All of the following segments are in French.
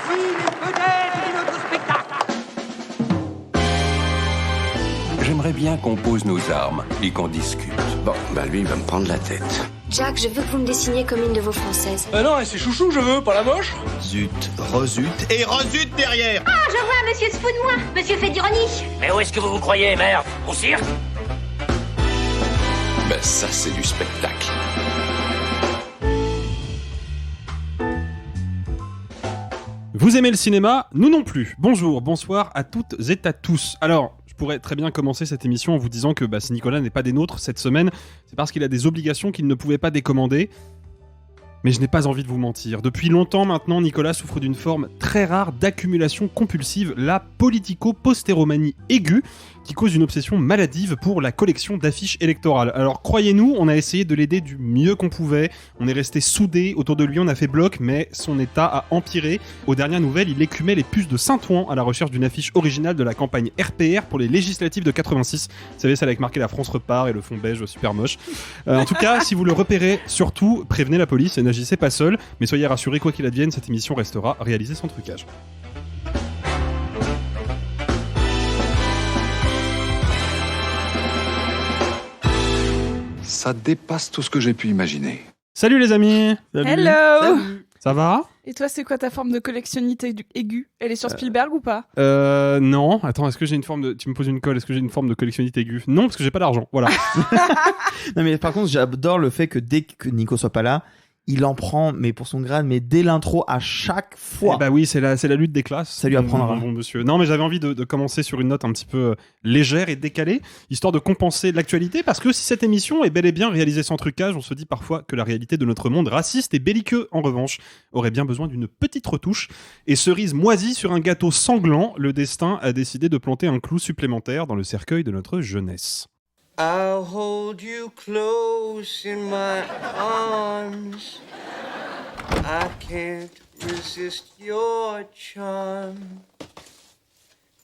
détruit les vedettes de notre spectacle. J'aimerais bien qu'on pose nos armes et qu'on discute. Bon, lui, il va me prendre la tête. Jack, je veux que vous me dessiniez comme une de vos françaises. Non, c'est chouchou que je veux, pas la moche. Zut, rezut, et rezut derrière. Ah, je vois, monsieur se fout de moi. Monsieur fait d'ironie. Mais où est-ce que vous vous croyez, merde? Au cirque? Ben ça, c'est du spectacle. Vous aimez le cinéma? Nous non plus. Bonjour, bonsoir à toutes et à tous. Alors, je pourrais très bien commencer cette émission en vous disant que si Nicolas n'est pas des nôtres cette semaine, c'est parce qu'il a des obligations qu'il ne pouvait pas décommander. Mais je n'ai pas envie de vous mentir. Depuis longtemps maintenant, Nicolas souffre d'une forme très rare d'accumulation compulsive, la politico-postéromanie aiguë, qui cause une obsession maladive pour la collection d'affiches électorales. Alors croyez-nous, on a essayé de l'aider du mieux qu'on pouvait, on est resté soudés, autour de lui on a fait bloc, mais son état a empiré. Aux dernières nouvelles, il écumait les puces de Saint-Ouen à la recherche d'une affiche originale de la campagne RPR pour les législatives de 86. Vous savez, celle avec marqué la France repart et le fond beige super moche. En tout cas, si vous le repérez, surtout, prévenez la police et n'agissez pas seul, mais soyez rassurés, quoi qu'il advienne, cette émission restera réalisée sans trucage. Ça dépasse tout ce que j'ai pu imaginer. Salut les amis. Hello. Salut. Ça va? Et toi, c'est quoi ta forme de collectionnite aiguë? Elle est sur Spielberg ou pas? Non. Attends, est-ce que j'ai une forme de... Tu me poses une colle, est-ce que j'ai une forme de collectionnite aiguë? Non, parce que j'ai pas d'argent, voilà. Non mais par contre, j'adore le fait que dès que Nico soit pas là, il en prend, mais pour son grade, mais dès l'intro à chaque fois. Bah oui, c'est la lutte des classes. Ça lui apprendra. Bon monsieur. Non, mais j'avais envie de commencer sur une note un petit peu légère et décalée, histoire de compenser l'actualité, parce que si cette émission est bel et bien réalisée sans trucage, on se dit parfois que la réalité de notre monde raciste et belliqueux, en revanche, aurait bien besoin d'une petite retouche. Et cerise moisie sur un gâteau sanglant, le destin a décidé de planter un clou supplémentaire dans le cercueil de notre jeunesse. I'll hold you close in my arms. I can't resist your charm.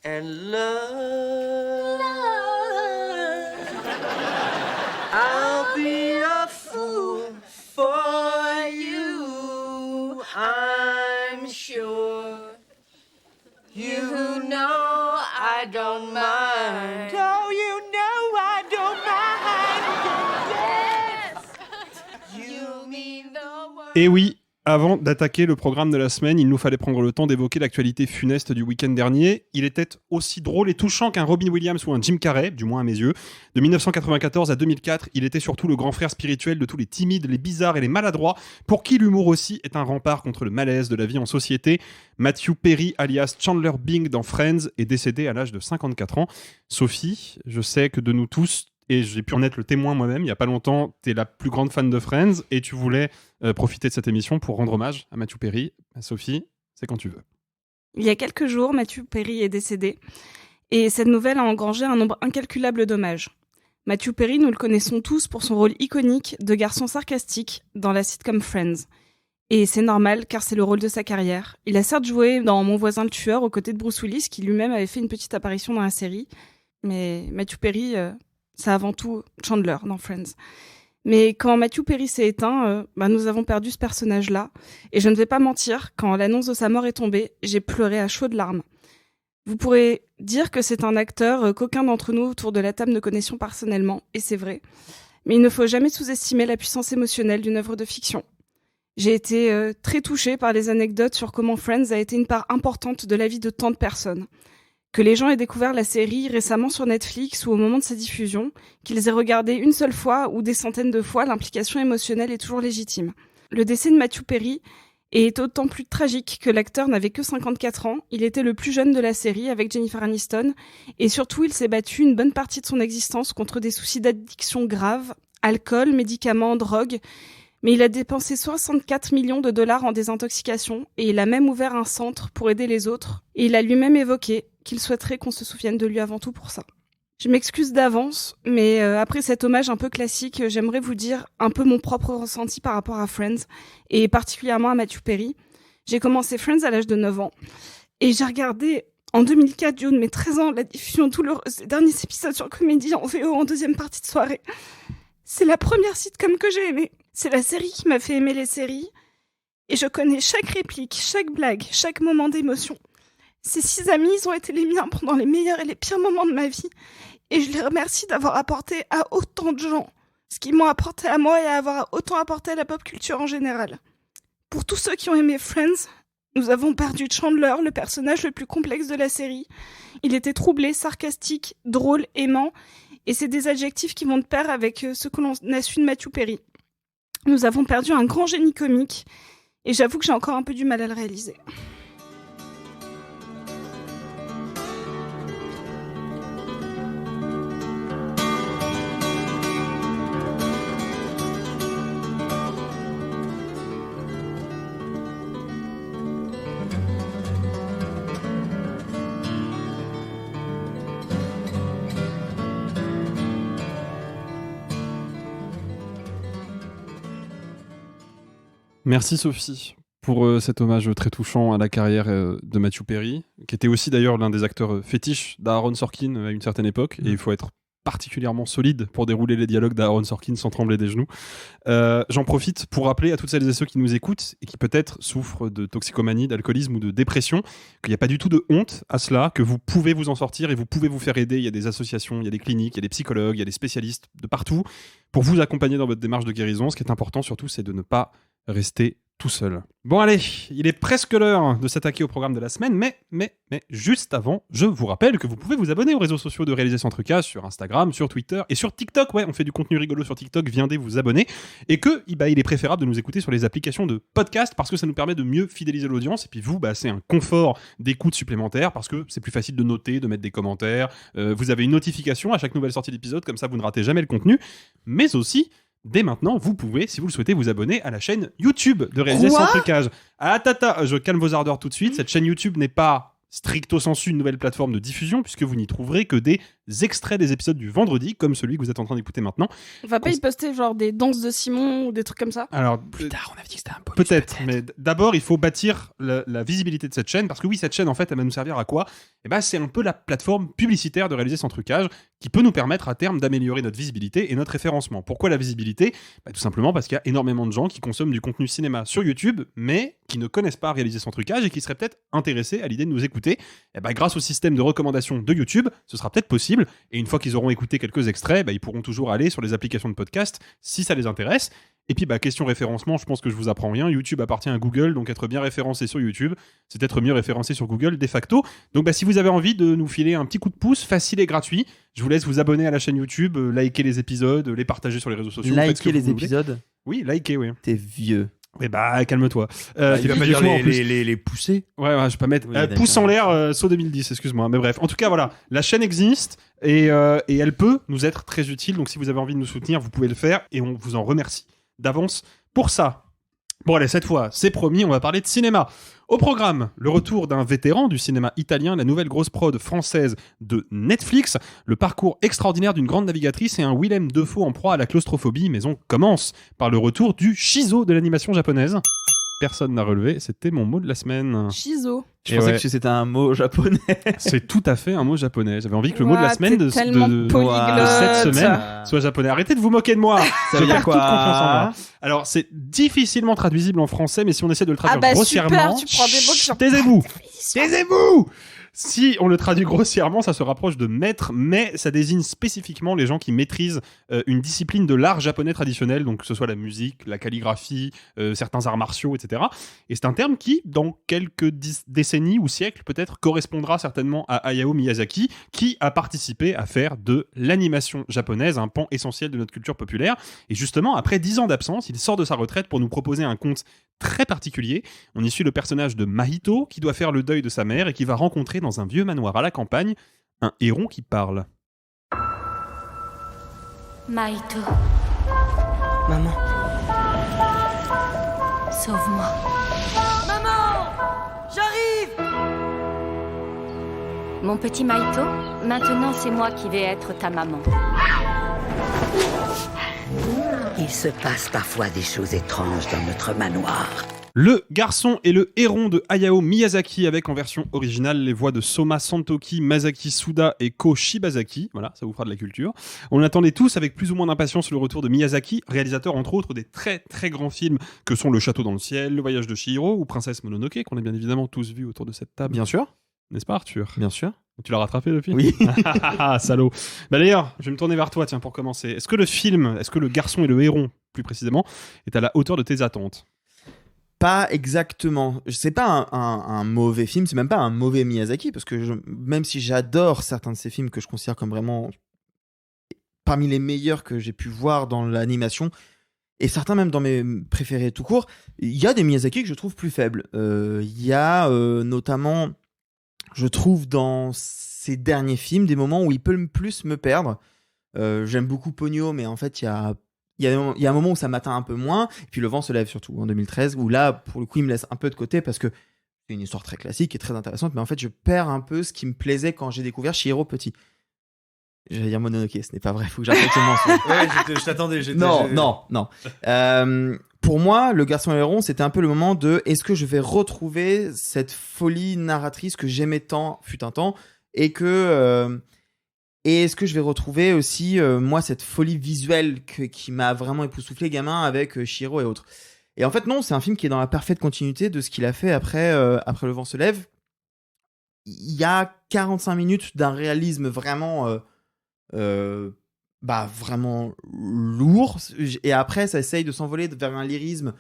And love, I'll be a fool for you, I'm sure. You know I don't mind. Oh, you know I don't mind. Yes. You mean the world. Et oui, avant d'attaquer le programme de la semaine, il nous fallait prendre le temps d'évoquer l'actualité funeste du week-end dernier. Il était aussi drôle et touchant qu'un Robin Williams ou un Jim Carrey, du moins à mes yeux. De 1994 à 2004, il était surtout le grand frère spirituel de tous les timides, les bizarres et les maladroits, pour qui l'humour aussi est un rempart contre le malaise de la vie en société. Matthew Perry, alias Chandler Bing dans Friends, est décédé à l'âge de 54 ans. Sophie, je sais que de nous tous, et j'ai pu en être le témoin moi-même, il n'y a pas longtemps, t'es la plus grande fan de Friends, et tu voulais profiter de cette émission pour rendre hommage à Matthew Perry. Sophie, c'est quand tu veux. Il y a quelques jours, Matthew Perry est décédé, et cette nouvelle a engrangé un nombre incalculable d'hommages. Matthew Perry, nous le connaissons tous pour son rôle iconique de garçon sarcastique dans la sitcom Friends. Et c'est normal, car c'est le rôle de sa carrière. Il a certes joué dans Mon voisin le tueur, aux côtés de Bruce Willis, qui lui-même avait fait une petite apparition dans la série, mais Matthew Perry... c'est avant tout Chandler dans Friends. Mais quand Matthew Perry s'est éteint, nous avons perdu ce personnage-là. Et je ne vais pas mentir, quand l'annonce de sa mort est tombée, j'ai pleuré à chaudes larmes. Vous pourrez dire que c'est un acteur qu'aucun d'entre nous autour de la table ne connaissions personnellement, et c'est vrai. Mais il ne faut jamais sous-estimer la puissance émotionnelle d'une œuvre de fiction. J'ai été très touchée par les anecdotes sur comment Friends a été une part importante de la vie de tant de personnes. Que les gens aient découvert la série récemment sur Netflix ou au moment de sa diffusion, qu'ils aient regardé une seule fois ou des centaines de fois, l'implication émotionnelle est toujours légitime. Le décès de Matthew Perry est d'autant plus tragique que l'acteur n'avait que 54 ans, il était le plus jeune de la série avec Jennifer Aniston, et surtout il s'est battu une bonne partie de son existence contre des soucis d'addiction graves, alcool, médicaments, drogue, mais il a dépensé 64 millions de dollars en désintoxication, et il a même ouvert un centre pour aider les autres, et il a lui-même évoqué qu'il souhaiterait qu'on se souvienne de lui avant tout pour ça. Je m'excuse d'avance, mais après cet hommage un peu classique, j'aimerais vous dire un peu mon propre ressenti par rapport à Friends, et particulièrement à Matthew Perry. J'ai commencé Friends à l'âge de 9 ans, et j'ai regardé en 2004, du haut de mes 13 ans, la diffusion douloureuse des derniers épisodes sur Comédie en VO en deuxième partie de soirée. C'est la première sitcom que j'ai aimée. C'est la série qui m'a fait aimer les séries. Et je connais chaque réplique, chaque blague, chaque moment d'émotion. Ces 6 amis, ils ont été les miens pendant les meilleurs et les pires moments de ma vie. Et je les remercie d'avoir apporté à autant de gens ce qu'ils m'ont apporté à moi et à avoir autant apporté à la pop culture en général. Pour tous ceux qui ont aimé Friends, nous avons perdu Chandler, le personnage le plus complexe de la série. Il était troublé, sarcastique, drôle, aimant, et c'est des adjectifs qui vont de pair avec ce que l'on a su de Matthew Perry. Nous avons perdu un grand génie comique, et j'avoue que j'ai encore un peu du mal à le réaliser. Merci Sophie pour cet hommage très touchant à la carrière de Matthew Perry, qui était aussi d'ailleurs l'un des acteurs fétiches d'Aaron Sorkin à une certaine époque, et il faut être particulièrement solide pour dérouler les dialogues d'Aaron Sorkin sans trembler des genoux. J'en profite pour rappeler à toutes celles et ceux qui nous écoutent et qui peut-être souffrent de toxicomanie, d'alcoolisme ou de dépression qu'il n'y a pas du tout de honte à cela, que vous pouvez vous en sortir et vous pouvez vous faire aider. Il y a des associations, il y a des cliniques, il y a des psychologues, il y a des spécialistes de partout pour vous accompagner dans votre démarche de guérison. Ce qui est important surtout, c'est de ne pas rester tout seul. Bon allez, il est presque l'heure de s'attaquer au programme de la semaine, mais juste avant, je vous rappelle que vous pouvez vous abonner aux réseaux sociaux de Réalisation Trucage sur Instagram, sur Twitter et sur TikTok. Ouais, on fait du contenu rigolo sur TikTok, viendez vous abonner. Et que il est préférable de nous écouter sur les applications de podcast parce que ça nous permet de mieux fidéliser l'audience. Et puis vous, c'est un confort d'écoute supplémentaire parce que c'est plus facile de noter, de mettre des commentaires. Vous avez une notification à chaque nouvelle sortie d'épisode, comme ça vous ne ratez jamais le contenu. Mais aussi, dès maintenant, vous pouvez, si vous le souhaitez, vous abonner à la chaîne YouTube de Réalisation Trucage. Ah, je calme vos ardeurs tout de suite. Cette chaîne YouTube n'est pas stricto sensu une nouvelle plateforme de diffusion, puisque vous n'y trouverez que des extraits des épisodes du vendredi, comme celui que vous êtes en train d'écouter maintenant. On va pas y poster genre des danses de Simon ou des trucs comme ça? Alors, plus tard, on avait dit que c'était un bonus. Peut-être, mais d'abord, il faut bâtir la visibilité de cette chaîne, parce que oui, cette chaîne, en fait, elle va nous servir à quoi? C'est un peu la plateforme publicitaire de Réaliser sans trucage, qui peut nous permettre à terme d'améliorer notre visibilité et notre référencement. Pourquoi la visibilité? Tout simplement parce qu'il y a énormément de gens qui consomment du contenu cinéma sur YouTube, mais qui ne connaissent pas Réaliser sans trucage et qui seraient peut-être intéressés à l'idée de nous écouter. Grâce au système de recommandation de YouTube, ce sera peut-être possible. Et une fois qu'ils auront écouté quelques extraits, ils pourront toujours aller sur les applications de podcast si ça les intéresse. Et puis, question référencement, je pense que je vous apprends rien. YouTube appartient à Google, donc être bien référencé sur YouTube, c'est être mieux référencé sur Google de facto. Donc, si vous avez envie de nous filer un petit coup de pouce, facile et gratuit, je vous laisse vous abonner à la chaîne YouTube, liker les épisodes, les partager sur les réseaux sociaux. Liker les épisodes? Oui, liker, oui. T'es vieux. Calme-toi. Il va pas dire les pousser. Ouais, je vais pas mettre Oui, pouce en l'air, saut 2010, excuse-moi. Mais bref, en tout cas, voilà, la chaîne existe et elle peut nous être très utile. Donc si vous avez envie de nous soutenir, vous pouvez le faire et on vous en remercie d'avance pour ça. Bon allez, cette fois, c'est promis, on va parler de cinéma. Au programme, le retour d'un vétéran du cinéma italien, la nouvelle grosse prod française de Netflix, le parcours extraordinaire d'une grande navigatrice et un Willem Dafoe en proie à la claustrophobie, mais on commence par le retour du Shizo de l'animation japonaise. Personne n'a relevé, c'était mon mot de la semaine. Shizo. Je pensais que c'était un mot japonais. C'est tout à fait un mot japonais. J'avais envie que le mot de la semaine de cette semaine soit japonais. Arrêtez de vous moquer de moi. Ça veut dire quoi? Alors, c'est difficilement traduisible en français, mais si on essaie de le traduire grossièrement... Super, tu prends des mots sur... Taisez-vous. Si on le traduit grossièrement, ça se rapproche de maître, mais ça désigne spécifiquement les gens qui maîtrisent une discipline de l'art japonais traditionnel, donc que ce soit la musique, la calligraphie, certains arts martiaux, etc. Et c'est un terme qui, dans quelques décennies ou siècles, peut-être correspondra certainement à Hayao Miyazaki, qui a participé à faire de l'animation japonaise un pan essentiel de notre culture populaire. Et justement, après 10 ans d'absence, il sort de sa retraite pour nous proposer un conte très particulier. On y suit le personnage de Mahito, qui doit faire le deuil de sa mère et qui va rencontrer dans un vieux manoir à la campagne un héron qui parle. Mahito. Maman. Sauve-moi. Maman! J'arrive! Mon petit Mahito, maintenant c'est moi qui vais être ta maman. Il se passe parfois des choses étranges dans notre manoir. Le garçon et le héron de Hayao Miyazaki avec en version originale les voix de Soma Santoki, Masaki Suda et Ko Shibazaki. Voilà, ça vous fera de la culture. On attendait tous avec plus ou moins d'impatience le retour de Miyazaki, réalisateur entre autres des très très grands films que sont Le Château dans le ciel, Le Voyage de Chihiro ou Princesse Mononoke, qu'on a bien évidemment tous vus autour de cette table. Bien sûr. N'est-ce pas Arthur ? Bien sûr. Tu l'as rattrapé depuis ? Oui. Salaud. Bah d'ailleurs, je vais me tourner vers toi, tiens, pour commencer. Est-ce que le garçon et le héron, plus précisément, est à la hauteur de tes attentes ? Pas exactement. C'est pas un mauvais film, c'est même pas un mauvais Miyazaki, parce que même si j'adore certains de ses films que je considère comme vraiment parmi les meilleurs que j'ai pu voir dans l'animation, et certains même dans mes préférés tout court, il y a des Miyazaki que je trouve plus faibles. Il y a notamment, je trouve, dans ses derniers films, des moments où il peut plus me perdre. J'aime beaucoup Ponyo, mais en fait, il y a un moment où ça m'atteint un peu moins. Et puis Le Vent se lève, surtout en 2013, où là, pour le coup, il me laisse un peu de côté parce que c'est une histoire très classique et très intéressante, mais en fait, je perds un peu ce qui me plaisait quand j'ai découvert Chihiro petit. J'allais dire Mononoke, ce n'est pas vrai, il faut que j'arrête le mensonge. Ouais, je t'attendais. Non. Pour moi, Le Garçon et le Héron, c'était un peu le moment de est-ce que je vais retrouver cette folie narratrice que j'aimais tant, fut un temps, et est-ce que je vais retrouver aussi, moi, cette folie visuelle qui m'a vraiment époustouflé gamin avec Chihiro et autres. Et en fait, non, c'est un film qui est dans la parfaite continuité de ce qu'il a fait après Le Vent se lève. Il y a 45 minutes d'un réalisme vraiment... vraiment lourd, et après ça essaye de s'envoler vers un lyrisme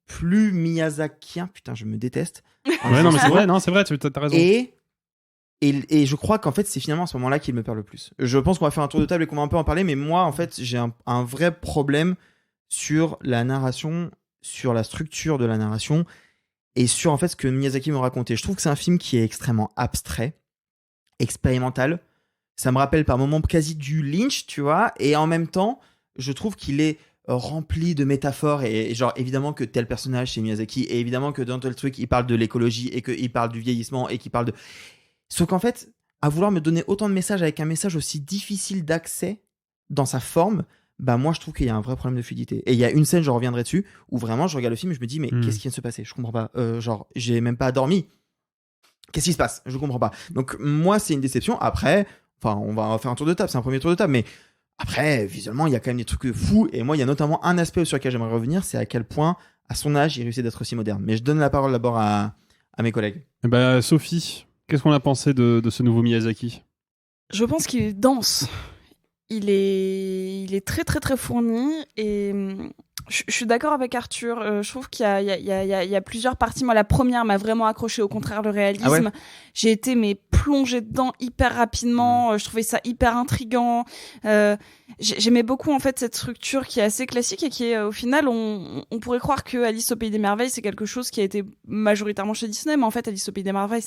plus miyazakien. Putain, je me déteste. Ouais, non, mais c'est vrai, tu as raison. Et je crois qu'en fait c'est finalement à ce moment-là qu'il me perd le plus. Je pense qu'on va faire un tour de table et qu'on va un peu en parler, mais moi en fait j'ai un vrai problème sur la narration, sur la structure de la narration et sur en fait ce que Miyazaki me racontait. Je trouve que c'est un film qui est extrêmement abstrait, expérimental. Ça me rappelle par moments quasi du Lynch, tu vois, et en même temps, je trouve qu'il est rempli de métaphores, et genre évidemment que tel personnage c'est Miyazaki, et évidemment que dans tel truc il parle de l'écologie, et qu'il parle du vieillissement, et qu'il parle de... Sauf qu'en fait, à vouloir me donner autant de messages avec un message aussi difficile d'accès dans sa forme, bah moi je trouve qu'il y a un vrai problème de fluidité. Et il y a une scène, je reviendrai dessus, où vraiment je regarde le film et je me dis mais qu'est-ce qui vient de se passer ? Je comprends pas. Genre, j'ai même pas dormi. Qu'est-ce qui se passe ? Je comprends pas. Donc moi c'est une déception. Après... Enfin, on va faire un tour de table, c'est un premier tour de table, mais après, visuellement, il y a quand même des trucs fous, et moi, il y a notamment un aspect sur lequel j'aimerais revenir, c'est à quel point, à son âge, il réussit d'être aussi moderne. Mais je donne la parole d'abord à mes collègues. Sophie, qu'est-ce qu'on a pensé de ce nouveau Miyazaki ? Je pense qu'il est dense. Il est très très très fourni, et je suis d'accord avec Arthur. Je trouve qu'il y a plusieurs parties. Moi, la première m'a vraiment accroché, au contraire, le réalisme. Ah ouais. J'ai été plongée dedans hyper rapidement. Je trouvais ça hyper intriguant. J'aimais beaucoup en fait cette structure qui est assez classique et qui est au final, on pourrait croire que Alice au Pays des Merveilles c'est quelque chose qui a été majoritairement chez Disney, mais en fait Alice au Pays des Merveilles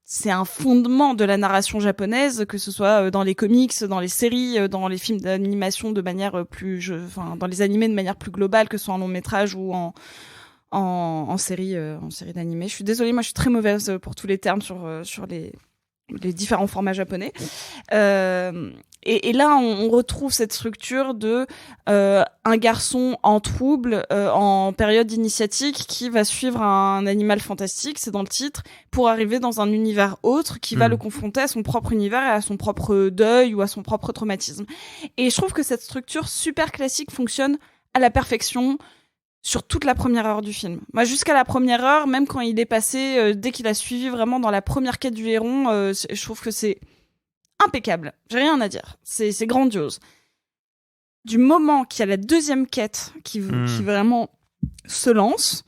c'est un fondement de la narration japonaise, que ce soit dans les comics, dans les séries, dans les films d'animation de manière dans les animés de manière plus globale, que ce soit en long métrage ou en série d'animé. Je suis désolée, moi je suis très mauvaise pour tous les termes sur les différents formats japonais. Et là, on retrouve cette structure de un garçon en trouble, en période initiatique, qui va suivre un animal fantastique, c'est dans le titre, pour arriver dans un univers autre qui va le confronter à son propre univers et à son propre deuil ou à son propre traumatisme. Et je trouve que cette structure super classique fonctionne à la perfection sur toute la première heure du film. Moi, jusqu'à la première heure, même quand il est passé, dès qu'il a suivi vraiment dans la première quête du héron, je trouve que c'est impeccable. J'ai rien à dire. C'est grandiose. Du moment qu'il y a la deuxième quête qui vraiment se lance,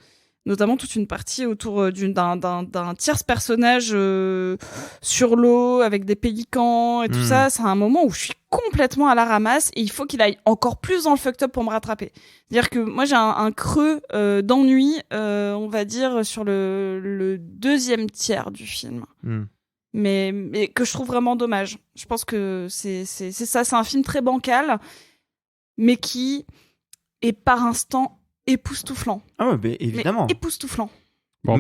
notamment toute une partie autour d'un tierce personnage sur l'eau avec des pélicans et tout ça, c'est un moment où je suis complètement à la ramasse et il faut qu'il aille encore plus dans le fucked up pour me rattraper. C'est-à-dire que moi j'ai un creux d'ennui, on va dire, sur le deuxième tiers du film. Mais que je trouve vraiment dommage. Je pense que c'est ça, c'est un film très bancal, mais qui est par instant époustouflant. Ah ouais, mais évidemment. Mais époustouflant. Bon,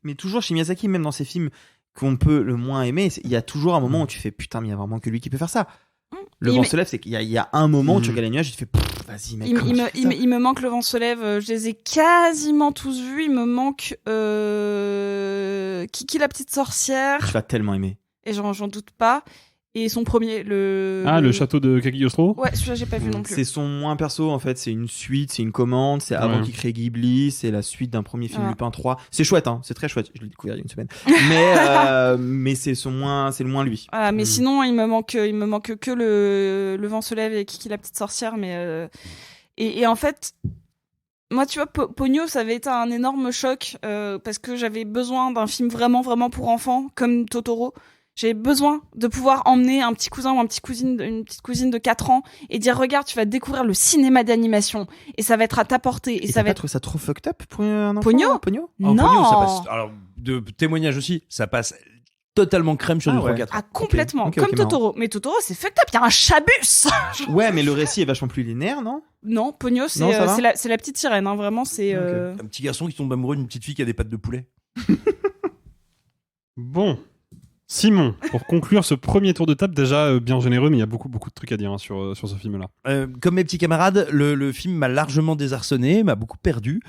mais toujours chez Miyazaki, même dans ses films qu'on peut le moins aimer, il y a toujours un moment où tu fais putain, mais il y a vraiment que lui qui peut faire ça. Le vent se lève, c'est qu'il y a un moment où tu regardes les nuages et tu fais Vas-y, mec. Il me manque Le vent se lève. Je les ai quasiment tous vus. Il me manque Kiki la petite sorcière. Tu vas tellement aimer. Et j'en doute pas. Et son premier, le château de Cagliostro. Ouais, celui-là j'ai pas vu non plus. C'est son moins perso en fait, c'est une suite, c'est une commande, c'est avant qu'il crée Ghibli, c'est la suite d'un premier film Lupin 3. C'est chouette, hein, c'est très chouette. Je l'ai découvert il y a une semaine. Mais c'est le moins lui. Ah, mais sinon il me manque que le vent se lève et Kiki la petite sorcière, mais et en fait. Moi, tu vois, Ponyo, ça avait été un énorme choc parce que j'avais besoin d'un film vraiment, vraiment pour enfants, comme Totoro. J'avais besoin de pouvoir emmener un petit cousin ou une petite cousine de 4 ans et dire regarde, tu vas découvrir le cinéma d'animation et ça va être à ta portée. Et ça va être. Tu trouves ça trop fucked up pour un enfant? Ponyo Non. Ponyo, ça passe. Alors, de témoignage aussi, ça passe totalement crème sur 2-3-4. Ah, complètement. Okay, comme Totoro. marrant. Mais Totoro, c'est fucked up. Il y a un chabus. Ouais, mais le récit est vachement plus linéaire, non? Non, Ponyo, c'est la petite sirène. Hein, vraiment, c'est. Un petit garçon qui tombe amoureux d'une petite fille qui a des pattes de poulet. Bon. Simon, pour conclure ce premier tour de table, déjà bien généreux, mais il y a beaucoup de trucs à dire sur ce film-là. Comme mes petits camarades, le film m'a largement désarçonné, m'a beaucoup perdu,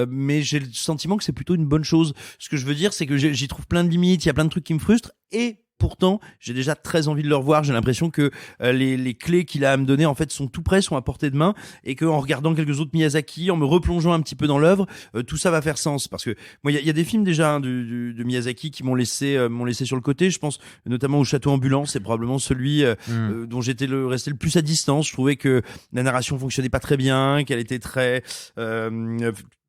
mais j'ai le sentiment que c'est plutôt une bonne chose. Ce que je veux dire, c'est que j'y trouve plein de limites, il y a plein de trucs qui me frustrent, et pourtant, j'ai déjà très envie de le revoir. J'ai l'impression que les clés qu'il a à me donner, en fait, sont tout près, sont à portée de main, et qu'en regardant quelques autres Miyazaki, en me replongeant un petit peu dans l'œuvre, tout ça va faire sens. Parce que moi, il y a des films déjà de Miyazaki qui m'ont laissé sur le côté. Je pense notamment au Château ambulant. C'est probablement celui dont j'étais resté le plus à distance. Je trouvais que la narration fonctionnait pas très bien, qu'elle était très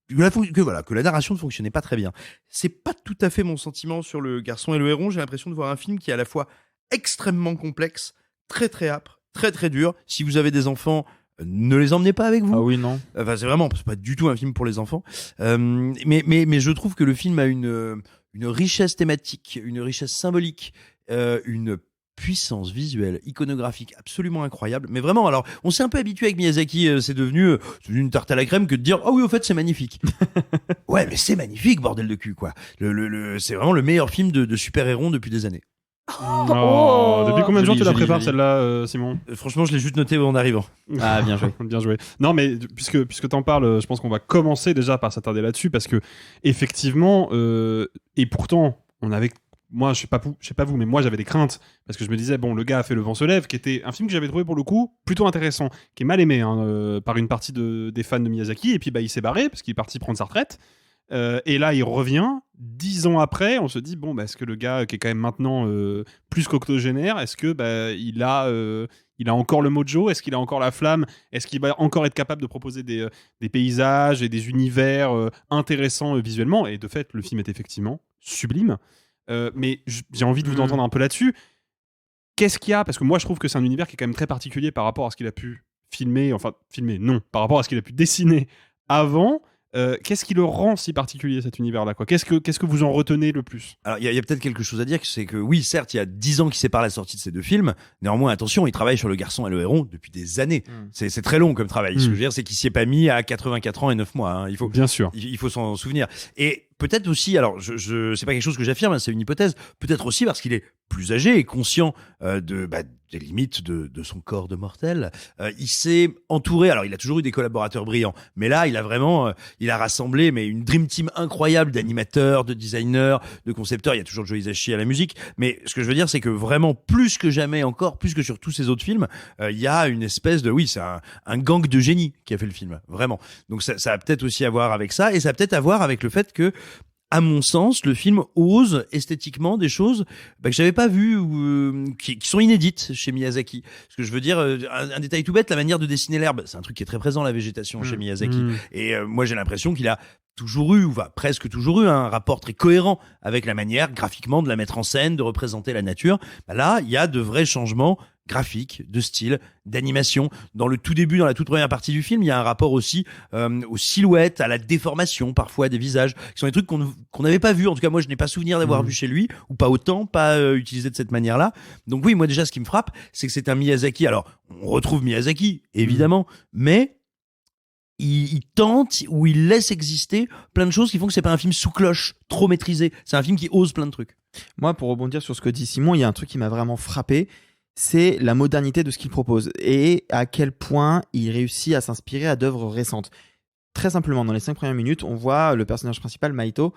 que la narration ne fonctionnait pas très bien. C'est pas tout à fait mon sentiment sur Le Garçon et le Héron. J'ai l'impression de voir un film qui est à la fois extrêmement complexe, très très âpre, très très dur. Si vous avez des enfants, ne les emmenez pas avec vous. Ah oui, non. Enfin, c'est pas du tout un film pour les enfants. Mais je trouve que le film a une richesse thématique, une richesse symbolique, une puissance visuelle, iconographique absolument incroyable. Mais vraiment, alors, on s'est un peu habitué avec Miyazaki, c'est devenu une tarte à la crème que de dire « Ah oui, au fait, c'est magnifique ». Ouais, mais c'est magnifique, bordel de cul, quoi. C'est vraiment le meilleur film de super-héros depuis des années. Depuis combien de jours tu la prépares celle-là, Simon? Franchement, je l'ai juste noté en arrivant. Ah, bien joué. Bien joué. Non, mais puisque t'en parles, je pense qu'on va commencer déjà par s'attarder là-dessus parce que effectivement, et pourtant, moi, je sais pas vous, mais moi j'avais des craintes parce que je me disais bon, le gars a fait Le Vent se lève, qui était un film que j'avais trouvé pour le coup plutôt intéressant, qui est mal aimé par une partie des fans de Miyazaki, et puis il s'est barré parce qu'il est parti prendre sa retraite. Et là, il revient 10 ans après. On se dit bon, est-ce que le gars qui est quand même maintenant plus qu'octogénaire, est-ce que il a encore le mojo? Est-ce qu'il a encore la flamme? Est-ce qu'il va encore être capable de proposer des paysages et des univers intéressants visuellement? Et de fait, le film est effectivement sublime. Mais j'ai envie de vous entendre un peu là-dessus. Qu'est-ce qu'il y a? Parce que moi, je trouve que c'est un univers qui est quand même très particulier par rapport à ce qu'il a pu par rapport à ce qu'il a pu dessiner avant. Qu'est-ce qui le rend si particulier, cet univers-là, quoi? Qu'est-ce que vous en retenez le plus? Alors, il y a peut-être quelque chose à dire, c'est que oui, certes, il y a 10 ans qui séparent la sortie de ces deux films. Néanmoins, attention, il travaille sur Le Garçon et le Héron depuis des années. C'est très long comme travail. Ce que je veux dire, c'est qu'il s'y est pas mis à 84 ans et 9 mois. Hein. Bien sûr. Il faut s'en souvenir. Et peut-être aussi, alors, c'est pas quelque chose que j'affirme, hein, c'est une hypothèse. Peut-être aussi parce qu'il est plus âgé et conscient des limites de son corps de mortel. Il s'est entouré, alors il a toujours eu des collaborateurs brillants, mais là, il a rassemblé une dream team incroyable d'animateurs, de designers, de concepteurs. Il y a toujours Joe Hisaishi à la musique, mais ce que je veux dire, c'est que vraiment, plus que jamais encore, plus que sur tous ces autres films, il y a une espèce c'est un gang de génies qui a fait le film, vraiment. Donc ça a peut-être aussi à voir avec ça, et ça a peut-être à voir avec le fait que, à mon sens, le film ose esthétiquement des choses que j'avais pas vues ou qui sont inédites chez Miyazaki. Ce que je veux dire, un détail tout bête, la manière de dessiner l'herbe, c'est un truc qui est très présent, la végétation chez Miyazaki. Et moi, j'ai l'impression qu'il a toujours eu, ou presque toujours eu, un rapport très cohérent avec la manière graphiquement de la mettre en scène, de représenter la nature. Là, il y a de vrais changements graphiques, de style, d'animation. Dans le tout début, dans la toute première partie du film, il y a un rapport aussi aux silhouettes, à la déformation parfois des visages, qui sont des trucs qu'on n'avait pas vu. En tout cas, moi, je n'ai pas souvenir d'avoir vu chez lui, ou pas autant, pas utilisé de cette manière-là. Donc oui, moi déjà, ce qui me frappe, c'est que c'est un Miyazaki. Alors, on retrouve Miyazaki, évidemment, mais il tente ou il laisse exister plein de choses qui font que c'est pas un film sous cloche, trop maîtrisé. C'est un film qui ose plein de trucs. Moi, pour rebondir sur ce que dit Simon, il y a un truc qui m'a vraiment frappé. c'est la modernité de ce qu'il propose et à quel point il réussit à s'inspirer à d'œuvres récentes. Très simplement, dans les 5 premières minutes, on voit le personnage principal, Maito.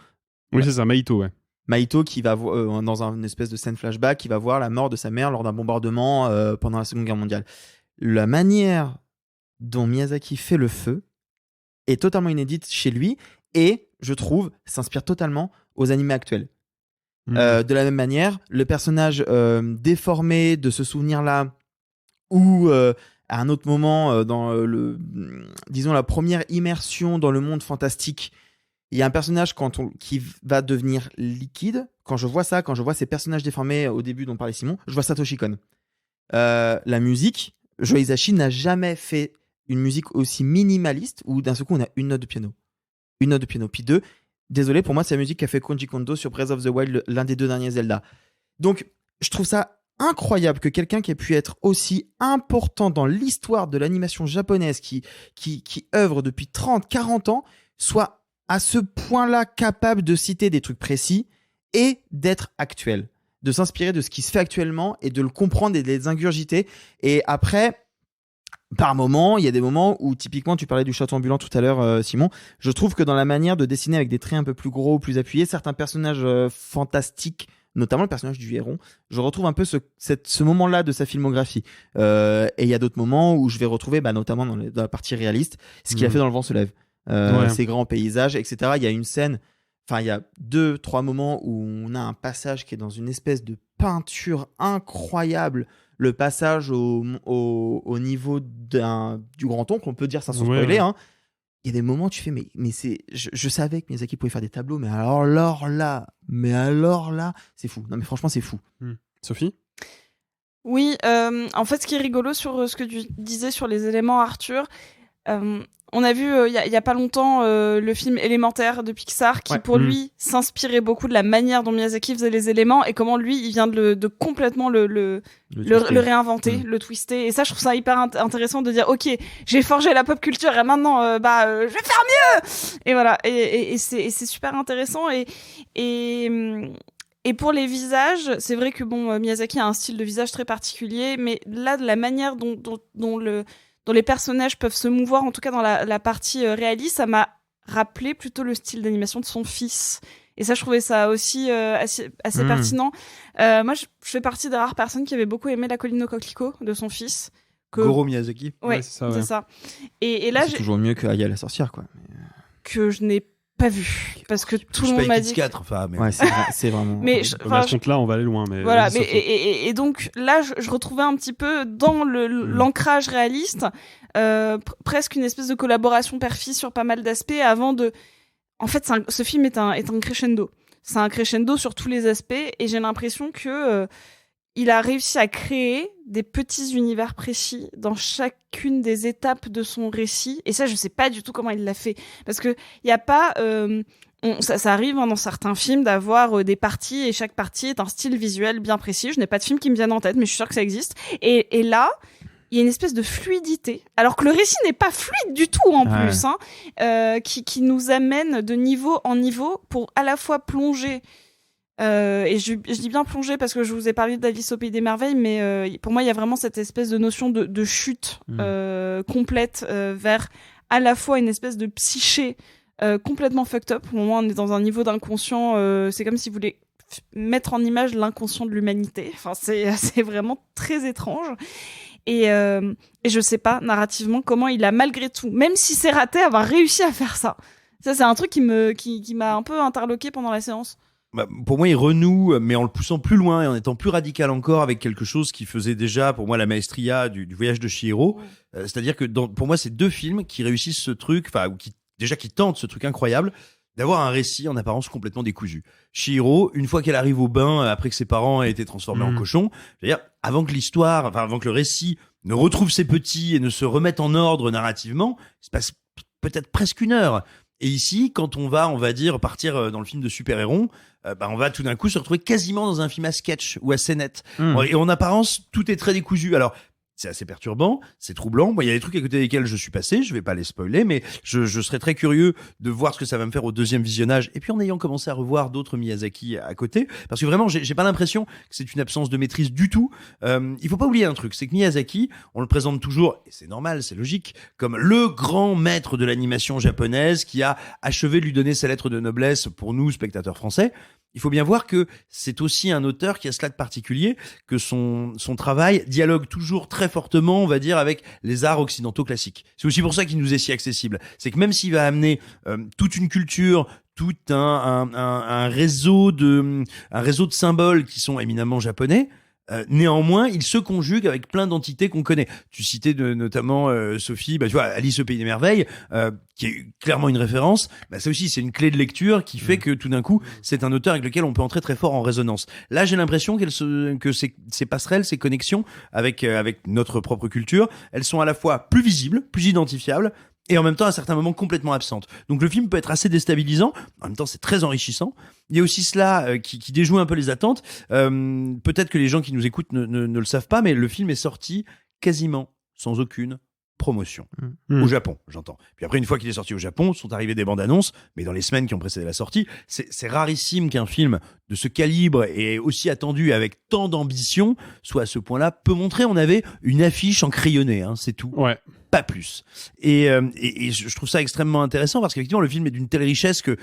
Oui, c'est ça, Maito, ouais. Maito qui va dans une espèce de scène flashback, qui va voir la mort de sa mère lors d'un bombardement pendant la Seconde Guerre mondiale. La manière dont Miyazaki fait le feu est totalement inédite chez lui et, je trouve, s'inspire totalement aux animés actuels. De la même manière, le personnage déformé de ce souvenir-là, ou à un autre moment, dans disons la première immersion dans le monde fantastique, il y a un personnage qui va devenir liquide. Quand je vois ça, quand je vois ces personnages déformés au début dont parlait Simon, je vois Satoshi Kon. La musique, Joe Hisaishi n'a jamais fait une musique aussi minimaliste où d'un seul coup on a une note de piano. Une note de piano. Puis deux, désolé, pour moi c'est la musique qu'a fait Koji Kondo sur Breath of the Wild, l'un des 2 derniers Zelda. Donc je trouve ça incroyable que quelqu'un qui ait pu être aussi important dans l'histoire de l'animation japonaise, qui œuvre depuis 30, 40 ans, soit à ce point-là capable de citer des trucs précis et d'être actuel, de s'inspirer de ce qui se fait actuellement et de le comprendre et de les ingurgiter. Et après, par moments, il y a des moments où typiquement, tu parlais du château ambulant tout à l'heure, Simon, je trouve que dans la manière de dessiner avec des traits un peu plus gros, plus appuyés, certains personnages fantastiques, notamment le personnage du héron, je retrouve un peu ce moment-là de sa filmographie. Et il y a d'autres moments où je vais retrouver, notamment dans la partie réaliste, ce qu'il a fait dans Le Vent se lève. Ces grands paysages, etc. Il y a une scène, enfin il y a 2-3 moments où on a un passage qui est dans une espèce de peinture incroyable. Le passage au niveau du grand-oncle, on peut dire ça sans spoiler. Hein. Il y a des moments où tu fais, mais c'est, je savais que Miyazaki pouvait faire des tableaux, mais alors là, c'est fou. Non mais franchement, c'est fou. Sophie ? Oui, en fait, ce qui est rigolo sur ce que tu disais sur les éléments Arthur, on a vu il y a pas longtemps le film Élémentaire de Pixar qui pour lui s'inspirait beaucoup de la manière dont Miyazaki faisait les éléments et comment lui il vient de complètement le réinventer, le twister. Et ça je trouve ça hyper intéressant de dire ok, j'ai forgé la pop culture et maintenant je vais faire mieux. Et voilà, et c'est super intéressant et pour les visages, c'est vrai que Miyazaki a un style de visage très particulier, mais là de la manière dont les personnages peuvent se mouvoir, en tout cas dans la partie réaliste, ça m'a rappelé plutôt le style d'animation de son fils. Et ça, je trouvais ça aussi assez pertinent. Moi, je fais partie des rares personnes qui avaient beaucoup aimé La colline aux coquelicots de son fils. Goro Miyazaki. Ouais, c'est ça. Et là, c'est toujours mieux que Aya la sorcière, quoi. Que je n'ai pas vu parce que tout le monde m'a dit 4 enfin mais ouais, c'est vraiment mais là on va aller loin mais voilà et donc là je retrouvais un petit peu dans l'ancrage réaliste presque une espèce de collaboration père-fils sur pas mal d'aspects avant de en fait ce film est un crescendo, c'est un crescendo sur tous les aspects et j'ai l'impression que il a réussi à créer des petits univers précis dans chacune des étapes de son récit. Et ça, je sais pas du tout comment il l'a fait. Parce que y a pas... ça arrive dans certains films d'avoir des parties et chaque partie est un style visuel bien précis. Je n'ai pas de film qui me vienne en tête, mais je suis sûre que ça existe. Et là, il y a une espèce de fluidité. Alors que le récit n'est pas fluide du tout en plus. Hein, qui nous amène de niveau en niveau pour à la fois plonger... et je dis bien plonger parce que je vous ai parlé d'Alice au Pays des Merveilles, mais pour moi il y a vraiment cette espèce de notion de chute complète vers à la fois une espèce de psyché complètement fucked up. Au moment où on est dans un niveau d'inconscient, c'est comme si vous voulez mettre en image l'inconscient de l'humanité. Enfin, c'est vraiment très étrange. Et je sais pas narrativement comment il a malgré tout, même si c'est raté, avoir réussi à faire ça. Ça c'est un truc qui m'a un peu interloqué pendant la séance. Pour moi, il renoue, mais en le poussant plus loin et en étant plus radical encore avec quelque chose qui faisait déjà, pour moi, la maestria du voyage de Chihiro. C'est-à-dire que pour moi, c'est 2 films qui réussissent ce truc, ou qui tentent ce truc incroyable, d'avoir un récit en apparence complètement décousu. Chihiro, une fois qu'elle arrive au bain, après que ses parents aient été transformés en cochons, c'est-à-dire avant que le récit ne retrouve ses petits et ne se remette en ordre narrativement, il se passe peut-être presque 1 heure. Et ici, quand on va dire, partir dans le film de super-héros, on va tout d'un coup se retrouver quasiment dans un film à sketch ou à scénette. Et en apparence, tout est très décousu. Alors, C'est assez perturbant, c'est troublant. Moi, il y a des trucs à côté desquels je suis passé, je vais pas les spoiler, mais je serais très curieux de voir ce que ça va me faire au deuxième visionnage. Et puis en ayant commencé à revoir d'autres Miyazaki à côté, parce que vraiment, j'ai pas l'impression que c'est une absence de maîtrise du tout. Il faut pas oublier un truc, c'est que Miyazaki, on le présente toujours, et c'est normal, c'est logique, comme le grand maître de l'animation japonaise qui a achevé de lui donner sa lettre de noblesse pour nous, spectateurs français. Il faut bien voir que c'est aussi un auteur qui a cela de particulier, que son travail dialogue toujours très fortement, on va dire, avec les arts occidentaux classiques. C'est aussi pour ça qu'il nous est si accessible. C'est que même s'il va amener toute une culture, tout un réseau de symboles qui sont éminemment japonais, néanmoins, il se conjugue avec plein d'entités qu'on connaît. Tu citais notamment Sophie, tu vois, Alice au pays des merveilles, qui est clairement une référence. Ça aussi, c'est une clé de lecture qui fait que tout d'un coup, c'est un auteur avec lequel on peut entrer très fort en résonance. Là, j'ai l'impression que ces passerelles, ces connexions avec notre propre culture, elles sont à la fois plus visibles, plus identifiables, et en même temps à certains moments complètement absentes. Donc le film peut être assez déstabilisant, en même temps c'est très enrichissant. Il y a aussi cela qui déjoue un peu les attentes. Peut-être que les gens qui nous écoutent ne le savent pas, mais le film est sorti quasiment sans aucune promotion. Au Japon, j'entends. Puis après, une fois qu'il est sorti au Japon, sont arrivées des bandes annonces, mais dans les semaines qui ont précédé la sortie, c'est rarissime qu'un film de ce calibre et aussi attendu avec tant d'ambition soit à ce point-là peu montré. On avait une affiche en crayonné, c'est tout. Ouais. Pas plus. Et je trouve ça extrêmement intéressant parce qu'effectivement le film est d'une telle richesse que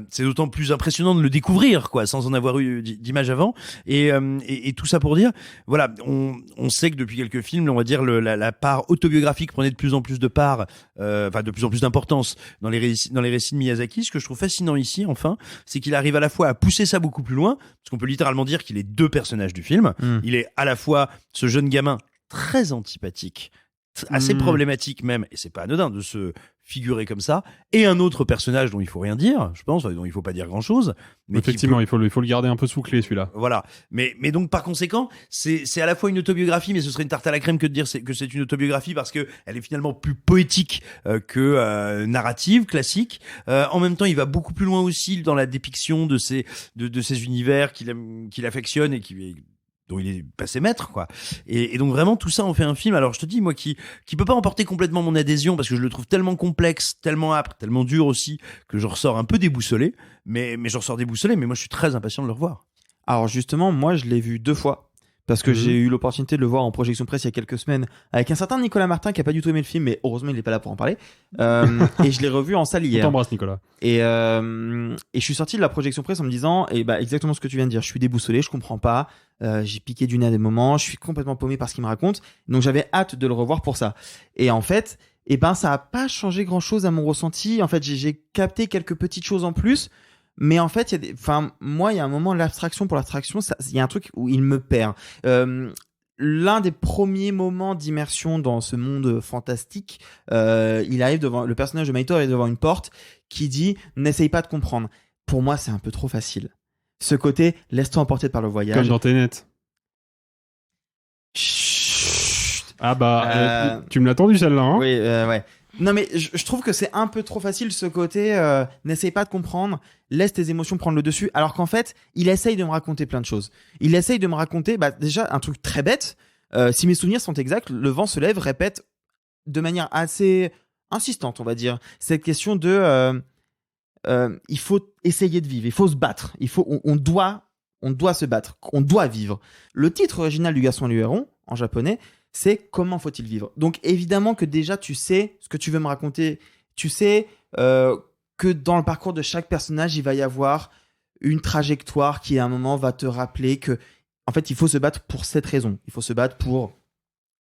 c'est d'autant plus impressionnant de le découvrir, quoi, sans en avoir eu d'image avant. Et tout ça pour dire, voilà, on sait que depuis quelques films, on va dire la part autobiographique prenait de plus en plus de part, de plus en plus d'importance dans les récits de Miyazaki. Ce que je trouve fascinant ici, enfin, c'est qu'il arrive à la fois à pousser ça beaucoup plus loin, parce qu'on peut littéralement dire qu'il est deux personnages du film. Il est à la fois ce jeune gamin très antipathique, assez problématique même, et c'est pas anodin de se figurer comme ça, et un autre personnage dont il faut rien dire, je pense, dont il faut pas dire grand chose. Mais effectivement, il faut le garder un peu sous clé, celui-là. Voilà. Mais donc, par conséquent, c'est à la fois une autobiographie, mais ce serait une tarte à la crème que de dire que c'est une autobiographie parce que elle est finalement plus poétique que narrative, classique. En même temps, il va beaucoup plus loin aussi dans la dépiction de ces univers qu'il affectionne et dont il est passé maître, quoi. Et donc vraiment tout ça en fait un film. Alors je te dis, moi qui peut pas emporter complètement mon adhésion parce que je le trouve tellement complexe, tellement âpre, tellement dur aussi que je ressors un peu déboussolé. Mais je ressors déboussolé. Mais moi je suis très impatient de le revoir. Alors justement, moi je l'ai vu 2 fois. Parce que j'ai eu l'opportunité de le voir en projection presse il y a quelques semaines avec un certain Nicolas Martin qui a pas du tout aimé le film, mais heureusement il n'est pas là pour en parler. Et je l'ai revu en salle hier. On t'embrasse, Nicolas. Et je suis sorti de la projection presse en me disant, exactement ce que tu viens de dire. Je suis déboussolé, je comprends pas. J'ai piqué du nez à des moments, je suis complètement paumé par ce qu'il me raconte. Donc j'avais hâte de le revoir pour ça. Et en fait, ça a pas changé grand chose à mon ressenti. En fait, j'ai capté quelques petites choses en plus. Mais en fait, moi, il y a un moment, l'abstraction pour l'abstraction, il y a un truc où il me perd. L'un des premiers moments d'immersion dans ce monde fantastique, il arrive devant, le personnage de Maito arrive devant une porte qui dit « N'essaye pas de comprendre ». Pour moi, c'est un peu trop facile. Ce côté « Laisse-toi emporter par le voyage ». Comme dans Tenet. Ah tu me l'as tendu celle-là, hein ? Oui, ouais. Non mais je trouve que c'est un peu trop facile ce côté n'essaye pas de comprendre, laisse tes émotions prendre le dessus, alors qu'en fait il essaye de me raconter plein de choses. Il essaye de me raconter déjà un truc très bête, si mes souvenirs sont exacts, Le vent se lève répète de manière assez insistante, on va dire, cette question de il faut essayer de vivre, il faut se battre, on doit se battre, on doit vivre. Le titre original du Garçon et le Héron en japonais, c'est comment faut-il vivre. Donc évidemment que déjà tu sais ce que tu veux me raconter, tu sais que dans le parcours de chaque personnage il va y avoir une trajectoire qui à un moment va te rappeler que en fait il faut se battre pour cette raison, il faut se battre pour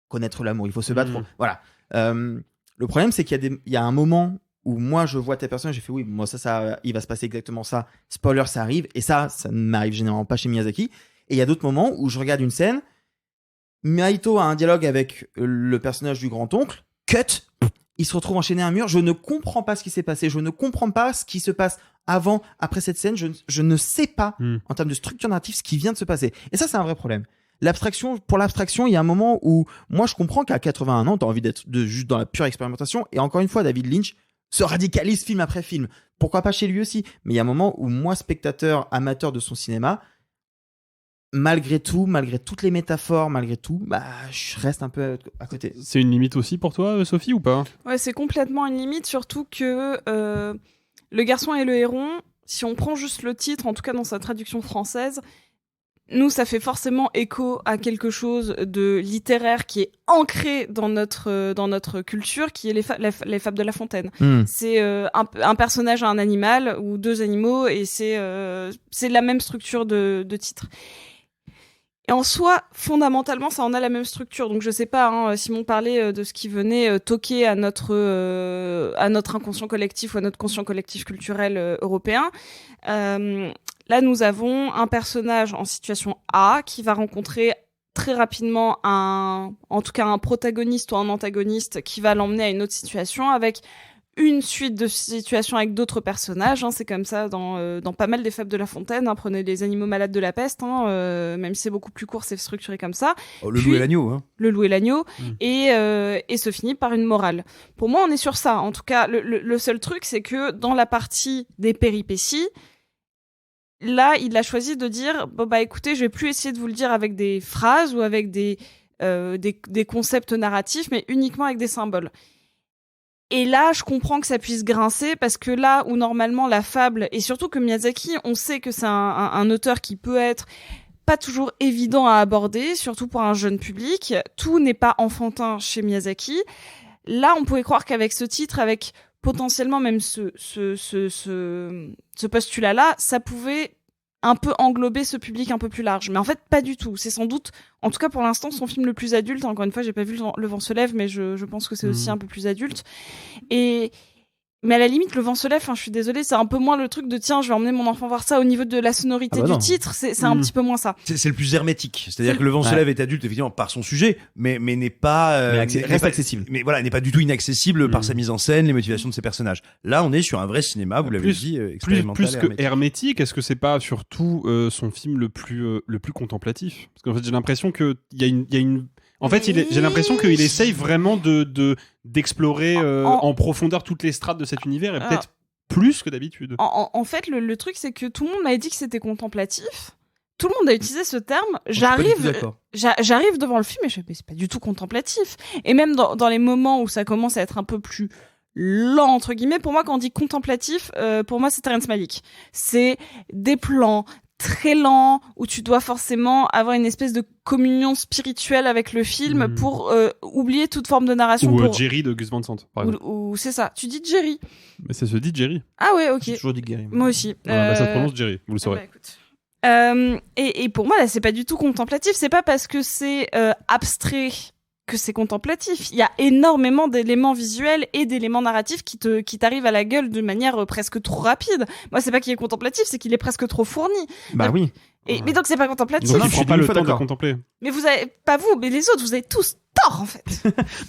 connaître l'amour, il faut se battre pour... Voilà. Le problème c'est qu'il y a un moment où moi je vois tes personnages, j'ai fait oui, moi ça il va se passer exactement ça, spoiler ça arrive, et ça ne m'arrive généralement pas chez Miyazaki, et il y a d'autres moments où je regarde une scène, Maito a un dialogue avec le personnage du grand-oncle, cut, il se retrouve enchaîné à un mur, je ne comprends pas ce qui s'est passé, je ne comprends pas ce qui se passe avant, après cette scène, je ne sais pas, en termes de structure narrative, ce qui vient de se passer. Et ça, c'est un vrai problème. Pour l'abstraction, il y a un moment où, moi, je comprends qu'à 81 ans, t'as envie d'être juste dans la pure expérimentation, et encore une fois, David Lynch se radicalise film après film. Pourquoi pas chez lui aussi? Mais il y a un moment où, moi, spectateur, amateur de son cinéma, malgré tout, malgré toutes les métaphores, malgré tout, bah, je reste un peu à côté. C'est une limite aussi pour toi, Sophie, ou pas ? Ouais, c'est complètement une limite, surtout que Le garçon et le héron, si on prend juste le titre, en tout cas dans sa traduction française, nous, ça fait forcément écho à quelque chose de littéraire qui est ancré dans notre culture, qui est les fables de La Fontaine. C'est un personnage à un animal ou deux animaux, et c'est la même structure de titre. Et en soi, fondamentalement, ça en a la même structure. Donc je sais pas, hein, Simon parlait de ce qui venait toquer à notre inconscient collectif ou à notre conscient collectif culturel européen. Là, nous avons un personnage en situation A qui va rencontrer très rapidement en tout cas un protagoniste ou un antagoniste qui va l'emmener à une autre situation avec une suite de situations avec d'autres personnages. Hein. C'est comme ça dans pas mal des fables de La Fontaine. Hein. Prenez les animaux malades de la peste, hein, même si c'est beaucoup plus court, c'est structuré comme ça. Oh, le loup et l'agneau. Hein. Le loup et l'agneau, et se finit par une morale. Pour moi, on est sur ça. En tout cas, le seul truc, c'est que dans la partie des péripéties, là, il a choisi de dire bon, bah écoutez, je vais plus essayer de vous le dire avec des phrases ou avec des concepts narratifs, mais uniquement avec des symboles. Et là, je comprends que ça puisse grincer, parce que là où normalement la fable, et surtout que Miyazaki, on sait que c'est un auteur qui peut être pas toujours évident à aborder, surtout pour un jeune public. Tout n'est pas enfantin chez Miyazaki. Là, on pouvait croire qu'avec ce titre, avec potentiellement même ce postulat-là, ça pouvait un peu englober ce public un peu plus large. Mais en fait, pas du tout. C'est sans doute, en tout cas pour l'instant, son film le plus adulte. Encore une fois, j'ai pas vu Le vent se lève, mais je pense que c'est aussi un peu plus adulte. Mais à la limite, Le vent se lève, je suis désolée, c'est un peu moins le truc de tiens, je vais emmener mon enfant voir ça. Au niveau de la sonorité du titre, c'est un petit peu moins ça. C'est le plus hermétique. C'est-à-dire que Le vent se lève est adulte, effectivement, par son sujet, mais n'est pas... reste accessible. Mais voilà, n'est pas du tout inaccessible par sa mise en scène, les motivations de ses personnages. Là, on est sur un vrai cinéma, vous l'avez dit, expérimental. Plus que hermétique, est-ce que c'est pas surtout son film le plus contemplatif ? Parce qu'en fait, j'ai l'impression qu'il y a une... En fait, j'ai l'impression qu'il essaye vraiment d'explorer en profondeur toutes les strates de cet univers, et peut-être plus que d'habitude. En fait, le truc, c'est que tout le monde m'avait dit que c'était contemplatif. Tout le monde a utilisé ce terme. J'arrive devant le film et je fais, mais c'est pas du tout contemplatif. Et même dans les moments où ça commence à être un peu plus lent, entre guillemets, pour moi, quand on dit contemplatif, pour moi, c'est Terrence Malick. C'est des plans très lent, où tu dois forcément avoir une espèce de communion spirituelle avec le film pour oublier toute forme de narration. Ou Jerry de Gus Van Sant, par exemple. Ou c'est ça. Tu dis Jerry. Mais ça se dit Jerry. Ah ouais, ok. J'ai toujours dit Jerry. Moi aussi. Ça se prononce Jerry, vous le saurez. Bah, écoute. Et pour moi, là, c'est pas du tout contemplatif. C'est pas parce que c'est abstrait que c'est contemplatif. Il y a énormément d'éléments visuels et d'éléments narratifs qui t'arrivent à la gueule de manière presque trop rapide. Moi, c'est pas qu'il est contemplatif, c'est qu'il est presque trop fourni. Bah donc, oui. Mais donc c'est pas contemplatif. Donc il prend pas le temps de contempler. Mais vous avez, pas vous, mais les autres, vous avez tous tort en fait.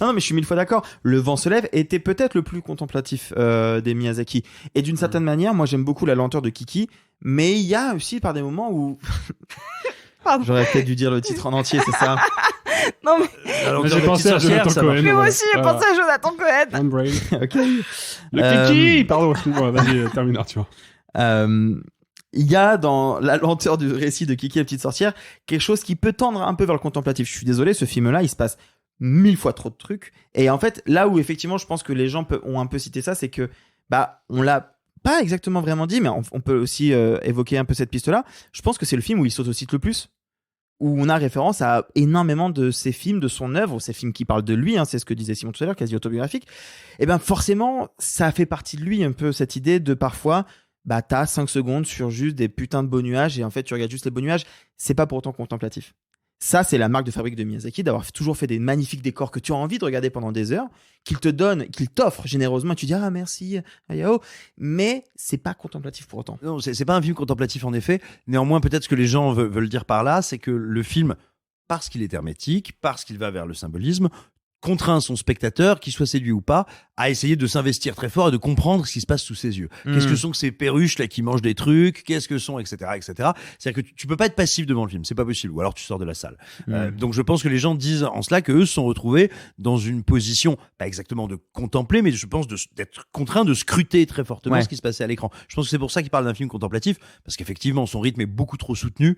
non, mais je suis 1000 fois d'accord. Le vent se lève était peut-être le plus contemplatif des Miyazaki. Et d'une certaine manière, moi j'aime beaucoup la lenteur de Kiki, mais il y a aussi par des moments où... J'aurais peut-être dû dire le titre en entier, c'est ça. Non mais... Alors, j'ai pensé à Jonathan Cohen. Mais moi aussi j'ai pensé à Jonathan Cohen. Ok. Le Kiki. Pardon, excuse-moi, vas-y, termine Arthur. Il y a dans la lenteur du récit de Kiki la petite sorcière quelque chose qui peut tendre un peu vers le contemplatif. Je suis désolé, ce film-là, il se passe 1000 fois trop de trucs. Et en fait, là où effectivement, je pense que les gens ont un peu cité ça, c'est que on l'a pas exactement vraiment dit, mais on peut aussi évoquer un peu cette piste-là. Je pense que c'est le film où il s'autocite le plus, où on a référence à énormément de ses films, de son œuvre, ces films qui parlent de lui, hein, c'est ce que disait Simon tout à l'heure, quasi autobiographique. Et ben forcément, ça fait partie de lui un peu, cette idée de parfois, t'as 5 secondes sur juste des putains de beaux nuages, et en fait tu regardes juste les beaux nuages, c'est pas pour autant contemplatif. Ça, c'est la marque de fabrique de Miyazaki, d'avoir toujours fait des magnifiques décors que tu as envie de regarder pendant des heures, qu'il t'offre généreusement, et tu dis ah merci Hayao, mais c'est pas contemplatif pour autant. Non, c'est pas un film contemplatif en effet. Néanmoins, peut-être ce que les gens veulent dire par là, c'est que le film, parce qu'il est hermétique, parce qu'il va vers le symbolisme, contraint son spectateur, qu'il soit séduit ou pas, à essayer de s'investir très fort et de comprendre ce qui se passe sous ses yeux. Qu'est-ce que sont que ces perruches là qui mangent des trucs, qu'est-ce que sont, etc., etc. C'est-à-dire que tu peux pas être passif devant le film, c'est pas possible, ou alors tu sors de la salle. Donc je pense que les gens disent en cela que eux se sont retrouvés dans une position, pas exactement de contempler, mais je pense d'être contraints de scruter très fortement ce qui se passait à l'écran. Je pense que c'est pour ça qu'ils parlent d'un film contemplatif, parce qu'effectivement son rythme est beaucoup trop soutenu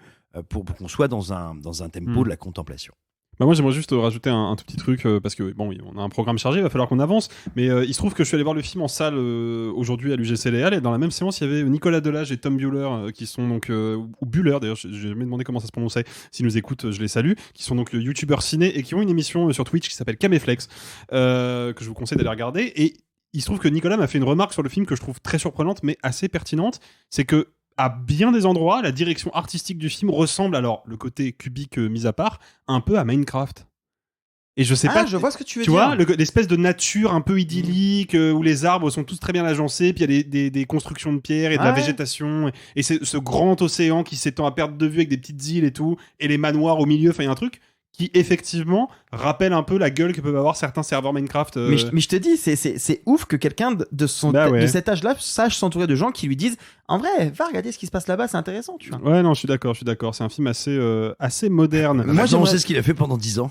pour qu'on soit dans un tempo de la contemplation. Bah moi j'aimerais juste rajouter un tout petit truc parce que bon, on a un programme chargé, il va falloir qu'on avance, mais il se trouve que je suis allé voir le film en salle aujourd'hui à l'UGC Léal, et dans la même séance il y avait Nicolas Delage et Tom Buehler qui sont donc ou Buehler d'ailleurs, j'ai jamais demandé comment ça se prononçait, s'ils nous écoutent je les salue, qui sont donc youtubeurs ciné et qui ont une émission sur Twitch qui s'appelle Caméflex que je vous conseille d'aller regarder. Et il se trouve que Nicolas m'a fait une remarque sur le film que je trouve très surprenante mais assez pertinente, c'est que à bien des endroits, la direction artistique du film ressemble, alors le côté cubique mis à part, un peu à Minecraft. Et je sais pas. Je vois ce que tu veux dire. dire. Tu vois, l'espèce de nature un peu idyllique où les arbres sont tous très bien agencés, puis il y a des constructions de pierre et de la végétation, et c'est ce grand océan qui s'étend à perte de vue avec des petites îles et tout, et les manoirs au milieu. Enfin, il y a un truc qui effectivement rappelle un peu la gueule que peuvent avoir certains serveurs Minecraft. Mais je te dis, c'est ouf que quelqu'un de cet âge-là sache s'entourer de gens qui lui disent en vrai, va regarder ce qui se passe là-bas, c'est intéressant, tu vois. Ouais, non, je suis d'accord. C'est un film assez moderne. Moi, on sait ce qu'il a fait pendant 10 ans.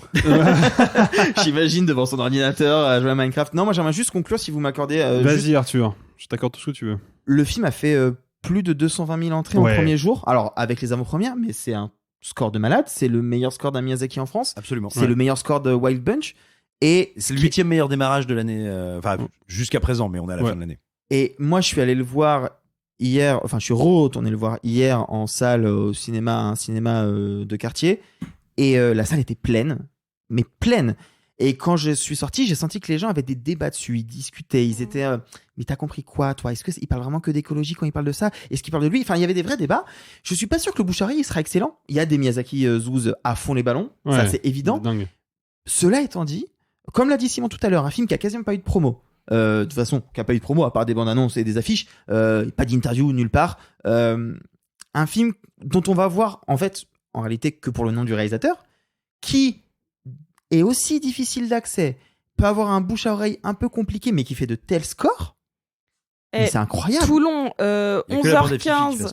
J'imagine devant son ordinateur à jouer à Minecraft. Non, moi j'aimerais juste conclure si vous m'accordez. Vas-y, Arthur, je t'accorde tout ce que tu veux. Le film a fait plus de 220 000 entrées en premier jour. Alors, avec les avant-premières, mais c'est un score de malade, c'est le meilleur score d'un Miyazaki en France. Absolument. C'est le meilleur score de Wild Bunch. Et c'est le 8e meilleur démarrage de l'année, jusqu'à présent, mais on est à la fin de l'année. Et moi, je suis allé le voir hier, je suis retourné le voir hier en salle au cinéma, un cinéma de quartier. Et la salle était pleine, mais pleine. Et quand je suis sorti, j'ai senti que les gens avaient des débats dessus, ils discutaient, ils étaient mais t'as compris quoi toi? Est-ce qu'il parle vraiment que d'écologie quand il parle de ça? Est-ce qu'il parle de lui? Enfin, il y avait des vrais débats. Je suis pas sûr que le bouche-oreille il sera excellent. Il y a des Miyazaki zouz à fond les ballons, ça c'est évident. Dingue. Cela étant dit, comme l'a dit Simon tout à l'heure, un film qui a quasiment pas eu de promo. De toute façon, qui a pas eu de promo à part des bandes annonces et des affiches, pas d'interview nulle part. Un film dont on va voir en fait, en réalité, que pour le nom du réalisateur, qui est aussi difficile d'accès, peut avoir un bouche à oreille un peu compliqué, mais qui fait de tels scores. Mais c'est incroyable. Toulon, 11h15.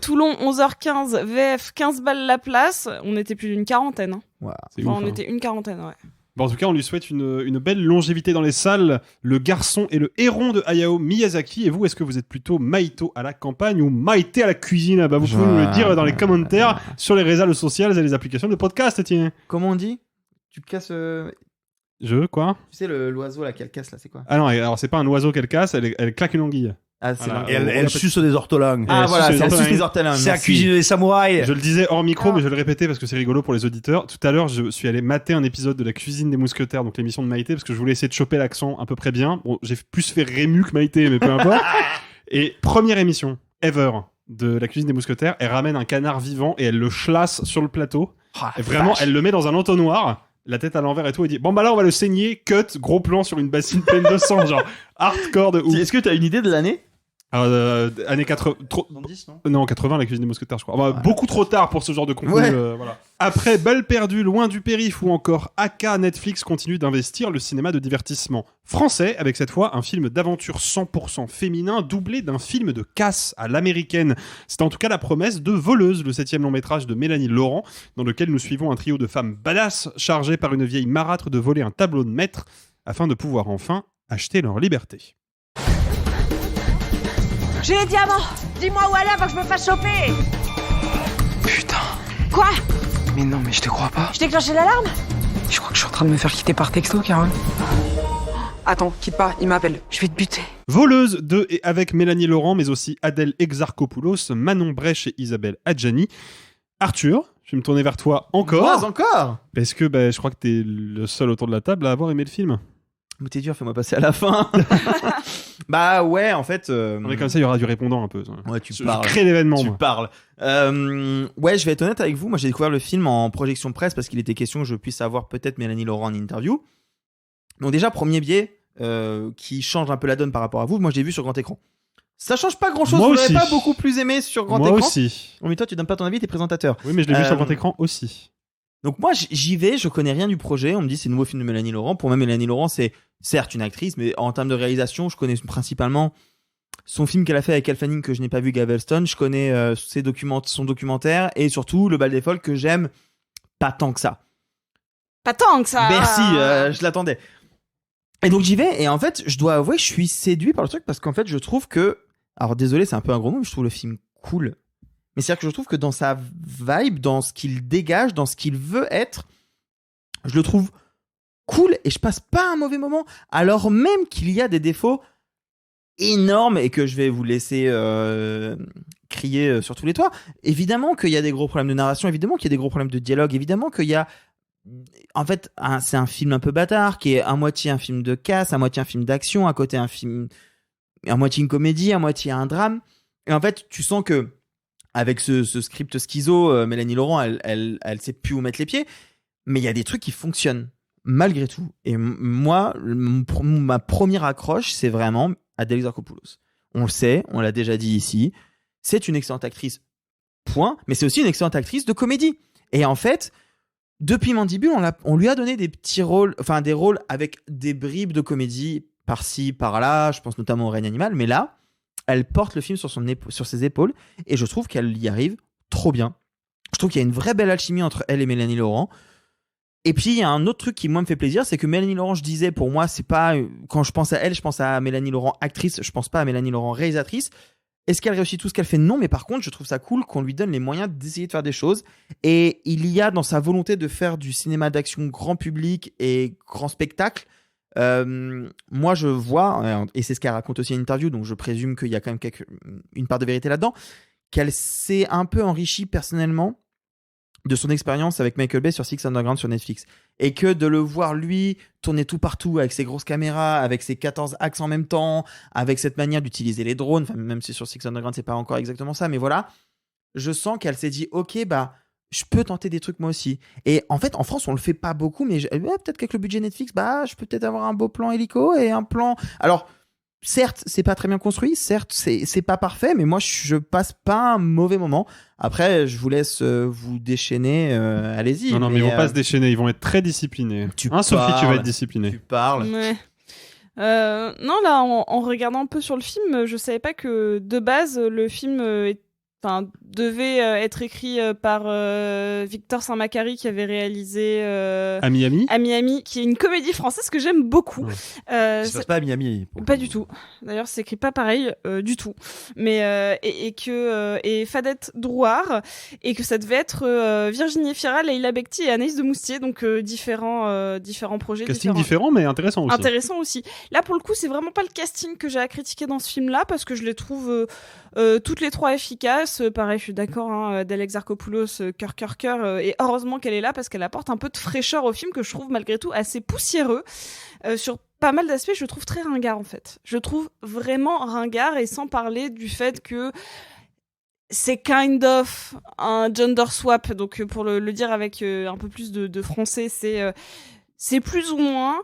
Toulon, 11h15, VF, 15 balles la place. On était plus d'une quarantaine. Hein. Wow. On était une quarantaine, ouais. Bon, en tout cas, on lui souhaite une belle longévité dans les salles. Le garçon et le héron de Hayao Miyazaki. Et vous, est-ce que vous êtes plutôt Maito à la campagne ou Maïté à la cuisine? Vous pouvez nous le dire dans les commentaires sur les réseaux sociaux et les applications de podcast, tiens. Comment on dit? Tu casses... Quoi? Tu sais, l'oiseau là qu'elle casse là, c'est quoi? Ah non, alors c'est pas un oiseau qu'elle casse, elle claque une anguille. Ah, c'est voilà. Et elle suce des ortolans. Ah voilà, elle suce les ortolans. C'est à cuisiner des samouraïs. Je le disais hors micro, mais je le répétais parce que c'est rigolo pour les auditeurs. Tout à l'heure, je suis allé mater un épisode de la cuisine des mousquetaires, donc l'émission de Maïté, parce que je voulais essayer de choper l'accent à peu près bien. Bon, j'ai plus fait Rému que Maïté, mais peu importe. Et première émission ever de la cuisine des mousquetaires, elle ramène un canard vivant et elle le chlasse sur le plateau. Et vraiment, elle le met dans un entonnoir. La tête à l'envers et tout, et dit bon bah là on va le saigner, cut, gros plan sur une bassine pleine de sang, genre hardcore de ouf. Est-ce que t'as une idée de l'année? Années 80, 70, non non 80, la cuisine des mousquetaires je crois. Beaucoup trop tard pour ce genre de contenu. Voilà. Après Balle perdue, Loin du périph' ou encore AK, Netflix continue d'investir le cinéma de divertissement français avec cette fois un film d'aventure 100% féminin doublé d'un film de casse à l'américaine. C'est en tout cas la promesse de Voleuse, le 7e long métrage de Mélanie Laurent, dans lequel nous suivons un trio de femmes badass chargées par une vieille marâtre de voler un tableau de maître afin de pouvoir enfin acheter leur liberté. J'ai les diamants. Dis-moi où aller avant que je me fasse choper. Putain. Quoi? Mais non, mais je te crois pas. Je déclenché l'alarme? Je crois que je suis en train de me faire quitter par texto, Caroline. Attends, quitte pas, il m'appelle. Je vais te buter. Voleuse de et avec Mélanie Laurent, mais aussi Adèle Exarchopoulos, Manon Brèche et Isabelle Adjani. Arthur, je vais me tourner vers toi encore. Moi encore? Parce que je crois que t'es le seul autour de la table à avoir aimé le film. Mais t'es dur, fais-moi passer à la fin. Bah ouais, en fait... Mais comme ça, il y aura du répondant un peu. Ouais, tu parles. Je crée l'événement. Tu parles. Ouais, je vais être honnête avec vous. Moi, j'ai découvert le film en projection presse parce qu'il était question que je puisse avoir peut-être Mélanie Laurent en interview. Donc déjà, premier biais qui change un peu la donne par rapport à vous. Moi, j'ai vu sur grand écran. Ça change pas grand-chose. Vous l'avez pas beaucoup plus aimé sur grand écran. Moi aussi. Oh, mais toi, tu donnes pas ton avis, t'es présentateur. Oui, mais je l'ai vu sur grand écran aussi. Donc moi, j'y vais, je connais rien du projet. On me dit c'est le nouveau film de Mélanie Laurent. Pour moi, Mélanie Laurent, c'est certes une actrice, mais en termes de réalisation, je connais principalement son film qu'elle a fait avec Elle Fanning que je n'ai pas vu, Galveston. Je connais son documentaire et surtout Le Bal des Folles que j'aime pas tant que ça. Pas tant que ça. Merci, je l'attendais. Et donc j'y vais et en fait, je dois avouer, je suis séduit par le truc parce qu'en fait, je trouve que, alors désolé, c'est un peu un gros mot, mais je trouve le film cool. Mais c'est-à-dire que je trouve que dans sa vibe, dans ce qu'il dégage, dans ce qu'il veut être, je le trouve cool et je passe pas un mauvais moment, alors même qu'il y a des défauts énormes et que je vais vous laisser crier sur tous les toits. Évidemment qu'il y a des gros problèmes de narration, évidemment qu'il y a des gros problèmes de dialogue, évidemment qu'il y a... En fait, c'est un film un peu bâtard qui est à moitié un film de casse, à moitié un film d'action, à côté un film... à moitié une comédie, à moitié un drame. Et en fait, tu sens que avec ce script schizo, Mélanie Laurent, elle sait plus où mettre les pieds, mais il y a des trucs qui fonctionnent malgré tout. Et moi, ma première accroche, c'est vraiment Adèle Exarchopoulos. On le sait, on l'a déjà dit ici, c'est une excellente actrice, point, mais c'est aussi une excellente actrice de comédie. Et en fait, depuis Mandibule, on lui a donné des petits rôles, enfin des rôles avec des bribes de comédie par-ci, par-là, je pense notamment au Règne animal, mais là, elle porte le film sur ses épaules et je trouve qu'elle y arrive trop bien. Je trouve qu'il y a une vraie belle alchimie entre elle et Mélanie Laurent. Et puis il y a un autre truc qui moi me fait plaisir, c'est que Mélanie Laurent, je disais, pour moi, c'est pas, quand je pense à elle, je pense à Mélanie Laurent actrice, je pense pas à Mélanie Laurent réalisatrice. Est-ce qu'elle réussit tout ce qu'elle fait? Non, mais par contre, je trouve ça cool qu'on lui donne les moyens d'essayer de faire des choses. Et il y a dans sa volonté de faire du cinéma d'action grand public et grand spectacle. Moi, je vois, et c'est ce qu'elle raconte aussi à une interview, donc je présume qu'il y a quand même une part de vérité là-dedans, qu'elle s'est un peu enrichie personnellement de son expérience avec Michael Bay sur Six Underground sur Netflix. Et que de le voir, lui, tourner tout partout avec ses grosses caméras, avec ses 14 axes en même temps, avec cette manière d'utiliser les drones, enfin, même si sur Six Underground, c'est pas encore exactement ça, mais voilà, je sens qu'elle s'est dit, ok, bah, je peux tenter des trucs moi aussi. Et en fait, en France, on le fait pas beaucoup, mais peut-être qu'avec le budget Netflix, bah, je peux peut-être avoir un beau plan hélico et un plan... Alors, certes, c'est pas très bien construit, certes, c'est pas parfait, mais moi, je passe pas un mauvais moment. Après, je vous laisse vous déchaîner, allez-y. Non, mais ils vont pas se déchaîner, ils vont être très disciplinés. Sophie, tu vas être disciplinée. Tu parles. Ouais. Non, là, en regardant un peu sur le film, je savais pas que, de base, le film devait être écrit par Victor Saint-Macary qui avait réalisé À Miami. À Miami, qui est une comédie française que j'aime beaucoup. Ouais. Ça se passe pas à Miami. Pas du tout. D'ailleurs, c'est écrit pas pareil du tout. Mais et Fadette Drouard, et que ça devait être Virginie Fira, Leila Bekti et Anaïs de Moustier, donc différents projets. Casting différent, mais intéressant aussi. Intéressant aussi. Là, pour le coup, c'est vraiment pas le casting que j'ai à critiquer dans ce film-là, parce que je les trouve toutes les trois efficaces. Pareil, je suis d'accord, Adèle Exarchopoulos, cœur, et heureusement qu'elle est là parce qu'elle apporte un peu de fraîcheur au film que je trouve malgré tout assez poussiéreux. Sur pas mal d'aspects, je le trouve très ringard en fait. Je le trouve vraiment ringard, et sans parler du fait que c'est kind of un gender swap, donc pour le dire avec un peu plus de français, c'est plus ou moins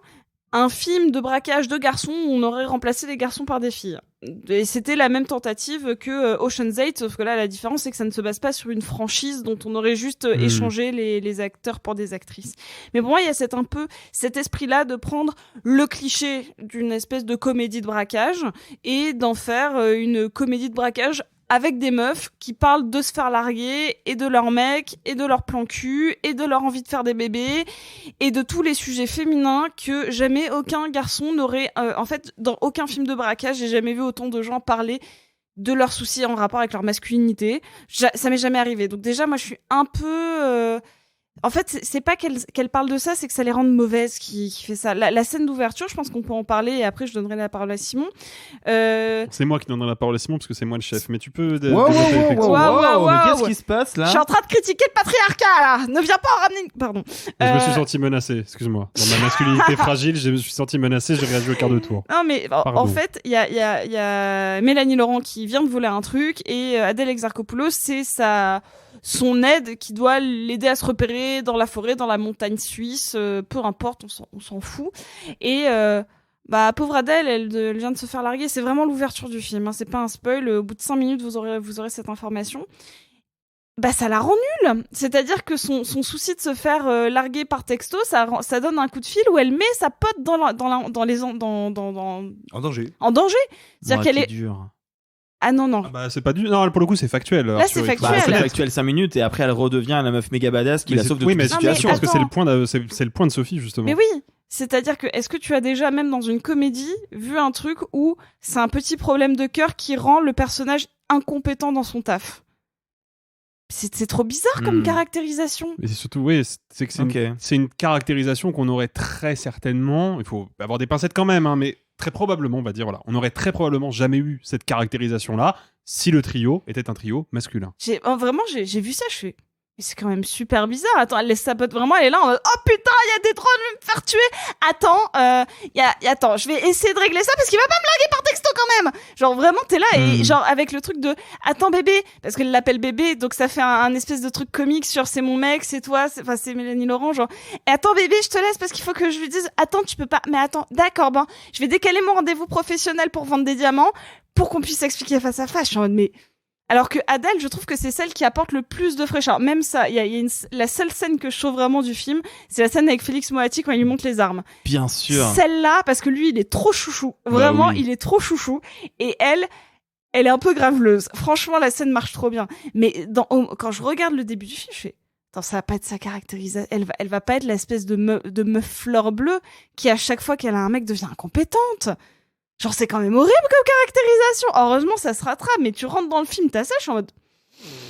un film de braquage de garçons où on aurait remplacé les garçons par des filles. Et c'était la même tentative que Ocean's 8, sauf que là, la différence, c'est que ça ne se base pas sur une franchise dont on aurait juste échangé les acteurs pour des actrices. Mais pour moi, il y a cet esprit-là de prendre le cliché d'une espèce de comédie de braquage et d'en faire une comédie de braquage avec des meufs qui parlent de se faire larguer et de leurs mecs et de leur plan cul et de leur envie de faire des bébés et de tous les sujets féminins que jamais aucun garçon n'aurait... en fait, dans aucun film de braquage, j'ai jamais vu autant de gens parler de leurs soucis en rapport avec leur masculinité. Ça m'est jamais arrivé. Donc déjà, moi, je suis un peu... En fait, c'est pas qu'elle parle de ça, c'est que ça les rend mauvaises qui fait ça. La scène d'ouverture, je pense qu'on peut en parler, et après je donnerai la parole à Simon. C'est moi qui donnerai la parole à Simon parce que c'est moi le chef, mais tu peux... Wow, mais qu'est-ce qui se passe là? Je suis en train de critiquer le patriarcat là. Ne viens pas en ramener... Pardon. Je me suis senti menacé, excuse-moi. Dans ma masculinité fragile, je me suis senti menacé, j'ai réagi au quart de tour. Non mais en fait, il y a Mélanie Laurent qui vient de voler un truc, et Adèle Exarchopoulos, c'est son aide qui doit l'aider à se repérer dans la forêt, dans la montagne suisse, peu importe, on s'en fout. Et pauvre Adèle, elle vient de se faire larguer. C'est vraiment l'ouverture du film, hein, c'est pas un spoil. Au bout de 5 minutes, vous aurez cette information. bah ça la rend nulle. C'est-à-dire que son souci de se faire larguer par texto, ça donne un coup de fil où elle met sa pote en danger. En danger. C'est-à-dire qu'elle est dure. Ah non. Ah bah c'est pas du. Non, pour le coup c'est factuel. Là c'est factuel. Bah, c'est factuel 5 minutes et après elle redevient la meuf méga badass qui la sauve de toute situation. Parce que c'est le point de Sophie justement. Mais oui. C'est-à-dire que, est-ce que tu as déjà, même dans une comédie, vu un truc où c'est un petit problème de cœur qui rend le personnage incompétent dans son taf? C'est trop bizarre comme caractérisation. Mais c'est surtout, c'est une caractérisation qu'on aurait très certainement, il faut avoir des pincettes quand même, hein, mais très probablement, on va dire, voilà, on aurait très probablement jamais eu cette caractérisation-là si le trio était un trio masculin. Vraiment, j'ai vu ça, je fais... Mais c'est quand même super bizarre. Attends, elle laisse sa pote vraiment, elle est là en mode oh putain, il y a des drones, je vais me faire tuer. Attends, attends, je vais essayer de régler ça parce qu'il va pas me larguer par texto quand même. Genre vraiment, t'es là et genre avec le truc de attends bébé, parce qu'elle l'appelle bébé, donc ça fait un espèce de truc comique sur c'est mon mec, c'est toi, c'est Mélanie Laurent, genre et attends bébé, je te laisse parce qu'il faut que je lui dise attends, tu peux pas, mais attends, d'accord, ben je vais décaler mon rendez-vous professionnel pour vendre des diamants pour qu'on puisse s'expliquer face à face. Je suis en mode mais alors que Adèle, je trouve que c'est celle qui apporte le plus de fraîcheur. Même ça, la seule scène que je trouve vraiment du film, c'est la scène avec Félix Moati quand il lui montre les armes. Bien sûr. Celle-là, parce que lui, il est trop chouchou. Vraiment, il est trop chouchou. Et elle est un peu graveleuse. Franchement, la scène marche trop bien. Mais quand je regarde le début du film, je fais... Attends, ça va pas être sa caractérisation. Elle va pas être l'espèce de meuf fleur bleue qui, à chaque fois qu'elle a un mec, devient incompétente. Genre, c'est quand même horrible comme caractérisation. Heureusement, ça se rattrape, mais tu rentres dans le film, t'as ça, je suis en mode...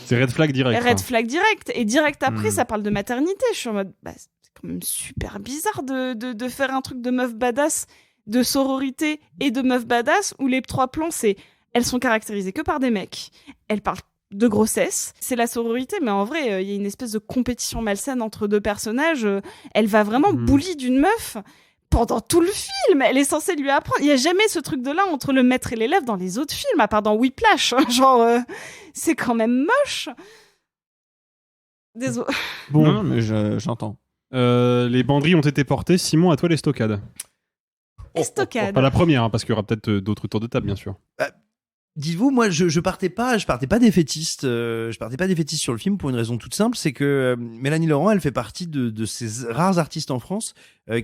C'est red flag direct. Red flag direct. Et direct après, ça parle de maternité. Je suis en mode... Bah, c'est quand même super bizarre de faire un truc de meuf badass, de sororité et de meuf badass, où les 3 plans, c'est... Elles sont caractérisées que par des mecs. Elles parlent de grossesse. C'est la sororité, mais en vrai, il y a une espèce de compétition malsaine entre 2 personnages. Elle va vraiment bully d'une meuf... Pendant tout le film, elle est censée lui apprendre. Il n'y a jamais ce truc de là entre le maître et l'élève dans les autres films, à part dans Whiplash. Genre, c'est quand même moche. Désolé. Bon, non, mais j'entends. Les banderilles ont été portées. Simon, à toi les stockades. Estocade. Pas la première, hein, parce qu'il y aura peut-être d'autres tours de table, bien sûr. Dites-vous, moi, je partais pas défaitiste. Je partais pas défaitiste sur le film pour une raison toute simple, c'est que Mélanie Laurent, elle fait partie de ces rares artistes en France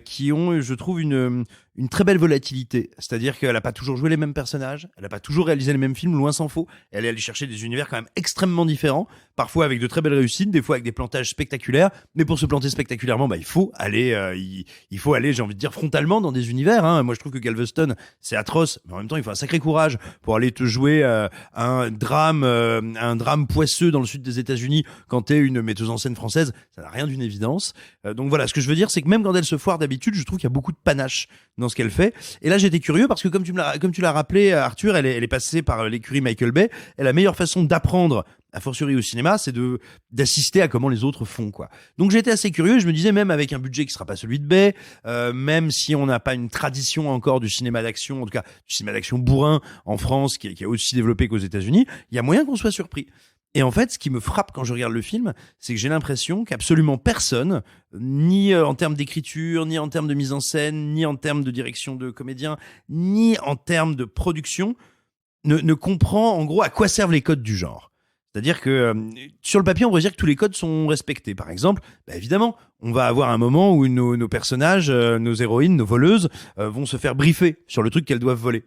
qui ont, je trouve, une très belle volatilité. C'est-à-dire qu'elle a pas toujours joué les mêmes personnages, elle a pas toujours réalisé les mêmes films, loin s'en faut. Elle est allée chercher des univers quand même extrêmement différents, parfois avec de très belles réussites, des fois avec des plantages spectaculaires. Mais pour se planter spectaculairement, bah il faut aller, j'ai envie de dire frontalement dans des univers. Hein. Moi, je trouve que Galveston, c'est atroce, mais en même temps, il faut un sacré courage pour aller te jouer un drame poisseux dans le sud des États-Unis quand t'es une metteuse en scène française. Ça n'a rien d'une évidence. Donc voilà, ce que je veux dire, c'est que même quand elle se foire d'habitude, je trouve qu'il y a beaucoup de panache dans ce qu'elle fait. Et là, j'étais curieux parce que comme tu l'as rappelé, Arthur, elle est passée par l'écurie Michael Bay. Et la meilleure façon d'apprendre, a fortiori au cinéma, c'est d'assister à comment les autres font, quoi. Donc j'étais assez curieux. Je me disais, même avec un budget qui sera pas celui de Bay, même si on n'a pas une tradition encore du cinéma d'action, en tout cas du cinéma d'action bourrin en France, qui est aussi développé qu'aux États-Unis, il y a moyen qu'on soit surpris. Et en fait, ce qui me frappe quand je regarde le film, c'est que j'ai l'impression qu'absolument personne, ni en termes d'écriture, ni en termes de mise en scène, ni en termes de direction de comédien, ni en termes de production, ne comprend en gros à quoi servent les codes du genre. C'est-à-dire que sur le papier, on pourrait dire que tous les codes sont respectés. Par exemple, bah évidemment, on va avoir un moment où nos personnages, nos héroïnes, nos voleuses, vont se faire briefer sur le truc qu'elles doivent voler.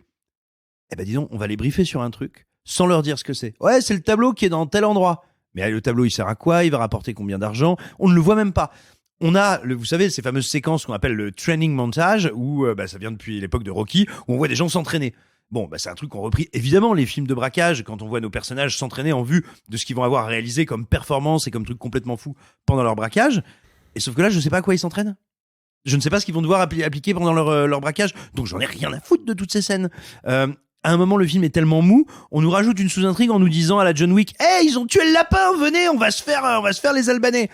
Eh ben dis donc, on va les briefer sur un truc sans leur dire ce que c'est. Ouais, c'est le tableau qui est dans tel endroit. Mais le tableau, il sert à quoi? Il va rapporter combien d'argent? On ne le voit même pas. On a, vous savez, ces fameuses séquences qu'on appelle le training montage, où ça vient depuis l'époque de Rocky, où on voit des gens s'entraîner. Bon, c'est un truc qu'on repris évidemment les films de braquage, quand on voit nos personnages s'entraîner en vue de ce qu'ils vont avoir réalisé comme performance et comme truc complètement fou pendant leur braquage. Et sauf que là, je sais pas à quoi ils s'entraînent. Je ne sais pas ce qu'ils vont devoir appliquer pendant leur braquage, donc j'en ai rien à foutre de toutes ces scènes. À un moment, le film est tellement mou, on nous rajoute une sous-intrigue en nous disant à la John Wick, hey, ils ont tué le lapin, venez, on va se faire les Albanais.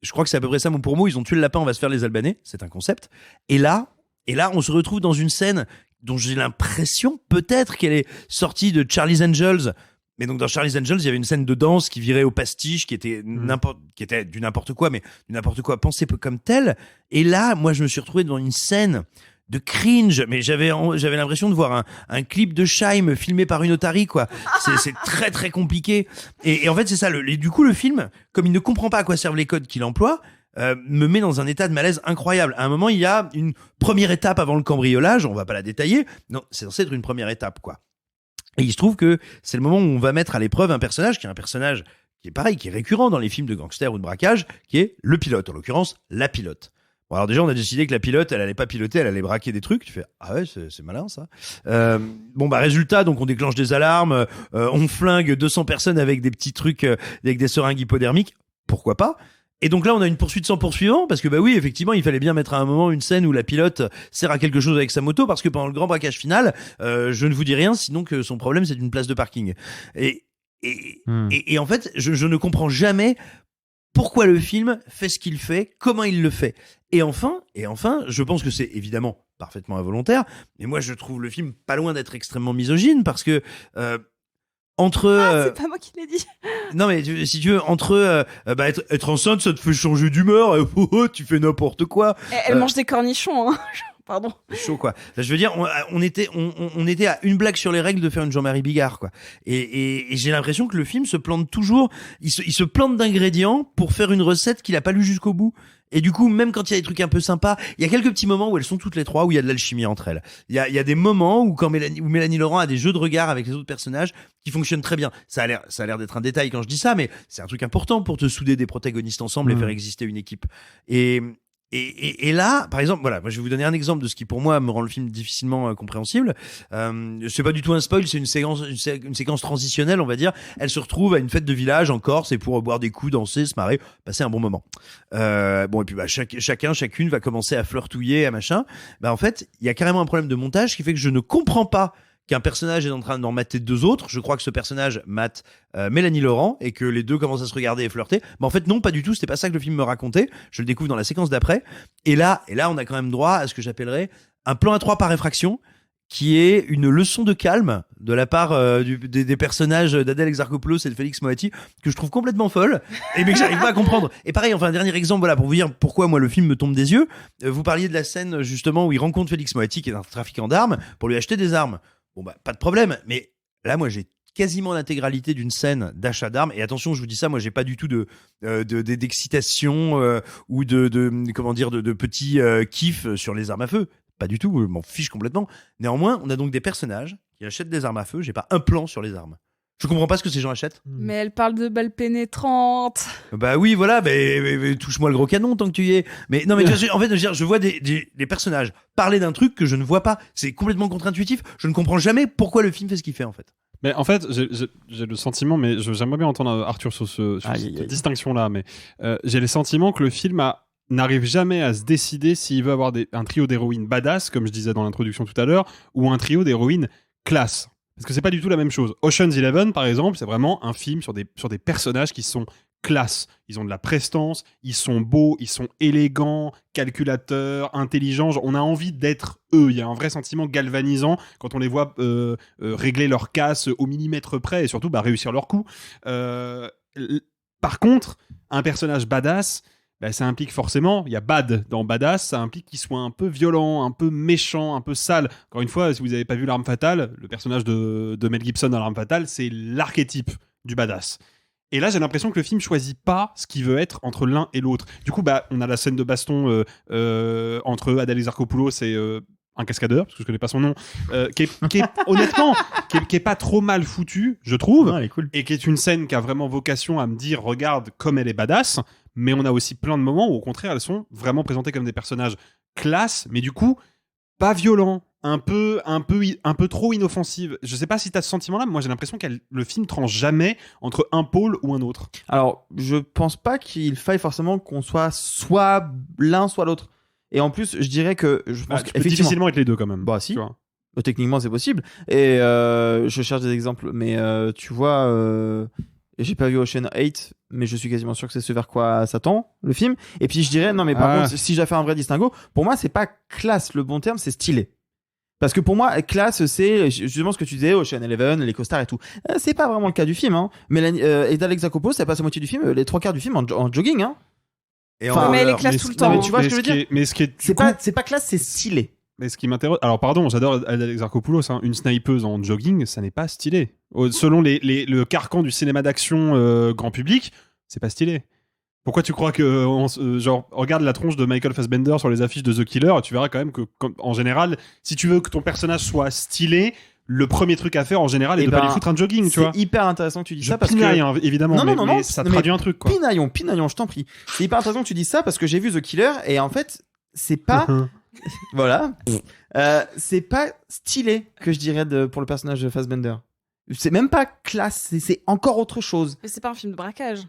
Je crois que c'est à peu près ça mot pour mot, ils ont tué le lapin, on va se faire les Albanais. C'est un concept. Et là, on se retrouve dans une scène dont j'ai l'impression peut-être qu'elle est sortie de Charlie's Angels. Mais donc dans Charlie's Angels, il y avait une scène de danse qui virait au pastiche, qui était du n'importe quoi, mais du n'importe quoi pensé comme tel. Et là, moi, je me suis retrouvé dans une scène cringe, mais j'avais l'impression de voir un clip de Scheim filmé par une otarie, quoi. C'est très très compliqué. Et en fait, c'est ça. Du coup, le film, comme il ne comprend pas à quoi servent les codes qu'il emploie, me met dans un état de malaise incroyable. À un moment, il y a une première étape avant le cambriolage. On va pas la détailler. Non, c'est censé être une première étape, quoi. Et il se trouve que c'est le moment où on va mettre à l'épreuve un personnage qui est pareil, qui est récurrent dans les films de gangsters ou de braquage, qui est le pilote, en l'occurrence, la pilote. Bon, alors déjà, on a décidé que la pilote, elle allait pas piloter, elle allait braquer des trucs. Tu fais, ah ouais, c'est malin, ça. Résultat, donc on déclenche des alarmes, on flingue 200 personnes avec des petits trucs, avec des seringues hypodermiques. Pourquoi pas? Et donc là, on a une poursuite sans poursuivant, parce que bah oui, effectivement, il fallait bien mettre à un moment une scène où la pilote sert à quelque chose avec sa moto, parce que pendant le grand braquage final, je ne vous dis rien, sinon que son problème, c'est une place de parking. Et en fait, je ne comprends jamais pourquoi le film fait ce qu'il fait, comment il le fait. Et enfin, je pense que c'est évidemment parfaitement involontaire, mais moi, je trouve le film pas loin d'être extrêmement misogyne, parce que c'est pas moi qui l'ai dit. Non mais si tu veux, être enceinte, ça te fait changer d'humeur. Tu fais n'importe quoi. Elle mange des cornichons. Hein. Pardon. Chaud, quoi. Je veux dire, on était à une blague sur les règles de faire une Jean-Marie Bigard, quoi. Et j'ai l'impression que le film se plante toujours. Il se plante d'ingrédients pour faire une recette qu'il a pas lu jusqu'au bout. Et du coup, même quand il y a des trucs un peu sympas, il y a quelques petits moments où elles sont toutes les trois, où il y a de l'alchimie entre elles. Il y a des moments où Mélanie Laurent a des jeux de regard avec les autres personnages qui fonctionnent très bien. Ça a l'air d'être un détail quand je dis ça, mais c'est un truc important pour te souder des protagonistes ensemble et faire exister une équipe. Et là, par exemple, voilà, moi je vais vous donner un exemple de ce qui pour moi me rend le film difficilement compréhensible. C'est pas du tout un spoil, c'est une séquence transitionnelle, on va dire. Elle se retrouve à une fête de village en Corse et pour boire des coups, danser, se marrer, passer un bon moment. Et puis chacune va commencer à flirtouiller, à machin. En fait, il y a carrément un problème de montage qui fait que je ne comprends pas qu'un personnage est en train d'en mater deux autres. Je crois que ce personnage mate Mélanie Laurent et que les deux commencent à se regarder et flirter. Mais en fait, non, pas du tout. C'était pas ça que le film me racontait. Je le découvre dans la séquence d'après. Et là, on a quand même droit à ce que j'appellerais un plan A3 par réfraction, qui est une leçon de calme de la part des personnages d'Adèle Exarchopoulos et de Félix Moati, que je trouve complètement folle, mais que j'arrive pas à comprendre. Et pareil, enfin, un dernier exemple, voilà, pour vous dire pourquoi moi le film me tombe des yeux. Vous parliez de la scène, justement, où il rencontre Félix Moati, qui est un trafiquant d'armes, pour lui acheter des armes. Bon, pas de problème, mais là, moi, j'ai quasiment l'intégralité d'une scène d'achat d'armes. Et attention, je vous dis ça, moi, j'ai pas du tout d'excitation ou de petits kiffs sur les armes à feu. Pas du tout, je m'en fiche complètement. Néanmoins, on a donc des personnages qui achètent des armes à feu. J'ai pas un plan sur les armes. Je comprends pas ce que ces gens achètent. Mais elle parle de balles pénétrantes. Bah oui, voilà, mais touche-moi le gros canon tant que tu y es. Mais non, mais en fait, je vois des personnages parler d'un truc que je ne vois pas. C'est complètement contre-intuitif. Je ne comprends jamais pourquoi le film fait ce qu'il fait, en fait. Mais en fait, j'ai le sentiment, mais j'aimerais bien entendre Arthur sur cette distinction-là, mais j'ai le sentiment que le film n'arrive jamais à se décider s'il veut avoir un trio d'héroïnes badass, comme je disais dans l'introduction tout à l'heure, ou un trio d'héroïnes classe. Parce que c'est pas du tout la même chose. Ocean's 11, par exemple, c'est vraiment un film sur des personnages qui sont classe. Ils ont de la prestance, ils sont beaux, ils sont élégants, calculateurs, intelligents. On a envie d'être eux. Il y a un vrai sentiment galvanisant quand on les voit régler leur casse au millimètre près et surtout réussir leur coup. Par contre, un personnage badass, ça implique forcément, il y a bad dans badass, ça implique qu'il soit un peu violent, un peu méchant, un peu sale. Encore une fois, si vous n'avez pas vu L'Arme Fatale, le personnage de Mel Gibson dans L'Arme Fatale, c'est l'archétype du badass. Et là, j'ai l'impression que le film choisit pas ce qu'il veut être entre l'un et l'autre. Du coup, on a la scène de baston entre Adèle Exarchopoulos et un cascadeur, parce que je connais pas son nom, qui est honnêtement, qui est pas trop mal foutu, je trouve, elle est cool. Et qui est une scène qui a vraiment vocation à me dire, regarde comme elle est badass. Mais on a aussi plein de moments où, au contraire, elles sont vraiment présentées comme des personnages classe, mais du coup, pas violents, un peu trop inoffensives. Je sais pas si t'as ce sentiment-là, mais moi j'ai l'impression que le film tranche jamais entre un pôle ou un autre. Alors, je pense pas qu'il faille forcément qu'on soit l'un, soit l'autre. Et en plus, je dirais que je pense tu peux difficilement être les deux quand même. Bah si. Techniquement, c'est possible. Et je cherche des exemples, mais tu vois. J'ai pas vu Ocean 8, mais je suis quasiment sûr que c'est ce vers quoi ça tend, le film. Et puis je dirais, non mais par contre, si j'ai fait un vrai distinguo, pour moi c'est pas classe le bon terme, c'est stylé. Parce que pour moi, classe, c'est justement ce que tu disais, Ocean 11, les costards et tout. C'est pas vraiment le cas du film. Hein. Et Adèle Exarchopoulos, elle passe la moitié du film, les 3/4 du film en jogging. Hein. Mais elle est classe tout le temps. Mais tu vois ce que je veux dire. Mais ce qui est c'est pas classe, c'est stylé. Mais ce qui m'interroge... Alors pardon, j'adore Adèle Exarchopoulos, hein. Une snipeuse en jogging, ça n'est pas stylé. Selon le carcan du cinéma d'action grand public, c'est pas stylé. Pourquoi tu crois que... genre, regarde la tronche de Michael Fassbender sur les affiches de The Killer, et tu verras quand même que, en général, si tu veux que ton personnage soit stylé, le premier truc à faire en général est de pas lui foutre un jogging, tu vois. C'est hyper intéressant que tu dis ça parce pinaille, que... hein, évidemment, mais ça traduit un truc, quoi. Pinaillon, je t'en prie. C'est hyper intéressant que tu dis ça parce que j'ai vu The Killer et en fait, c'est pas... voilà. C'est pas stylé que je dirais pour le personnage de Fassbender. C'est même pas classe, c'est encore autre chose. Mais c'est pas un film de braquage.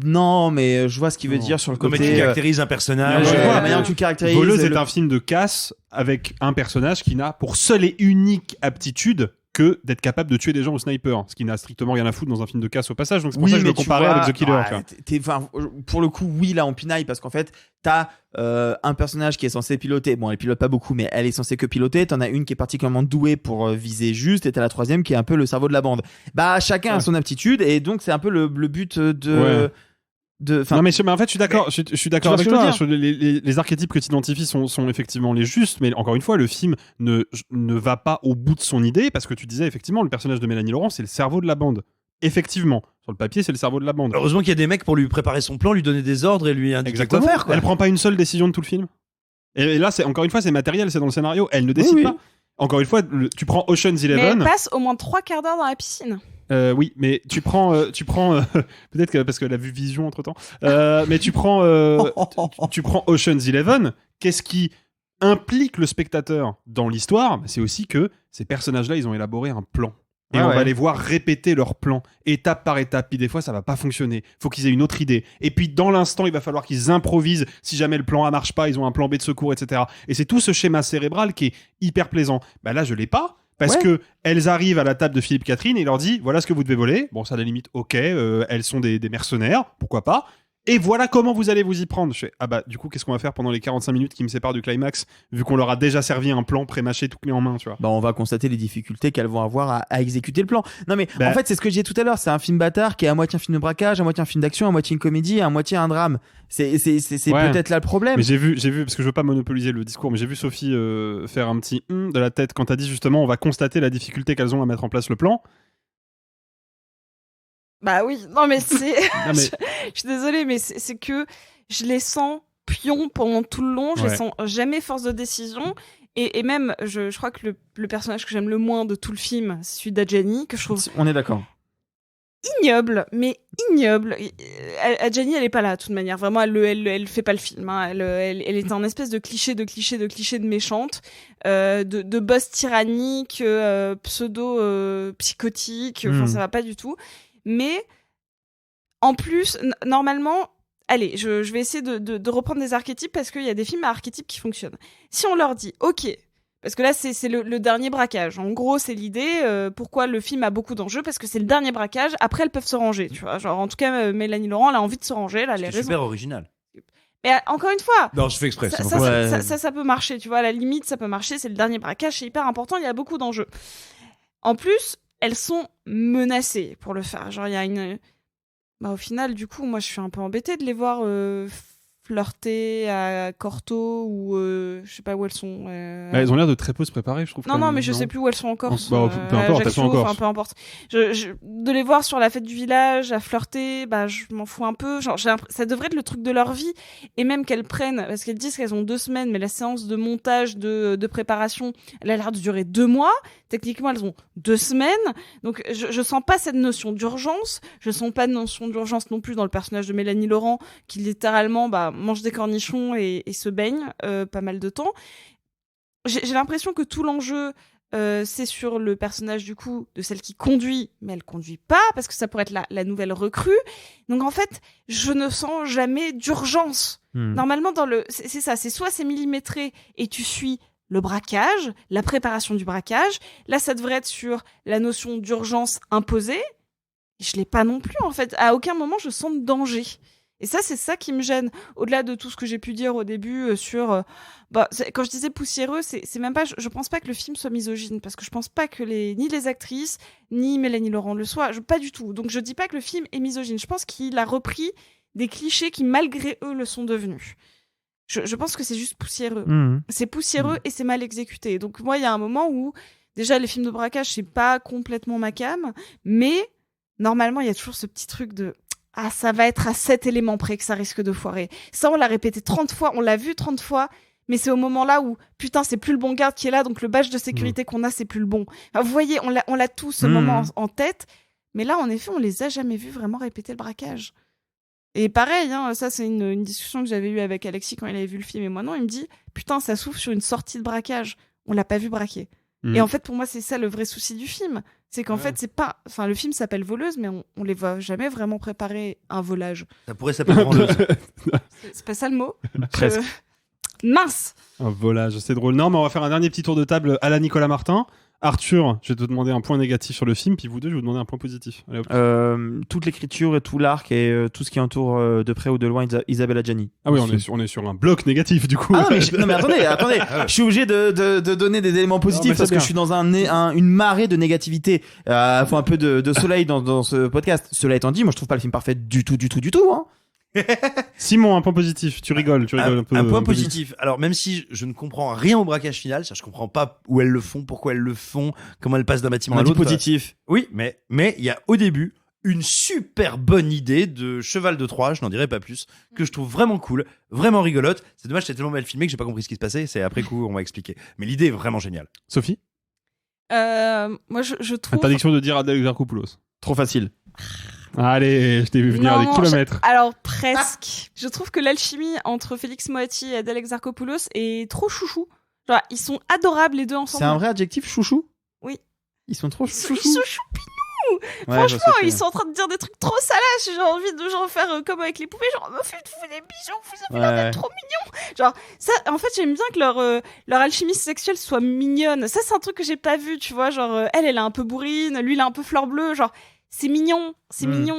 Non, mais je vois ce qu'il veut dire sur le côté... Comment tu caractérises un personnage. Je vois la manière dont tu le caractérises. Voleuse est un film de casse avec un personnage qui n'a pour seule et unique aptitude que d'être capable de tuer des gens au sniper, ce qui n'a strictement rien à foutre dans un film de casse au passage, donc c'est pour ça que je le comparais avec The Killer. Pour le coup, oui, là on pinaille parce qu'en fait t'as un personnage qui est censé piloter, bon elle pilote pas beaucoup mais elle est censée que piloter, t'en as une qui est particulièrement douée pour viser juste et t'as la troisième qui est un peu le cerveau de la bande. Bah chacun a son aptitude et donc c'est un peu le but de... Non mais en fait je suis d'accord, je suis d'accord avec toi. Les archétypes que tu identifies sont effectivement les justes, mais encore une fois le film ne va pas au bout de son idée parce que tu disais effectivement le personnage de Mélanie Laurent c'est le cerveau de la bande. Effectivement, sur le papier c'est le cerveau de la bande. Heureusement qu'il y a des mecs pour lui préparer son plan, lui donner des ordres et lui indiquer quoi faire, quoi. Elle prend pas une seule décision de tout le film. Et là c'est encore une fois c'est matériel, c'est dans le scénario, elle ne décide pas. Encore une fois tu prends Ocean's 11. Mais elle passe au moins 3 quarts d'heure dans la piscine. Oui, mais tu prends peut-être que parce qu'elle a vu Vision entre temps. Mais tu prends Ocean's 11. Qu'est-ce qui implique le spectateur dans l'histoire ? C'est aussi que ces personnages-là, ils ont élaboré un plan. Et on va les voir répéter leur plan, étape par étape. Puis des fois, ça va pas fonctionner. Faut qu'ils aient une autre idée. Et puis dans l'instant, il va falloir qu'ils improvisent. Si jamais le plan A marche pas, ils ont un plan B de secours, etc. Et c'est tout ce schéma cérébral qui est hyper plaisant. Bah là, je l'ai pas. Parce que elles arrivent à la table de Philippe Catherine et il leur dit voilà ce que vous devez voler. Bon, ça à la limite, ok, elles sont des mercenaires, pourquoi pas. Et voilà comment vous allez vous y prendre. Je fais, ah bah, du coup, qu'est-ce qu'on va faire pendant les 45 minutes qui me séparent du climax, vu qu'on leur a déjà servi un plan pré-mâché tout clé en main, tu vois. Bah, on va constater les difficultés qu'elles vont avoir à exécuter le plan. Non, mais en fait, c'est ce que je disais tout à l'heure. C'est un film bâtard qui est à moitié un film de braquage, à moitié un film d'action, à moitié une comédie, à moitié un drame. C'est peut-être là le problème. Mais j'ai vu, parce que je veux pas monopoliser le discours, mais j'ai vu Sophie faire un petit de la tête quand t'as dit justement, on va constater la difficulté qu'elles ont à mettre en place le plan. Bah oui, non mais c'est... je suis désolée, mais c'est que je les sens pions pendant tout le long, je les sens jamais force de décision, et même, je crois que le personnage que j'aime le moins de tout le film, c'est celui d'Adjani, que je trouve... On est d'accord. Ignoble, mais ignoble. Adjani, elle est pas là, de toute manière. Vraiment, elle fait pas le film. Hein. Elle est un espèce de cliché de méchante, de boss tyrannique, pseudo-psychotique. Enfin, ça va pas du tout. Mais, en plus, normalement... Allez, je vais essayer de reprendre des archétypes parce qu'il y a des films à archétypes qui fonctionnent. Si on leur dit, ok... Parce que là, c'est le dernier braquage. En gros, c'est l'idée. Pourquoi le film a beaucoup d'enjeux ? Parce que c'est le dernier braquage. Après, elles peuvent se ranger. Tu vois, genre, en tout cas, Mélanie Laurent, elle a envie de se ranger. Là, c'est super original. Mais encore une fois, non, je fais exprès. Ça peut marcher. Tu vois, à la limite, ça peut marcher. C'est le dernier braquage. C'est hyper important. Il y a beaucoup d'enjeux. En plus, elles sont menacées pour le faire. Genre, il y a une... Bah, au final, du coup, moi, je suis un peu embêtée de les voir... flirter à Corto ou je sais pas où elles sont. Elles ont l'air de très peu se préparer, je trouve. Non, mais je sais plus où elles sont en Corse. Peu importe, elles sont en Corse. Peu importe. De les voir sur la fête du village à flirter, bah je m'en fous un peu. Genre, ça devrait être le truc de leur vie. Et même qu'elles prennent, parce qu'elles disent qu'elles ont 2 semaines, mais la séance de montage de préparation, elle a l'air de durer 2 mois. Techniquement, elles ont 2 semaines. Donc, je sens pas cette notion d'urgence. Je sens pas de notion d'urgence non plus dans le personnage de Mélanie Laurent, qui littéralement, mange des cornichons et se baigne pas mal de temps. J'ai l'impression que tout l'enjeu c'est sur le personnage du coup de celle qui conduit, mais elle conduit pas parce que ça pourrait être la nouvelle recrue. Donc en fait, je ne sens jamais d'urgence. Normalement c'est ça, c'est soit c'est millimétré et tu suis le braquage, la préparation du braquage. Là, ça devrait être sur la notion d'urgence imposée. Je l'ai pas non plus en fait. À aucun moment je sens de danger. Et ça, c'est ça qui me gêne. Au-delà de tout ce que j'ai pu dire au début sur... quand je disais poussiéreux, c'est même pas... Je pense pas que le film soit misogyne, parce que je pense pas que ni les actrices, ni Mélanie Laurent le soient. Pas du tout. Donc je dis pas que le film est misogyne. Je pense qu'il a repris des clichés qui, malgré eux, le sont devenus. Je pense que c'est juste poussiéreux. Mmh. C'est poussiéreux et c'est mal exécuté. Donc moi, il y a un moment où, déjà, les films de braquage, c'est pas complètement ma came, mais normalement, il y a toujours ce petit truc de « Ah, ça va être à 7 éléments près que ça risque de foirer ». Ça, on l'a répété 30 fois, on l'a vu 30 fois, mais c'est au moment là où, putain, c'est plus le bon garde qui est là, donc le badge de sécurité qu'on a, c'est plus le bon. Enfin, vous voyez, on l'a tous ce moment en tête, mais là, en effet, on les a jamais vus vraiment répéter le braquage. Et pareil, hein, ça c'est une discussion que j'avais eue avec Alexis quand il avait vu le film et moi non, il me dit putain ça s'ouvre sur une sortie de braquage, on l'a pas vu braquer. Et en fait pour moi c'est ça le vrai souci du film, c'est qu'en fait c'est pas, enfin le film s'appelle Voleuse mais on les voit jamais vraiment préparer un volage. Ça pourrait s'appeler Vendeuse. C'est pas ça le mot. Presque. Mince. Un volage, c'est drôle. Non mais on va faire un dernier petit tour de table à la Nicolas Martin. Arthur, je vais te demander un point négatif sur le film, puis vous deux, je vais vous demander un point positif. Allez, hop. Toute l'écriture et tout l'arc et tout ce qui entoure de près ou de loin Isabelle Adjani. Ah oui, on est sur un bloc négatif du coup. Ah non mais attendez, je suis obligé de donner des éléments positifs parce que je suis dans une marée de négativité. Faut un peu de soleil dans ce podcast. Cela étant dit, moi je trouve pas le film parfait du tout. Hein. Simon, un point positif. Tu rigoles un peu. Un point positif. Alors même si je ne comprends rien au braquage final, je comprends pas où elles le font, pourquoi elles le font, comment elles passent d'un bâtiment à l'autre. Positif. Oui, mais il y a au début une super bonne idée de cheval de Troie, je n'en dirai pas plus, que je trouve vraiment cool, vraiment rigolote. C'est dommage, c'est tellement mal filmé que j'ai pas compris ce qui se passait. C'est après coup, on va expliquer. Mais l'idée est vraiment géniale. Sophie, moi je trouve. interdiction de dire Adèle Exarchopoulos. Trop facile. Allez, je t'ai vu venir à des kilomètres. Alors presque. Je trouve que l'alchimie entre Félix Moati et Adèle Exarchopoulos est trop chouchou. Genre, ils sont adorables les deux ensemble. C'est un vrai adjectif, chouchou? Oui. Ils sont trop chouchou. Ils sont choupinous. Ouais, franchement, ils sont en train de dire des trucs trop salaces. J'ai envie de genre faire comme avec les poupées, genre me faites des bisous, vous avez l'air d'être trop mignons. Genre ça, en fait, j'aime bien que leur alchimie sexuelle soit mignonne. Ça, c'est un truc que j'ai pas vu, tu vois. Genre elle est un peu bourrine, lui il est un peu fleur bleue, genre. C'est mignon,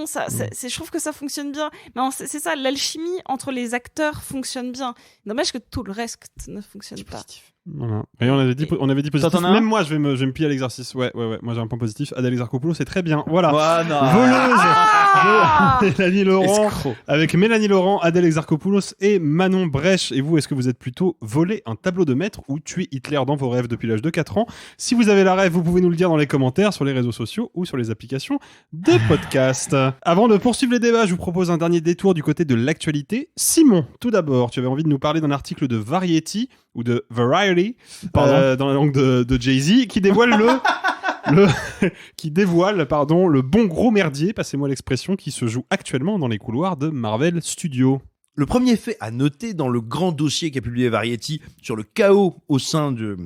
ça, je trouve que ça fonctionne bien. Mais c'est ça, l'alchimie entre les acteurs fonctionne bien. Dommage que tout le reste ne fonctionne pas. Voilà. Et on avait dit positif. Même moi, je vais me plier à l'exercice. Ouais. Moi, j'ai un point positif. Adèle Exarchopoulos, c'est très bien. Voilà. Voleuse de Mélanie Laurent. Escroc. Avec Mélanie Laurent, Adèle Exarchopoulos et Manon Brèche. Et vous, est-ce que vous êtes plutôt voler un tableau de maître ou tuer Hitler dans vos rêves depuis l'âge de 4 ans? Si vous avez la rêve, vous pouvez nous le dire dans les commentaires, sur les réseaux sociaux ou sur les applications de podcast. Avant de poursuivre les débats, je vous propose un dernier détour du côté de l'actualité. Simon, tout d'abord, tu avais envie de nous parler d'un article de Variety ou de Variety dans la langue de Jay-Z qui dévoile le bon gros merdier, passez-moi l'expression, qui se joue actuellement dans les couloirs de Marvel Studios. Le premier fait à noter dans le grand dossier qu'a publié Variety sur le chaos au sein de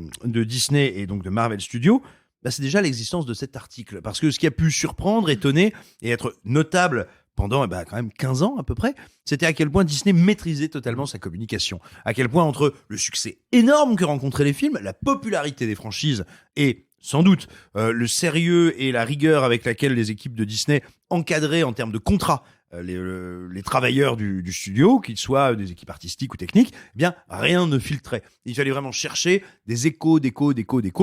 Disney et donc de Marvel Studios, c'est déjà l'existence de cet article. Parce que ce qui a pu surprendre, étonner et être notable pendant quand même 15 ans à peu près, c'était à quel point Disney maîtrisait totalement sa communication. À quel point entre le succès énorme que rencontraient les films, la popularité des franchises et sans doute le sérieux et la rigueur avec laquelle les équipes de Disney encadraient en termes de contrats les travailleurs du studio, qu'ils soient des équipes artistiques ou techniques, rien ne filtrait. Il fallait vraiment chercher des échos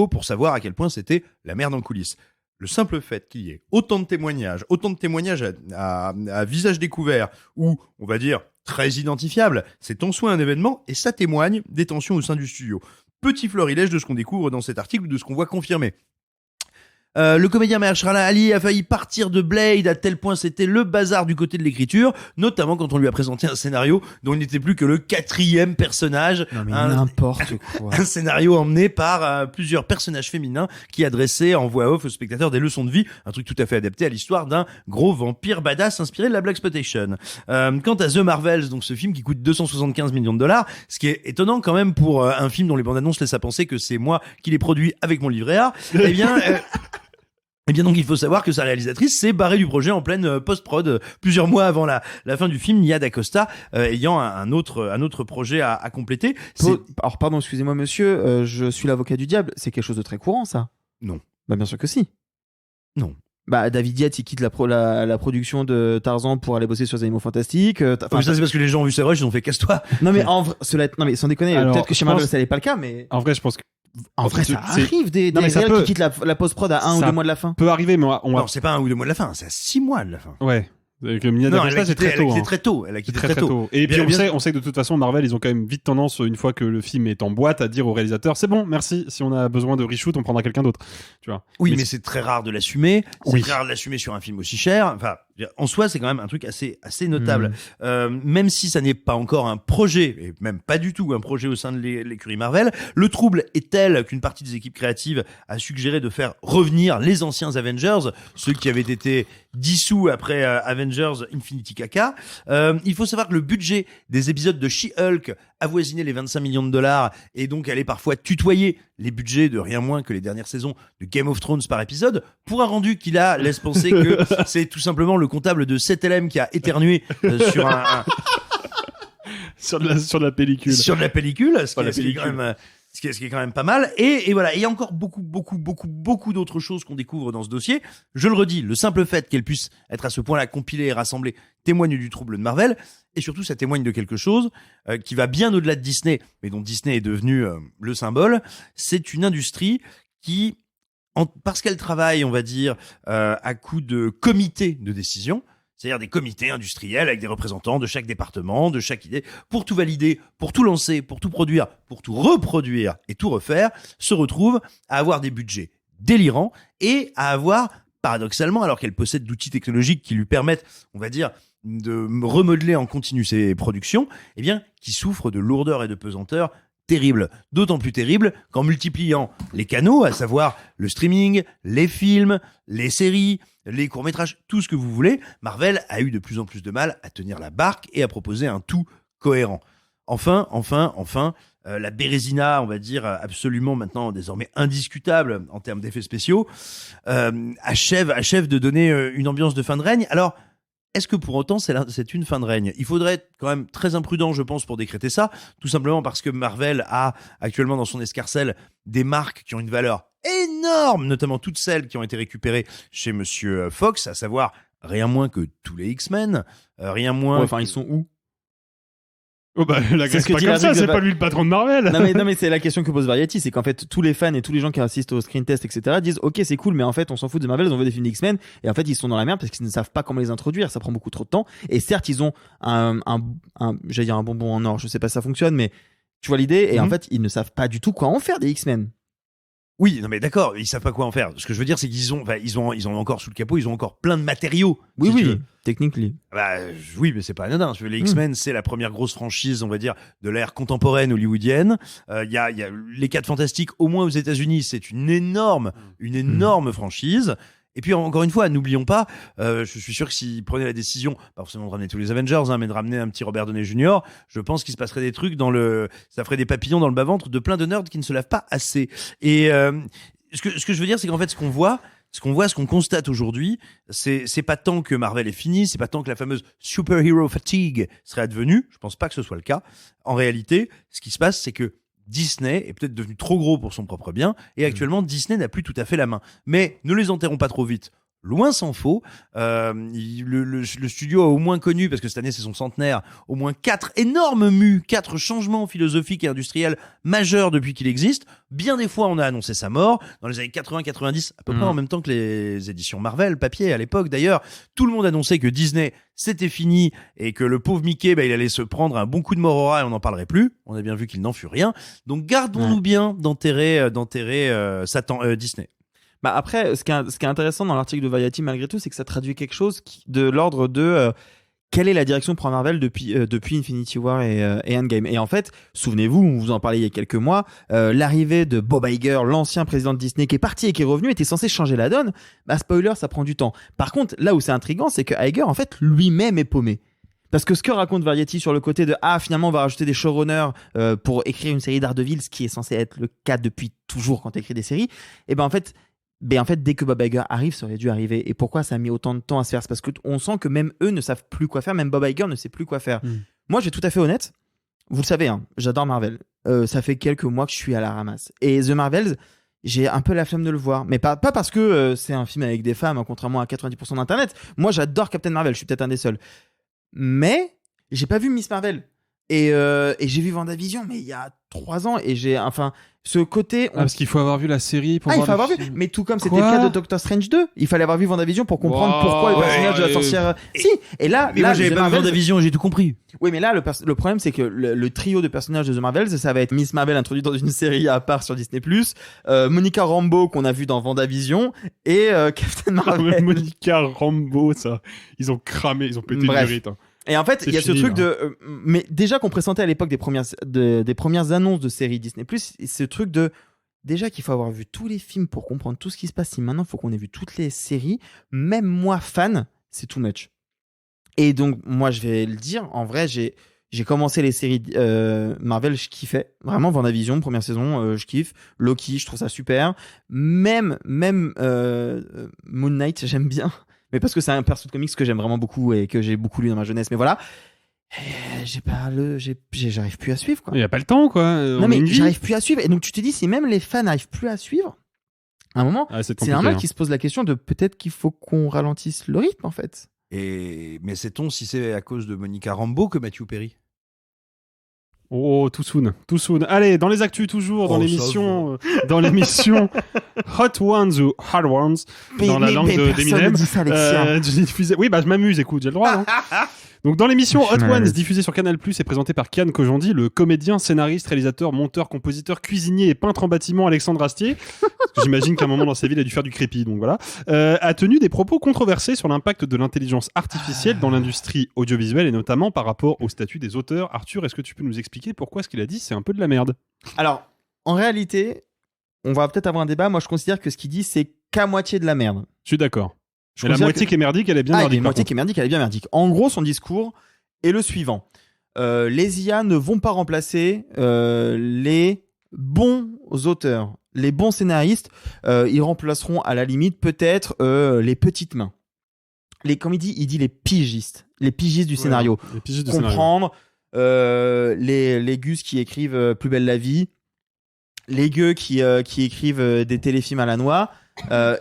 pour savoir à quel point c'était la merde en coulisses. Le simple fait qu'il y ait autant de témoignages à visage découvert ou, on va dire, très identifiables, c'est en soi un événement et ça témoigne des tensions au sein du studio. Petit florilège de ce qu'on découvre dans cet article ou de ce qu'on voit confirmé. Le comédien Mahershala Ali a failli partir de Blade à tel point c'était le bazar du côté de l'écriture, notamment quand on lui a présenté un scénario dont il n'était plus que le 4e personnage. Non mais n'importe quoi. Un scénario emmené par plusieurs personnages féminins qui adressaient en voix off aux spectateurs des leçons de vie, un truc tout à fait adapté à l'histoire d'un gros vampire badass inspiré de la Blaxploitation. Quant à The Marvels, donc ce film qui coûte 275 millions de dollars, ce qui est étonnant quand même pour un film dont les bandes annonces laissent à penser que c'est moi qui l'ai produit avec mon livret A, Eh bien donc il faut savoir que sa réalisatrice s'est barrée du projet en pleine post-prod plusieurs mois avant la fin du film, Nia DaCosta ayant un autre projet à compléter. Alors pardon, excusez-moi monsieur, je suis l'avocat du diable, c'est quelque chose de très courant ça? Non. Bien sûr que si. Non. David Yates il quitte la production de Tarzan pour aller bosser sur les Animaux Fantastiques. Ça c'est parce que les gens ont vu Savage, ils ont fait casse-toi. Non mais en vrai, sans déconner, peut-être que chez Marvel ça n'est pas le cas, mais en vrai je pense que ça arrive des réels qui quittent la post-prod à 1 ou 2 mois de la fin. Peut arriver, mais Non, c'est pas 1 ou 2 mois de la fin, c'est à 6 mois de la fin. Ouais. Avec Mina d'Avesta, c'est très tôt. Elle a quitté très tôt. Elle a quitté très tôt. Et puis on sait que de toute façon, Marvel, ils ont quand même vite tendance, une fois que le film est en boîte, à dire au réalisateur, c'est bon, merci. Si on a besoin de reshoot, on prendra quelqu'un d'autre. Tu vois. Oui, mais c'est très rare de l'assumer. C'est très rare de l'assumer sur un film aussi cher. Enfin, en soi, c'est quand même un truc assez notable. Même si ça n'est pas encore un projet, et même pas du tout un projet au sein de l'écurie Marvel, le trouble est tel qu'une partie des équipes créatives a suggéré de faire revenir les anciens Avengers, ceux qui avaient été dissous après Avengers Infinity Caca. Il faut savoir que le budget des épisodes de She-Hulk avoisinait les 25 millions de dollars et donc allait parfois tutoyer les budgets de rien moins que les dernières saisons de Game of Thrones par épisode, pour un rendu qui là laisse penser que c'est tout simplement le comptable de 7LM qui a éternué sur sur de la pellicule. Sur de la pellicule, ce qui est quand même pas mal. Et voilà, il y a encore beaucoup d'autres choses qu'on découvre dans ce dossier. Je le redis, le simple fait qu'elle puisse être à ce point-là compilée et rassemblée témoigne du trouble de Marvel. Et surtout, ça témoigne de quelque chose qui va bien au-delà de Disney, mais dont Disney est devenu le symbole. C'est une industrie qui, parce qu'elle travaille, on va dire, à coup de comités de décision, c'est-à-dire des comités industriels avec des représentants de chaque département, de chaque idée, pour tout valider, pour tout lancer, pour tout produire, pour tout reproduire et tout refaire, se retrouve à avoir des budgets délirants et à avoir, paradoxalement, alors qu'elle possède d'outils technologiques qui lui permettent, on va dire, de remodeler en continu ses productions, eh bien, qui souffrent de lourdeur et de pesanteur terrible. D'autant plus terrible qu'en multipliant les canaux, à savoir le streaming, les films, les séries, les courts-métrages, tout ce que vous voulez, Marvel a eu de plus en plus de mal à tenir la barque et à proposer un tout cohérent. Enfin, la Bérésina, on va dire, absolument maintenant désormais indiscutable en termes d'effets spéciaux, achève de donner une ambiance de fin de règne. Alors, est-ce que pour autant c'est une fin de règne ? Il faudrait être quand même très imprudent, je pense, pour décréter ça, tout simplement parce que Marvel a actuellement dans son escarcelle des marques qui ont une valeur énorme, notamment toutes celles qui ont été récupérées chez Monsieur Fox, à savoir rien moins que tous les X-Men, rien moins... Ouais, enfin, ils sont où ? Oh bah, la c'est c'est pas comme ça, c'est pas lui le patron de Marvel. Non mais c'est la question que pose Variety, c'est qu'en fait tous les fans et tous les gens qui assistent au screen test, etc. disent ok c'est cool, mais en fait on s'en fout de Marvel, ils ont vu des films d'X-Men et en fait ils sont dans la merde parce qu'ils ne savent pas comment les introduire, ça prend beaucoup trop de temps. Et certes ils ont j'allais dire un bonbon en or, je sais pas si ça fonctionne, mais tu vois l'idée. Et en fait ils ne savent pas du tout quoi en faire des X-Men. Oui, non mais d'accord, ils savent pas quoi en faire. Ce que je veux dire, c'est qu'ils ont encore sous le capot, ils ont encore plein de matériaux. Oui, techniquement. Bah oui, mais c'est pas anodin. Les X-Men, c'est la première grosse franchise, on va dire, de l'ère contemporaine hollywoodienne. Il y a les 4 Fantastiques, au moins aux États-Unis, c'est une énorme franchise. Et puis encore une fois, n'oublions pas, je suis sûr que s'ils prenaient la décision, pas forcément de ramener tous les Avengers, mais de ramener un petit Robert Downey Jr., je pense qu'il se passerait des trucs ça ferait des papillons dans le bas-ventre de plein de nerds qui ne se lavent pas assez. Et ce que je veux dire, c'est qu'en fait, ce qu'on constate aujourd'hui, c'est pas tant que Marvel est fini, c'est pas tant que la fameuse superhero fatigue serait advenue. Je pense pas que ce soit le cas. En réalité, ce qui se passe, c'est que Disney est peut-être devenu trop gros pour son propre bien et actuellement Disney n'a plus tout à fait la main. Mais ne les enterrons pas trop vite. Loin s'en faut. Le studio a au moins connu, parce que cette année c'est son centenaire, au moins 4 énormes 4 changements philosophiques et industriels majeurs depuis qu'il existe. Bien des fois on a annoncé sa mort. Dans les années 80-90, à peu près en même temps que les éditions Marvel, papier à l'époque d'ailleurs, tout le monde annonçait que Disney c'était fini et que le pauvre Mickey il allait se prendre un bon coup de Morora et on n'en parlerait plus. On a bien vu qu'il n'en fut rien. Donc gardons-nous bien d'enterrer Disney. Bah après, ce qui est intéressant dans l'article de Variety malgré tout, c'est que ça traduit quelque chose de l'ordre de quelle est la direction pour Marvel depuis Infinity War et Endgame. Et en fait, souvenez-vous, on vous en parlait il y a quelques mois, l'arrivée de Bob Iger, l'ancien président de Disney qui est parti et qui est revenu, était censé changer la donne. Bah spoiler, ça prend du temps. Par contre, là où c'est intriguant, c'est que Iger en fait lui-même est paumé. Parce que ce que raconte Variety sur le côté de finalement on va rajouter des showrunners pour écrire une série d'Ardeville, ce qui est censé être le cas depuis toujours quand tu écris des séries, et ben en fait, dès que Bob Iger arrive, ça aurait dû arriver. Et pourquoi ça a mis autant de temps à se faire ? C'est parce qu'on sent que même eux ne savent plus quoi faire, même Bob Iger ne sait plus quoi faire. Moi, je vais être tout à fait honnête, vous le savez, hein, j'adore Marvel. Ça fait quelques mois que je suis à la ramasse. Et The Marvels, j'ai un peu la flemme de le voir. Mais pas parce que c'est un film avec des femmes, hein, contrairement à 90% d'Internet. Moi, j'adore Captain Marvel, je suis peut-être un des seuls. Mais j'ai pas vu Miss Marvel. Et j'ai vu WandaVision, mais il y a 3 ans, et Ce côté. Parce qu'il faut avoir vu la série pour il voir faut avoir le vu. film. Mais tout comme c'était le cas de Doctor Strange 2, il fallait avoir vu WandaVision pour comprendre pourquoi le personnage de la sorcière. Si, et là. Mais moi, j'avais pas vu WandaVision, j'ai tout compris. Oui, mais là, le problème, c'est que le trio de personnages de The Marvels, ça va être Miss Marvel introduite dans une série à part sur Disney+, Monica Rambeau qu'on a vu dans WandaVision, et Captain Marvel. Monica Rambeau, ça. Ils ont cramé, ils ont pété le mérite. Hein. Et en fait, il y a ce truc de, mais déjà qu'on présentait à l'époque des premières annonces de séries Disney+, ce truc de, déjà qu'il faut avoir vu tous les films pour comprendre tout ce qui se passe. Si maintenant il faut qu'on ait vu toutes les séries, même moi fan, c'est too much. Et donc moi je vais le dire, en vrai j'ai commencé les séries Marvel, je kiffais vraiment. WandaVision première saison, je kiffe. Loki, je trouve ça super. Même Moon Knight, j'aime bien. Mais parce que c'est un perso de comics que j'aime vraiment beaucoup et que j'ai beaucoup lu dans ma jeunesse. Mais voilà, j'arrive plus à suivre, quoi. Il y a pas le temps, quoi. Non mais j'arrive plus à suivre. Et donc tu te dis, si même les fans n'arrivent plus à suivre, à un moment, c'est normal qu'ils se posent la question de peut-être qu'il faut qu'on ralentisse le rythme, en fait. Mais sait-on si c'est à cause de Monica Rambeau que Matthew Perry? Oh, too soon. Allez, dans les actus toujours, dans l'émission Hot Ones ou Hard Ones, dans la langue d'Eminem. Oui, bah je m'amuse, écoute, j'ai le droit. Hein. Donc dans l'émission Hot Ones, diffusée sur Canal+, et présentée par Kian Kojandi, le comédien, scénariste, réalisateur, monteur, compositeur, cuisinier et peintre en bâtiment Alexandre Astier, parce que j'imagine qu'à un moment dans sa vie, il a dû faire du crépi, donc voilà, a tenu des propos controversés sur l'impact de l'intelligence artificielle dans l'industrie audiovisuelle et notamment par rapport au statut des auteurs. Arthur, est-ce que tu peux nous expliquer pourquoi ce qu'il a dit, c'est un peu de la merde? Alors, en réalité, on va peut-être avoir un débat. Moi, je considère que ce qu'il dit, c'est qu'à moitié de la merde. Je suis d'accord. Mais la moitié qui est merdique, elle est bien merdique. La moitié qui est merdique, elle est bien merdique. En gros, son discours est le suivant. Les IA ne vont pas remplacer les bons auteurs, les bons scénaristes. Ils remplaceront à la limite peut-être les petites mains. Comme il dit les pigistes. Les pigistes du scénario. Les pigistes du comprendre les gus qui écrivent Plus belle la vie, les gueux qui écrivent des téléfilms à la noix.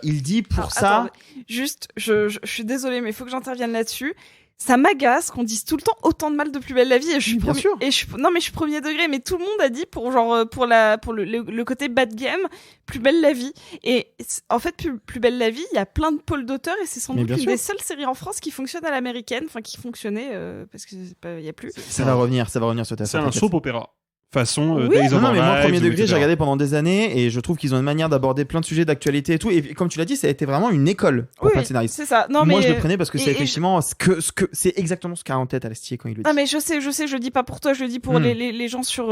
Il dit pour ça. Attends, juste, je suis désolée, mais il faut que j'intervienne là-dessus. Ça m'agace qu'on dise tout le temps autant de mal de Plus belle la vie. Et je suis bien sûr. Non, mais je suis premier degré. Mais tout le monde a dit pour le côté bad game, Plus belle la vie. Et en fait, Plus belle la vie, il y a plein de pôles d'auteurs et c'est sans doute une des seules séries en France qui fonctionne à l'américaine, enfin qui fonctionnait parce que il y a plus. Ça va revenir sur ta. C'est un soap opéra. Façon Days of Our Lives, mais moi premier degré j'ai regardé pendant des années et je trouve qu'ils ont une manière d'aborder plein de sujets d'actualité et tout, et comme tu l'as dit, ça a été vraiment une école pour plein de scénaristes. C'est ça. Non, moi mais je le prenais parce que c'est effectivement ce que c'est exactement ce qu'a en tête Astier quand il le dit. Ah mais je sais, je le dis pas pour toi, je le dis pour les gens sur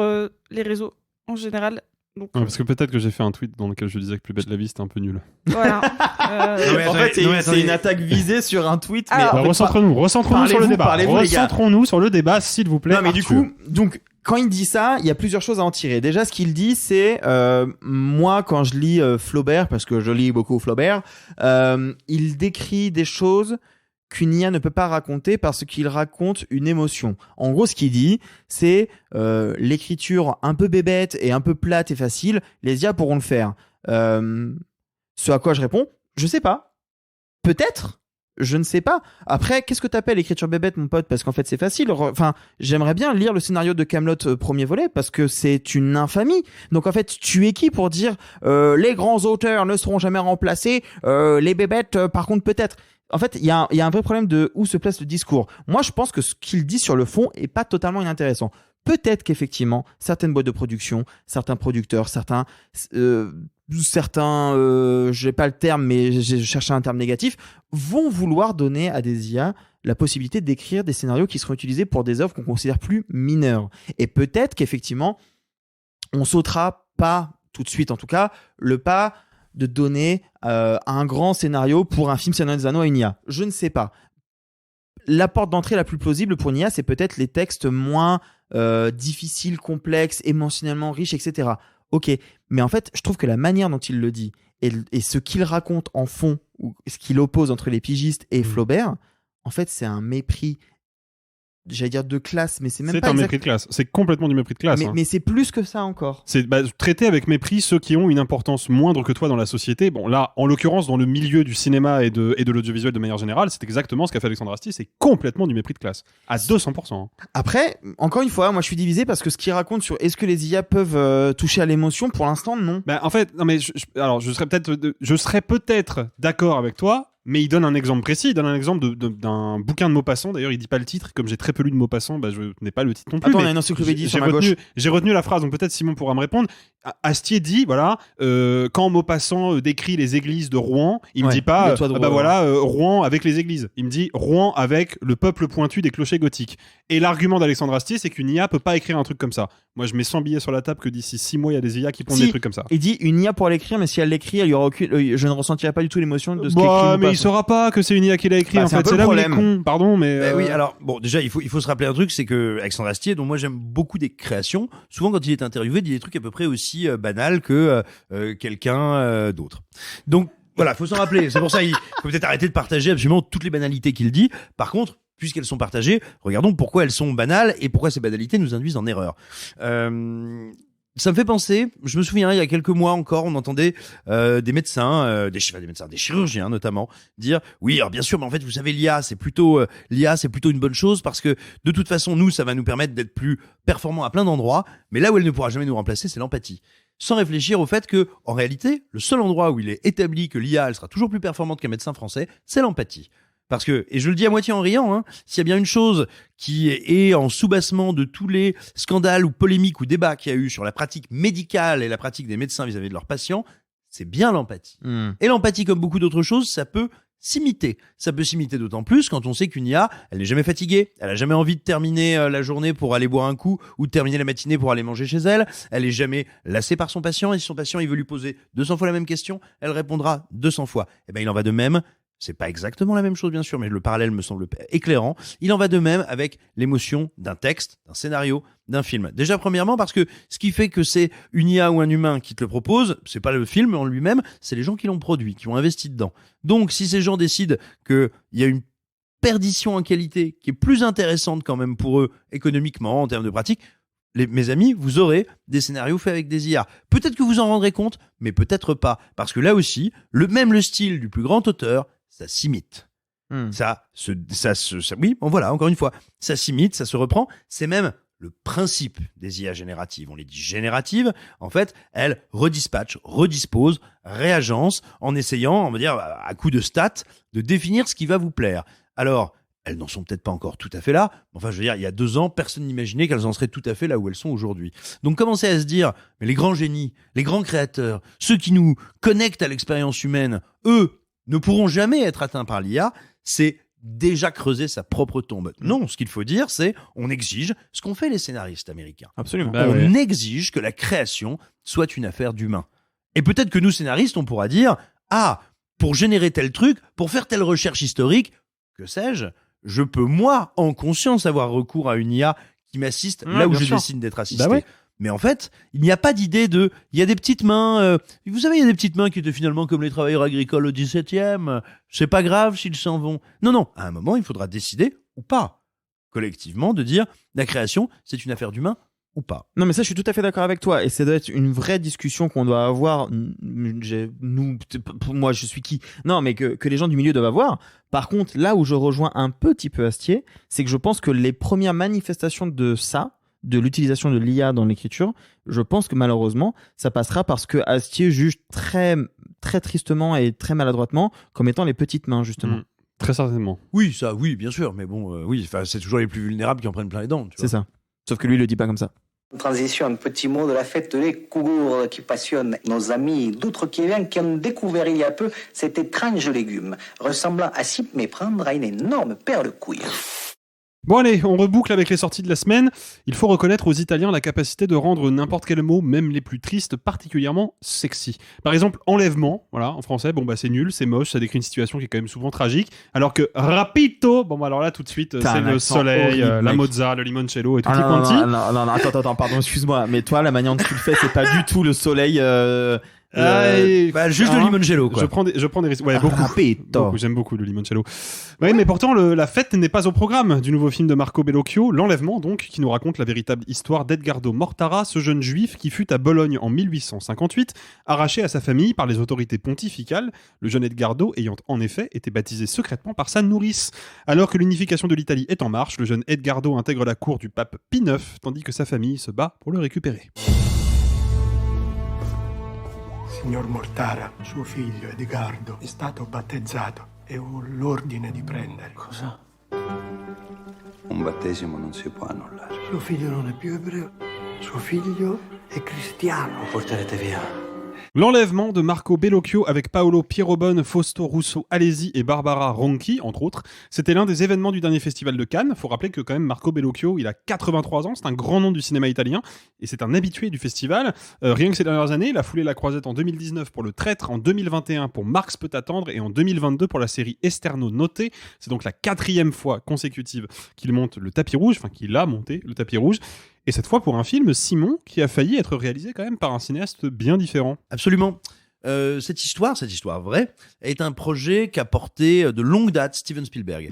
les réseaux en général. Donc, parce que peut-être que j'ai fait un tweet dans lequel je disais que Plus belle la vie c'était un peu nul. Voilà. En fait, c'est une attaque visée sur un tweet. Mais recentrons-nous sur le débat. Recentrons-nous sur le débat, s'il vous plaît. Non, mais du coup, donc, quand il dit ça, il y a plusieurs choses à en tirer. Déjà, ce qu'il dit, c'est moi, quand je lis Flaubert, parce que je lis beaucoup Flaubert, il décrit des choses qu'une IA ne peut pas raconter parce qu'il raconte une émotion. En gros, ce qu'il dit, c'est l'écriture un peu bébête et un peu plate et facile, les IA pourront le faire. Ce à quoi je réponds, je sais pas. Peut-être. Je ne sais pas. Après, qu'est-ce que t'appelles écriture bébête, mon pote? Parce qu'en fait, c'est facile. Enfin, j'aimerais bien lire le scénario de Kaamelott premier volet parce que c'est une infamie. Donc, en fait, tu es qui pour dire les grands auteurs ne seront jamais remplacés, les bébêtes, par contre, peut-être. En fait, il y a un vrai problème de où se place le discours. Moi, je pense que ce qu'il dit sur le fond est pas totalement inintéressant. Peut-être qu'effectivement, certaines boîtes de production, certains producteurs, certains, j'ai pas le terme, mais j'ai cherché un terme négatif, vont vouloir donner à des IA la possibilité d'écrire des scénarios qui seront utilisés pour des œuvres qu'on considère plus mineures. Et peut-être qu'effectivement, on sautera pas tout de suite, en tout cas, le pas de donner un grand scénario pour un film Seigneur des Anneaux à une IA. Je ne sais pas. La porte d'entrée la plus plausible pour une IA, c'est peut-être les textes moins difficiles, complexes, émotionnellement riches, etc. Ok, mais en fait, je trouve que la manière dont il le dit et ce qu'il raconte en fond, ou ce qu'il oppose entre les pigistes et Flaubert, en fait, c'est un mépris j'allais dire de classe, mais c'est même C'est pas un mépris de classe. C'est complètement du mépris de classe. mais c'est plus que ça encore. C'est traiter avec mépris ceux qui ont une importance moindre que toi dans la société. Bon, là, en l'occurrence, dans le milieu du cinéma et de l'audiovisuel de manière générale, c'est exactement ce qu'a fait Alexandre Astier. C'est complètement du mépris de classe. À 200%. Après, encore une fois, moi je suis divisé parce que ce qu'il raconte sur est-ce que les IA peuvent toucher à l'émotion, pour l'instant, non. En fait, non, mais je serais peut-être d'accord avec toi. Mais il donne un exemple précis, il donne un exemple d'un bouquin de Maupassant. D'ailleurs, il dit pas le titre. Comme j'ai très peu lu de Maupassant, je n'ai pas le titre non plus. Attends, on a une encyclopédie sur ma gauche. J'ai retenu la phrase, donc peut-être Simon pourra me répondre. Astier dit, voilà, quand Maupassant décrit les églises de Rouen, il me dit pas, Rouen avec les églises. Il me dit Rouen avec le peuple pointu des clochers gothiques. Et l'argument d'Alexandre Astier, c'est qu'une IA peut pas écrire un truc comme ça. Moi, je mets 100 billets sur la table que d'ici 6 mois, il y a des IA qui pondent des trucs comme ça. Il dit une IA pour l'écrire, mais si elle l'écrit, il y aura aucune. Je ne ressentirai pas du tout l'émotion de ce qu'écrit. Mais il saura pas que c'est une IA qui l'a écrit. En fait, c'est là où il est con. Pardon, mais. Oui, alors bon, déjà, il faut se rappeler un truc, c'est que Alexandre Astier, dont moi j'aime beaucoup des créations, souvent quand il est interviewé, il dit des trucs à peu près aussi banals que quelqu'un d'autre. Donc voilà, faut s'en rappeler. C'est pour ça qu'il faut peut-être arrêter de partager absolument toutes les banalités qu'il dit. Par contre, puisqu'elles sont partagées, regardons pourquoi elles sont banales et pourquoi ces banalités nous induisent en erreur. Ça me fait penser, je me souviens, il y a quelques mois encore, on entendait des médecins, des chirurgiens notamment, dire oui, alors bien sûr, mais en fait, vous savez, l'IA, c'est plutôt une bonne chose parce que de toute façon, nous, ça va nous permettre d'être plus performants à plein d'endroits, mais là où elle ne pourra jamais nous remplacer, c'est l'empathie. Sans réfléchir au fait que, en réalité, le seul endroit où il est établi que l'IA, elle sera toujours plus performante qu'un médecin français, c'est l'empathie. Parce que, et je le dis à moitié en riant, s'il y a bien une chose qui est en sous-bassement de tous les scandales ou polémiques ou débats qu'il y a eu sur la pratique médicale et la pratique des médecins vis-à-vis de leurs patients, c'est bien l'empathie. Et l'empathie, comme beaucoup d'autres choses, ça peut s'imiter. Ça peut s'imiter d'autant plus quand on sait qu'une IA, elle n'est jamais fatiguée, elle a jamais envie de terminer la journée pour aller boire un coup ou de terminer la matinée pour aller manger chez elle, elle est jamais lassée par son patient et si son patient il veut lui poser 200 fois la même question, elle répondra 200 fois. Et ben il en va de même. C'est pas exactement la même chose, bien sûr, mais le parallèle me semble éclairant. Il en va de même avec l'émotion d'un texte, d'un scénario, d'un film. Déjà, premièrement, parce que ce qui fait que c'est une IA ou un humain qui te le propose, c'est pas le film en lui-même, c'est les gens qui l'ont produit, qui ont investi dedans. Donc, si ces gens décident qu'il y a une perdition en qualité qui est plus intéressante quand même pour eux, économiquement, en termes de pratique, mes amis, vous aurez des scénarios faits avec des IA. Peut-être que vous en rendrez compte, mais peut-être pas. Parce que là aussi, le style du plus grand auteur, ça s'imite. Oui, bon voilà, encore une fois, ça s'imite, ça se reprend. C'est même le principe des IA génératives. On les dit génératives. En fait, elles redispatchent, redisposent, réagencent en essayant, on va dire, à coup de stats, de définir ce qui va vous plaire. Alors, elles n'en sont peut-être pas encore tout à fait là. Enfin, je veux dire, il y a 2 ans, personne n'imaginait qu'elles en seraient tout à fait là où elles sont aujourd'hui. Donc, commencer à se dire, mais les grands génies, les grands créateurs, ceux qui nous connectent à l'expérience humaine, eux, ne pourront jamais être atteints par l'IA, c'est déjà creuser sa propre tombe. Non, ce qu'il faut dire, c'est on exige ce qu'ont fait les scénaristes américains. Absolument. On exige que la création soit une affaire d'humain. Et peut-être que nous, scénaristes, on pourra dire pour générer tel truc, pour faire telle recherche historique, que sais-je, je peux, moi, en conscience, avoir recours à une IA qui m'assiste là où je décide d'être assisté. Mais en fait, il n'y a pas d'idée il y a des petites mains, vous savez, il y a des petites mains qui étaient finalement comme les travailleurs agricoles au 17e, c'est pas grave s'ils s'en vont. Non, à un moment, il faudra décider, ou pas, collectivement, de dire, la création, c'est une affaire d'humain, ou pas. Non, mais ça, je suis tout à fait d'accord avec toi, et ça doit être une vraie discussion qu'on doit avoir, moi, je suis qui? Non, mais que les gens du milieu doivent avoir. Par contre, là où je rejoins un petit peu Astier, c'est que je pense que les premières manifestations de l'utilisation de l'IA dans l'écriture, je pense que malheureusement, ça passera parce que Astier juge très, très tristement et très maladroitement comme étant les petites mains, justement. Très certainement. Oui, bien sûr, mais bon, c'est toujours les plus vulnérables qui en prennent plein les dents. C'est ça. Sauf que lui, il le dit pas comme ça. Transition, un petit mot de la fête des Cougours qui passionne nos amis d'outre-Québec qui ont découvert il y a peu cet étrange légume, ressemblant à s'y méprendre à une énorme paire de couilles. Bon allez, on reboucle avec les sorties de la semaine. Il faut reconnaître aux Italiens la capacité de rendre n'importe quel mot, même les plus tristes, particulièrement sexy. Par exemple, enlèvement, voilà, en français, c'est nul, c'est moche, ça décrit une situation qui est quand même souvent tragique, alors que rapito, alors là tout de suite, c'est le soleil, horrible, la mozza, le limoncello et tout quanti. Non, attends, pardon, excuse-moi, mais toi, la manière dont tu le fais, c'est pas du tout le soleil Juste le limoncello, quoi. Je prends des risques. Ouais, beaucoup. J'aime beaucoup le limoncello. Ouais, mais pourtant, la fête n'est pas au programme du nouveau film de Marco Bellocchio, L'Enlèvement, donc, qui nous raconte la véritable histoire d'Edgardo Mortara, ce jeune juif qui fut à Bologne en 1858, arraché à sa famille par les autorités pontificales, le jeune Edgardo ayant en effet été baptisé secrètement par sa nourrice. Alors que l'unification de l'Italie est en marche, le jeune Edgardo intègre la cour du pape Pie IX, tandis que sa famille se bat pour le récupérer. Signor Mortara, suo figlio Edgardo è stato battezzato e ho l'ordine di prendere. Cosa? Un battesimo non si può annullare. Suo figlio non è più ebreo, suo figlio è cristiano. Lo porterete via. L'Enlèvement de Marco Bellocchio avec Paolo Pierrobon, Fausto Russo Alesi et Barbara Ronchi, entre autres. C'était l'un des événements du dernier festival de Cannes. Faut rappeler que quand même Marco Bellocchio, il a 83 ans, c'est un grand nom du cinéma italien et c'est un habitué du festival. Rien que ces dernières années, il a foulé la croisette en 2019 pour Le Traître, en 2021 pour Marx peut attendre et en 2022 pour la série Esterno Notte. C'est donc la 4e fois consécutive qu'il monte le tapis rouge, enfin qu'il a monté le tapis rouge. Et cette fois pour un film, Simon, qui a failli être réalisé quand même par un cinéaste bien différent. Absolument. Cette histoire vraie, est un projet qu'a porté de longue date Steven Spielberg.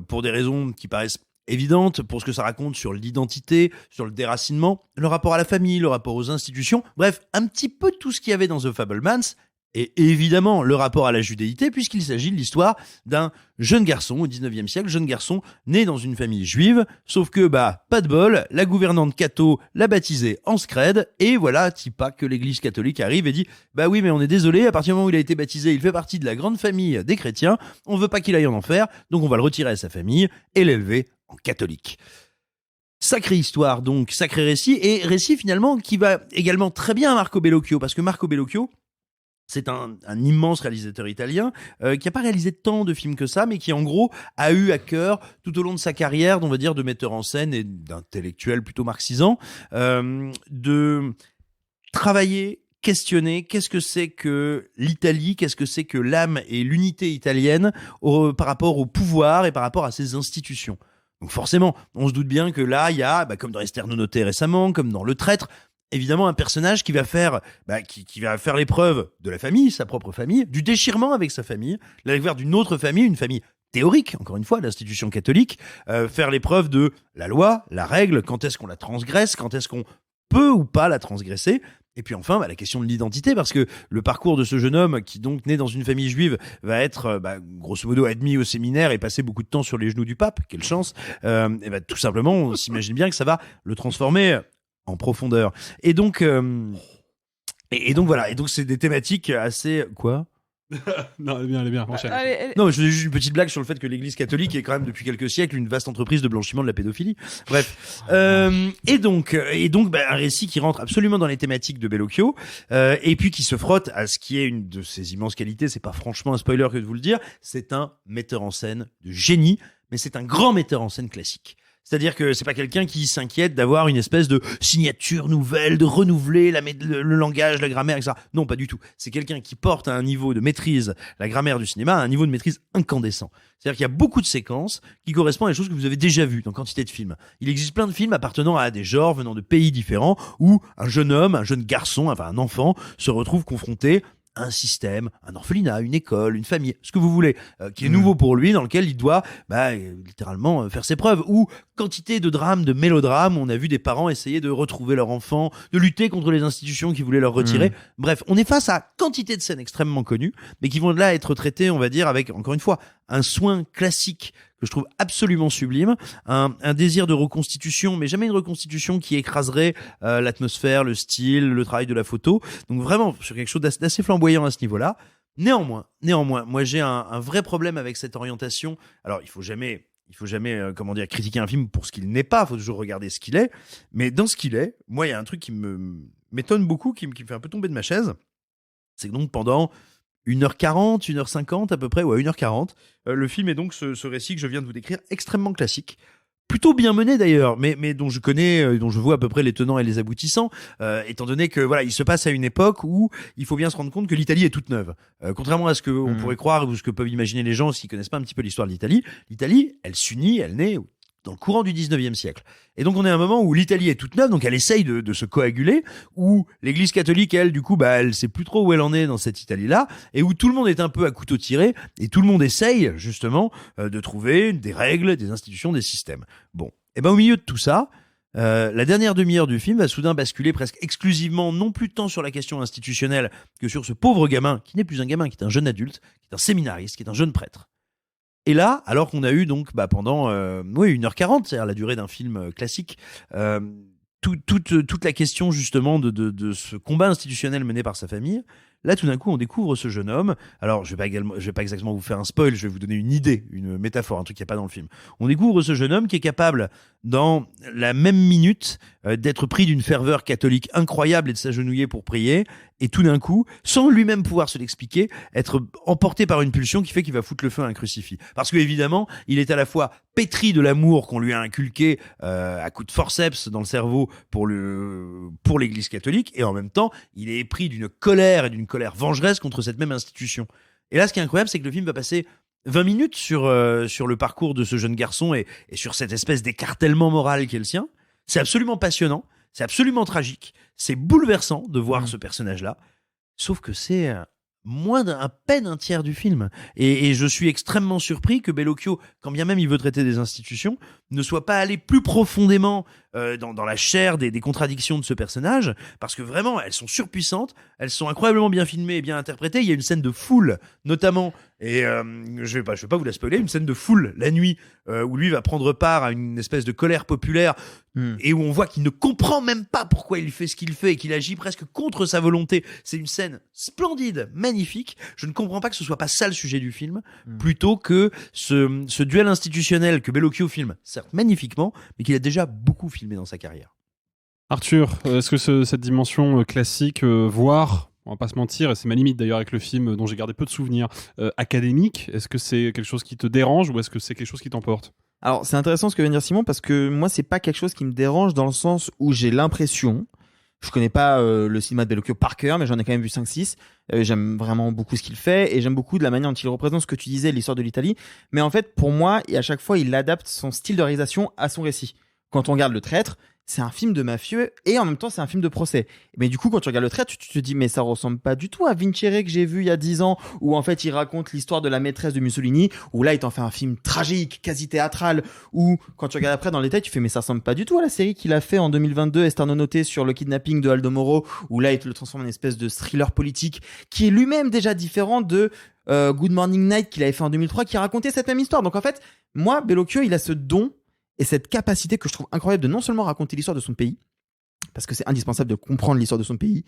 Pour des raisons qui paraissent évidentes, pour ce que ça raconte sur l'identité, sur le déracinement, le rapport à la famille, le rapport aux institutions, bref, un petit peu tout ce qu'il y avait dans The Fabelmans, et évidemment le rapport à la judéité, puisqu'il s'agit de l'histoire d'un jeune garçon au 19e siècle, jeune garçon né dans une famille juive, sauf que, pas de bol, la gouvernante catho l'a baptisé en scred, et voilà, pas que l'église catholique arrive et dit, oui, mais on est désolé, à partir du moment où il a été baptisé, il fait partie de la grande famille des chrétiens, on veut pas qu'il aille en enfer, donc on va le retirer à sa famille et l'élever en catholique. Sacrée histoire donc, sacré récit, et récit finalement qui va également très bien à Marco Bellocchio, parce que Marco Bellocchio, c'est un immense réalisateur italien qui n'a pas réalisé tant de films que ça, mais qui en gros a eu à cœur tout au long de sa carrière, on va dire, de metteur en scène et d'intellectuel plutôt marxisant, de travailler, questionner qu'est-ce que c'est que l'Italie, qu'est-ce que c'est que l'âme et l'unité italienne par rapport au pouvoir et par rapport à ses institutions. Donc forcément, on se doute bien que là, il y a, comme dans Esterno Notte récemment, comme dans Le Traître, évidemment un personnage qui va faire qui va faire l'épreuve de la famille, sa propre famille, du déchirement avec sa famille, la découverte d'une autre famille, une famille théorique, encore une fois, l'institution catholique, faire l'épreuve de la loi, la règle, quand est-ce qu'on la transgresse, quand est-ce qu'on peut ou pas la transgresser. Et puis enfin, la question de l'identité, parce que le parcours de ce jeune homme qui donc naît dans une famille juive va être grosso modo admis au séminaire et passer beaucoup de temps sur les genoux du pape, quelle chance, tout simplement on s'imagine bien que ça va le transformer en profondeur. Et donc voilà, et donc c'est des thématiques assez... Quoi ? Non, elle est bien. Non, je faisais juste une petite blague sur le fait que l'Église catholique est quand même depuis quelques siècles une vaste entreprise de blanchiment de la pédophilie. Bref, et donc, un récit qui rentre absolument dans les thématiques de Bellocchio, et puis qui se frotte à ce qui est une de ses immenses qualités. C'est pas franchement un spoiler que de vous le dire. C'est un metteur en scène de génie, mais c'est un grand metteur en scène classique. C'est-à-dire que c'est pas quelqu'un qui s'inquiète d'avoir une espèce de signature nouvelle, de renouveler le langage, la grammaire, etc. Non, pas du tout. C'est quelqu'un qui porte à un niveau de maîtrise la grammaire du cinéma, à un niveau de maîtrise incandescent. C'est-à-dire qu'il y a beaucoup de séquences qui correspondent à des choses que vous avez déjà vues dans quantité de films. Il existe plein de films appartenant à des genres venant de pays différents où un jeune homme, un jeune garçon, enfin un enfant se retrouve confronté un système, un orphelinat, une école, une famille, ce que vous voulez, qui est nouveau pour lui, dans lequel il doit littéralement faire ses preuves. Ou quantité de drames, de mélodrames, on a vu des parents essayer de retrouver leur enfant, de lutter contre les institutions qui voulaient leur retirer. Bref, on est face à quantité de scènes extrêmement connues, mais qui vont là être traitées, on va dire, avec, encore une fois, un soin classique que je trouve absolument sublime, un désir de reconstitution, mais jamais une reconstitution qui écraserait l'atmosphère, le style, le travail de la photo. Donc vraiment, sur quelque chose d'assez flamboyant à ce niveau-là. Néanmoins, moi j'ai un vrai problème avec cette orientation. Alors, il faut jamais critiquer un film pour ce qu'il n'est pas, il faut toujours regarder ce qu'il est. Mais dans ce qu'il est, moi, il y a un truc qui m'étonne beaucoup, qui me fait un peu tomber de ma chaise. C'est que donc pendant 1h40, 1h50 à peu près, ou à 1h40, le film est donc ce récit que je viens de vous décrire, extrêmement classique. Plutôt bien mené d'ailleurs, mais dont je vois à peu près les tenants et les aboutissants, étant donné que voilà, il se passe à une époque où il faut bien se rendre compte que l'Italie est toute neuve. Contrairement à ce que on pourrait croire ou ce que peuvent imaginer les gens s'ils connaissent pas un petit peu l'histoire de l'Italie, elle s'unit, elle naît dans le courant du 19e siècle. Et donc on est à un moment où l'Italie est toute neuve, donc elle essaye de se coaguler, où l'Église catholique, elle, du coup, elle sait plus trop où elle en est dans cette Italie-là, et où tout le monde est un peu à couteau tiré, et tout le monde essaye, justement, de trouver des règles, des institutions, des systèmes. Bon. Et au milieu de tout ça, la dernière demi-heure du film va soudain basculer presque exclusivement, non plus tant sur la question institutionnelle que sur ce pauvre gamin, qui n'est plus un gamin, qui est un jeune adulte, qui est un séminariste, qui est un jeune prêtre. Et là, alors qu'on a eu donc pendant 1h40, c'est-à-dire la durée d'un film classique, toute la question justement de ce combat institutionnel mené par sa famille, là tout d'un coup on découvre ce jeune homme. Alors je vais pas exactement vous faire un spoil, je vais vous donner une idée, une métaphore, un truc qu'il n'y a pas dans le film. On découvre ce jeune homme qui est capable, dans la même minute, d'être pris d'une ferveur catholique incroyable et de s'agenouiller pour prier, et tout d'un coup, sans lui-même pouvoir se l'expliquer, être emporté par une pulsion qui fait qu'il va foutre le feu à un crucifix. Parce que évidemment, il est à la fois pétri de l'amour qu'on lui a inculqué à coups de forceps dans le cerveau pour l'Église catholique, et en même temps, il est pris d'une colère et d'une colère vengeresse contre cette même institution. Et là, ce qui est incroyable, c'est que le film va passer 20 minutes sur le parcours de ce jeune garçon et sur cette espèce d'écartèlement moral qui est le sien. C'est absolument passionnant, c'est absolument tragique, c'est bouleversant de voir ce personnage-là, sauf que c'est à peine un tiers du film. Et je suis extrêmement surpris que Bellocchio, quand bien même il veut traiter des institutions, ne soit pas allé plus profondément dans la chair des contradictions de ce personnage, parce que vraiment, elles sont surpuissantes, elles sont incroyablement bien filmées et bien interprétées. Il y a une scène de foule, notamment, et je vais pas vous la spoiler, une scène de foule la nuit, où lui va prendre part à une espèce de colère populaire, et où on voit qu'il ne comprend même pas pourquoi il fait ce qu'il fait, et qu'il agit presque contre sa volonté. C'est une scène splendide, magnifique. Je ne comprends pas que ce soit pas ça le sujet du film, plutôt que ce duel institutionnel que Bellocchio filme, certes magnifiquement, mais qu'il a déjà beaucoup filmé dans sa carrière. Arthur, est-ce que cette dimension classique, voire, on va pas se mentir, et c'est ma limite d'ailleurs avec le film dont j'ai gardé peu de souvenirs, académique, est-ce que c'est quelque chose qui te dérange ou est-ce que c'est quelque chose qui t'emporte ? Alors c'est intéressant ce que vient de dire Simon, parce que moi c'est pas quelque chose qui me dérange dans le sens où j'ai l'impression, je connais pas le cinéma de Bellocchio par cœur, mais j'en ai quand même vu 5-6, j'aime vraiment beaucoup ce qu'il fait et j'aime beaucoup de la manière dont il représente ce que tu disais, l'histoire de l'Italie, mais en fait pour moi, et à chaque fois il adapte son style de réalisation à son récit. Quand on regarde Le Traître, c'est un film de mafieux et en même temps c'est un film de procès. Mais du coup quand tu regardes Le Traître, tu te dis mais ça ressemble pas du tout à Vincere que j'ai vu il y a 10 ans, où en fait il raconte l'histoire de la maîtresse de Mussolini, où là il t'en fait un film tragique, quasi théâtral, où quand tu regardes après dans les détails, tu fais mais ça ressemble pas du tout à la série qu'il a fait en 2022, Esterno Noté, sur le kidnapping de Aldo Moro, où là il te le transforme en une espèce de thriller politique qui est lui-même déjà différent de Good Morning Night qu'il avait fait en 2003, qui racontait cette même histoire. Donc en fait, moi Bellocchio il a ce don et cette capacité que je trouve incroyable de non seulement raconter l'histoire de son pays, parce que c'est indispensable de comprendre l'histoire de son pays,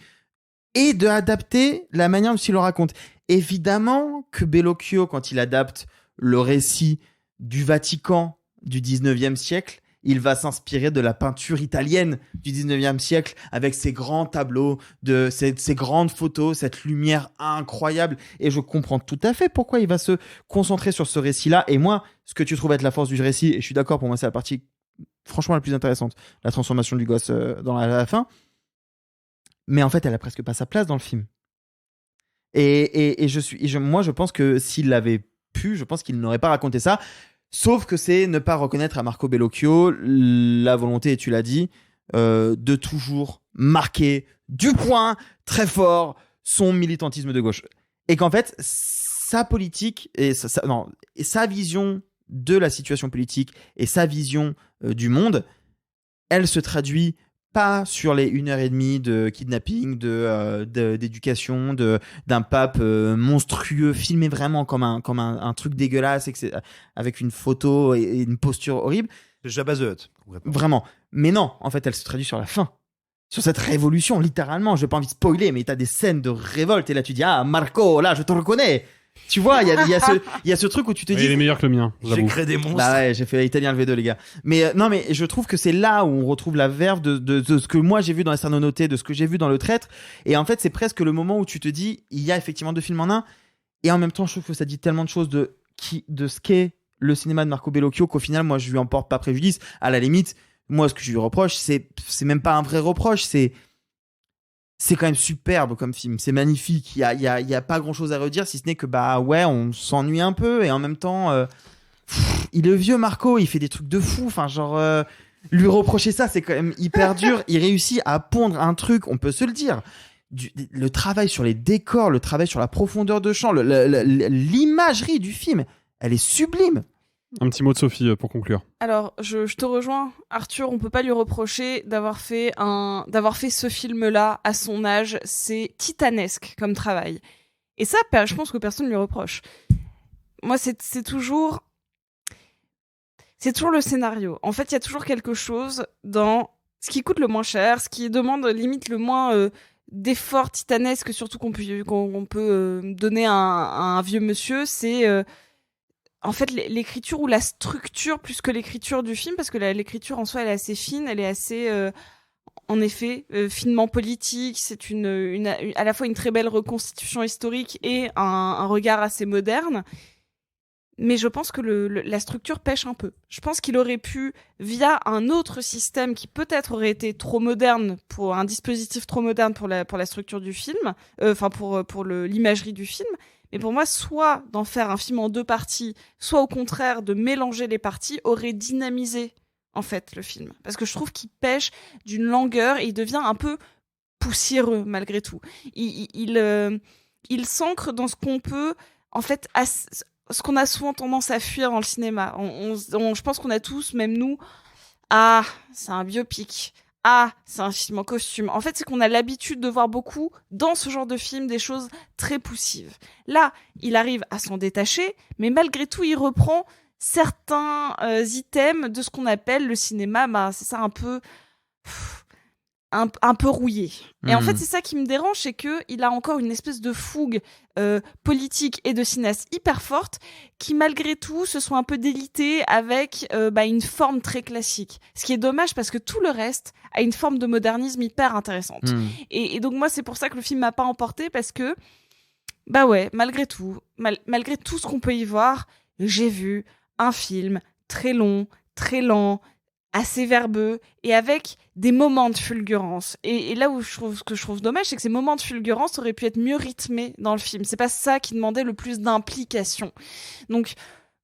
et d'adapter la manière dont il le raconte. Évidemment que Bellocchio, quand il adapte le récit du Vatican du 19e siècle, il va s'inspirer de la peinture italienne du 19e siècle, avec ses grands tableaux, ces grandes photos, cette lumière incroyable. Et je comprends tout à fait pourquoi il va se concentrer sur ce récit-là. Et moi, ce que tu trouves être la force du récit, et je suis d'accord, pour moi, c'est la partie franchement la plus intéressante, la transformation du gosse dans la fin. Mais en fait, elle a presque pas sa place dans le film. Moi, je pense que s'il l'avait pu, je pense qu'il n'aurait pas raconté ça. Sauf que c'est ne pas reconnaître à Marco Bellocchio la volonté, et tu l'as dit, de toujours marquer du poing très fort son militantisme de gauche. Et qu'en fait, sa politique et sa vision de la situation politique et sa vision du monde, elle se traduit pas sur les 1h30 de kidnapping, d'éducation, d'un pape monstrueux, filmé vraiment comme un truc dégueulasse, avec une photo et une posture horrible. C'est Jabba the Hutt. Vraiment. Mais non, en fait, elle se traduit sur la fin. Sur cette révolution, littéralement. Je n'ai pas envie de spoiler, mais tu as des scènes de révolte et là tu dis « Ah, Marco, là, je te reconnais !» Tu vois, il y a ce truc où tu te dis... Il est meilleur que le mien, j'avoue. J'ai créé des monstres. Bah ouais, j'ai fait italien le V2, les gars. Mais non, mais je trouve que c'est là où on retrouve la verve de ce que moi j'ai vu dans Esterno Noté, de ce que j'ai vu dans Le Traître. Et en fait, c'est presque le moment où tu te dis, il y a effectivement deux films en un. Et en même temps, je trouve que ça dit tellement de choses de ce qu'est le cinéma de Marco Bellocchio, qu'au final, moi, je lui en porte pas préjudice. À la limite, moi, ce que je lui reproche, c'est même pas un vrai reproche, c'est quand même superbe comme film, c'est magnifique, il y a pas grand chose à redire si ce n'est que bah ouais, on s'ennuie un peu et en même temps le vieux Marco, il fait des trucs de fou. Enfin, genre, lui reprocher ça, c'est quand même hyper dur. Il réussit à pondre un truc, on peut se le dire. Le travail sur les décors, le travail sur la profondeur de champ, l'imagerie du film, elle est sublime. Un petit mot de Sophie pour conclure. Alors, je te rejoins, Arthur. On peut pas lui reprocher d'avoir fait ce film-là à son âge. C'est titanesque comme travail. Et ça, je pense que personne ne lui reproche. Moi, c'est toujours le scénario. En fait, il y a toujours quelque chose dans ce qui coûte le moins cher, ce qui demande limite le moins d'efforts titanesques, surtout qu'on peut donner à un vieux monsieur. C'est en fait l'écriture ou la structure plus que l'écriture du film, parce que l'écriture en soi, elle est assez fine, elle est assez en effet finement politique. C'est à la fois une très belle reconstitution historique et un regard assez moderne. Mais je pense que la structure pêche un peu. Je pense qu'il aurait pu, via un autre système qui peut-être aurait été trop moderne, pour un dispositif trop moderne pour la structure du film, pour l'imagerie du film, mais pour moi, soit d'en faire un film en 2 parties, soit au contraire de mélanger les parties, aurait dynamisé en fait le film. Parce que je trouve qu'il pêche d'une langueur et il devient un peu poussiéreux malgré tout. Il s'ancre dans ce qu'on peut, en fait, ce qu'on a souvent tendance à fuir dans le cinéma. Je pense qu'on a tous, même nous, c'est un biopic. C'est un film en costume. En fait, c'est qu'on a l'habitude de voir beaucoup, dans ce genre de film, des choses très poussives. Là, il arrive à s'en détacher, mais malgré tout, il reprend certains items de ce qu'on appelle le cinéma, c'est ça, un peu rouillé. Et en fait, c'est ça qui me dérange, c'est qu'il a encore une espèce de fougue politique et de cinéaste hyper forte qui, malgré tout, se sont un peu délités avec une forme très classique. Ce qui est dommage parce que tout le reste a une forme de modernisme hyper intéressante. Et donc, moi, c'est pour ça que le film m'a pas emporté, parce que, malgré tout, malgré tout ce qu'on peut y voir, j'ai vu un film très long, très lent, assez verbeux et avec des moments de fulgurance. Et là où je trouve dommage, c'est que ces moments de fulgurance auraient pu être mieux rythmés dans le film. C'est pas ça qui demandait le plus d'implication. Donc,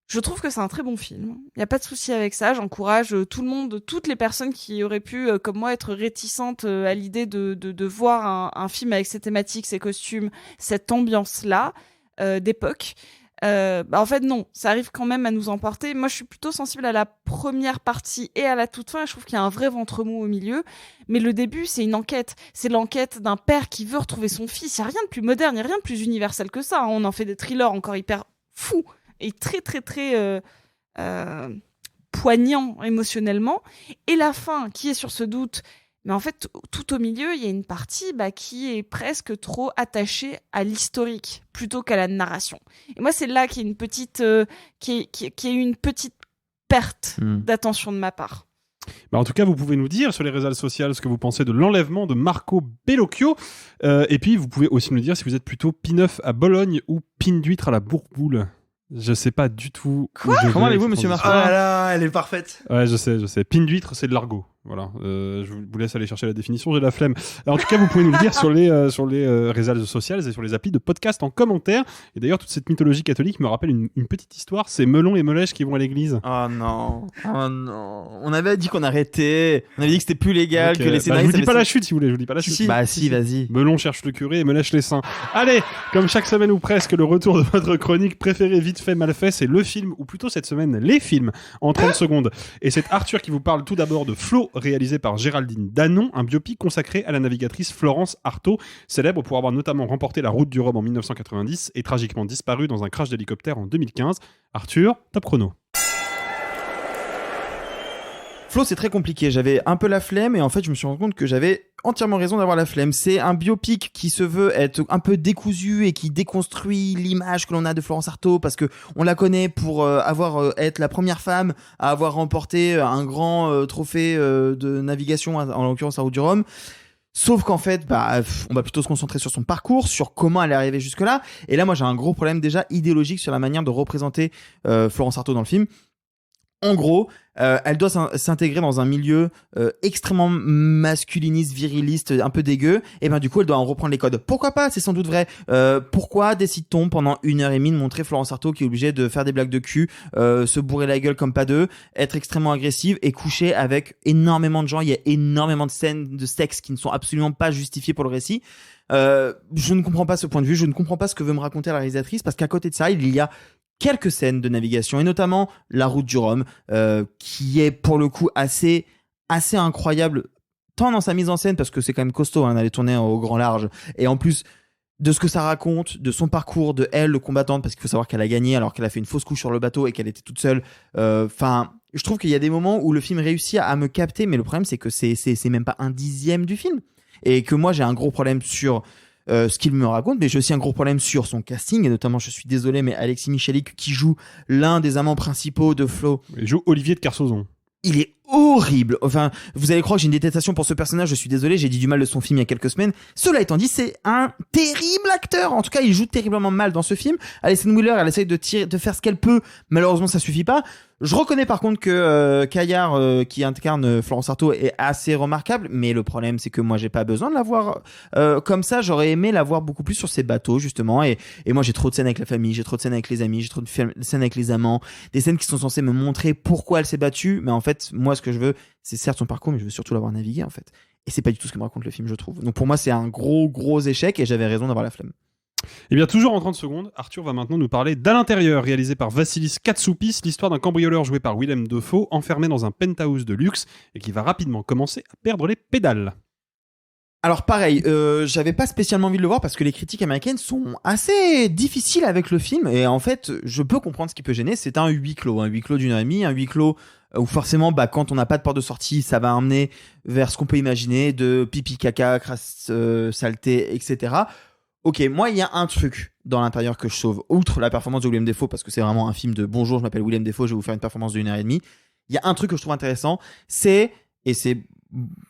je trouve que c'est un très bon film. Il y a pas de souci avec ça. J'encourage tout le monde, toutes les personnes qui auraient pu, comme moi, être réticentes à l'idée de voir un film avec ces thématiques, ces costumes, cette ambiance-là d'époque. En fait non, ça arrive quand même à nous emporter. Moi je suis plutôt sensible à la première partie et à la toute fin. Je trouve qu'il y a un vrai ventre mou au milieu, mais le début c'est une enquête. C'est l'enquête d'un père qui veut retrouver son fils. Il n'y a rien de plus moderne, il n'y a rien de plus universel que ça. On en fait des thrillers encore hyper fous et très très très poignants émotionnellement. Et la fin qui est sur ce doute. Mais en fait, tout au milieu, il y a une partie qui est presque trop attachée à l'historique plutôt qu'à la narration. Et moi, c'est là qu'il y a une petite, une petite perte d'attention de ma part. En tout cas, vous pouvez nous dire sur les réseaux sociaux ce que vous pensez de l'enlèvement de Marco Bellocchio. Et puis, vous pouvez aussi nous dire si vous êtes plutôt Pineuf à Bologne ou Pine d'huître à la Bourboule. Je sais pas du tout. Comment allez-vous, monsieur Martin? Ah là, elle est parfaite. Ouais, je sais. Pine d'huître, c'est de l'argot. Voilà. Je vous laisse aller chercher la définition, j'ai la flemme. Alors, en tout cas, vous pouvez nous le dire sur les réseaux sociaux et sur les applis de podcast en commentaire. Et d'ailleurs, toute cette mythologie catholique me rappelle une petite histoire. C'est Melon et Melèche qui vont à l'église. Oh non. On avait dit qu'on arrêtait. On avait dit que c'était plus légal, que les scénaristes. Je vous dis pas la chute si vous voulez. Je vous dis pas la chute. Si, vas-y. Melon cherche le curé et Melèche les saints. Allez, comme chaque semaine ou presque, le retour de votre chronique préférée vite fait, mal fait, c'est le film, ou plutôt cette semaine, les films, en 30 secondes. Et c'est Arthur qui vous parle tout d'abord de Flo, réalisé par Géraldine Danon, un biopic consacré à la navigatrice Florence Artaud, célèbre pour avoir notamment remporté la Route du Rhum en 1990 et tragiquement disparu dans un crash d'hélicoptère en 2015. Arthur, top chrono. Flo, c'est très compliqué. J'avais un peu la flemme et en fait, je me suis rendu compte que j'avais entièrement raison d'avoir la flemme. C'est un biopic qui se veut être un peu décousu et qui déconstruit l'image que l'on a de Florence Artaud parce que on la connaît pour être la première femme à avoir remporté un grand trophée de navigation, en l'occurrence la Route du Rhum. Sauf qu'en fait, on va plutôt se concentrer sur son parcours, sur comment elle est arrivée jusque-là. Et là, moi, j'ai un gros problème déjà idéologique sur la manière de représenter Florence Artaud dans le film. En gros, elle doit s'intégrer dans un milieu extrêmement masculiniste, viriliste, un peu dégueu. Et ben du coup, elle doit en reprendre les codes. Pourquoi pas ? C'est sans doute vrai. Pourquoi décide-t-on pendant 1h30 de montrer Florence Artaud qui est obligée de faire des blagues de cul, se bourrer la gueule comme pas deux, être extrêmement agressive et coucher avec énormément de gens. Il y a énormément de scènes de sexe qui ne sont absolument pas justifiées pour le récit. Je ne comprends pas ce point de vue. Je ne comprends pas ce que veut me raconter la réalisatrice parce qu'à côté de ça, il y a quelques scènes de navigation et notamment la route du Rhum qui est pour le coup assez incroyable tant dans sa mise en scène parce que c'est quand même costaud d'aller tourner au grand large et en plus de ce que ça raconte, de son parcours, de elle, le combattante, parce qu'il faut savoir qu'elle a gagné alors qu'elle a fait une fausse couche sur le bateau et qu'elle était toute seule. Enfin, je trouve qu'il y a des moments où le film réussit à me capter, mais le problème c'est que c'est même pas 1/10 du film et que moi j'ai un gros problème sur ce qu'il me raconte, mais j'ai aussi un gros problème sur son casting, et notamment, je suis désolé, mais Alexis Michalik, qui joue l'un des amants principaux de Flo. Il joue Olivier de Kersauzon. Il est horrible. Enfin, vous allez croire que j'ai une détestation pour ce personnage, je suis désolé, j'ai dit du mal de son film il y a quelques semaines. Cela étant dit, c'est un terrible acteur. En tout cas, il joue terriblement mal dans ce film. Alison Wheeler, elle essaye de faire ce qu'elle peut. Malheureusement, ça suffit pas. Je reconnais par contre que Caillard, qui incarne Florence Artaud, est assez remarquable, mais le problème c'est que moi j'ai pas besoin de la voir comme ça. J'aurais aimé la voir beaucoup plus sur ces bateaux justement, et moi j'ai trop de scènes avec la famille, j'ai trop de scènes avec les amis, j'ai trop de scènes avec les amants, des scènes qui sont censées me montrer pourquoi elle s'est battue, mais en fait moi ce que je veux c'est certes son parcours, mais je veux surtout la voir naviguer en fait, et c'est pas du tout ce que me raconte le film, je trouve. Donc pour moi c'est un gros échec et j'avais raison d'avoir la flemme. Et bien toujours en 30 secondes, Arthur va maintenant nous parler d'À l'intérieur, réalisé par Vassilis Katsoupis, l'histoire d'un cambrioleur joué par Willem Dafoe, enfermé dans un penthouse de luxe et qui va rapidement commencer à perdre les pédales. Alors pareil, j'avais pas spécialement envie de le voir parce que les critiques américaines sont assez difficiles avec le film, et en fait je peux comprendre ce qui peut gêner. C'est un huis clos d'1h30, un huis clos où forcément quand on n'a pas de porte de sortie, ça va amener vers ce qu'on peut imaginer de pipi, caca, crasse, saleté, etc. Ok, moi il y a un truc dans l'intérieur que je sauve, outre la performance de Willem Dafoe, parce que c'est vraiment un film de bonjour, je m'appelle Willem Dafoe, je vais vous faire une performance de 1h30. Il y a un truc que je trouve intéressant, et c'est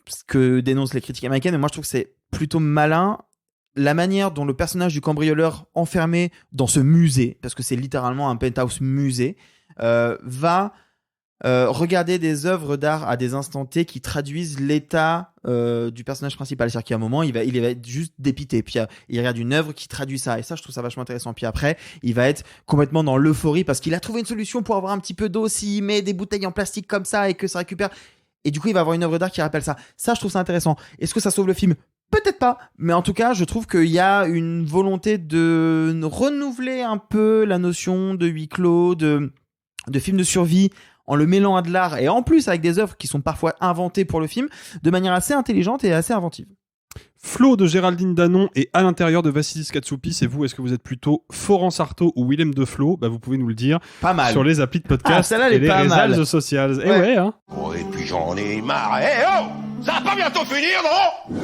ce que dénoncent les critiques américaines, mais moi je trouve que c'est plutôt malin, la manière dont le personnage du cambrioleur enfermé dans ce musée, parce que c'est littéralement un penthouse musée, va regarder des œuvres d'art à des instants T qui traduisent l'état du personnage principal. C'est-à-dire qu'à un moment, il va être juste dépité. Puis il regarde une œuvre qui traduit ça. Et ça, je trouve ça vachement intéressant. Puis après, il va être complètement dans l'euphorie parce qu'il a trouvé une solution pour avoir un petit peu d'eau s'il met des bouteilles en plastique comme ça et que ça récupère. Et du coup, il va avoir une œuvre d'art qui rappelle ça. Ça, je trouve ça intéressant. Est-ce que ça sauve le film ? Peut-être pas, mais en tout cas, je trouve qu'il y a une volonté de renouveler un peu la notion de huis clos, de film de survie, en le mêlant à de l'art, et en plus avec des œuvres qui sont parfois inventées pour le film, de manière assez intelligente et assez inventive. Flo de Géraldine Danon et À l'intérieur de Vassilis Katsoupis. Et vous, est-ce que vous êtes plutôt Florence Artaud ou Willem Dafoe ? Vous pouvez nous le dire pas mal sur les applis de podcast et les réseaux sociaux. Et ouais, hein. Oh, et puis j'en ai marre. Ça va pas bientôt finir, non ?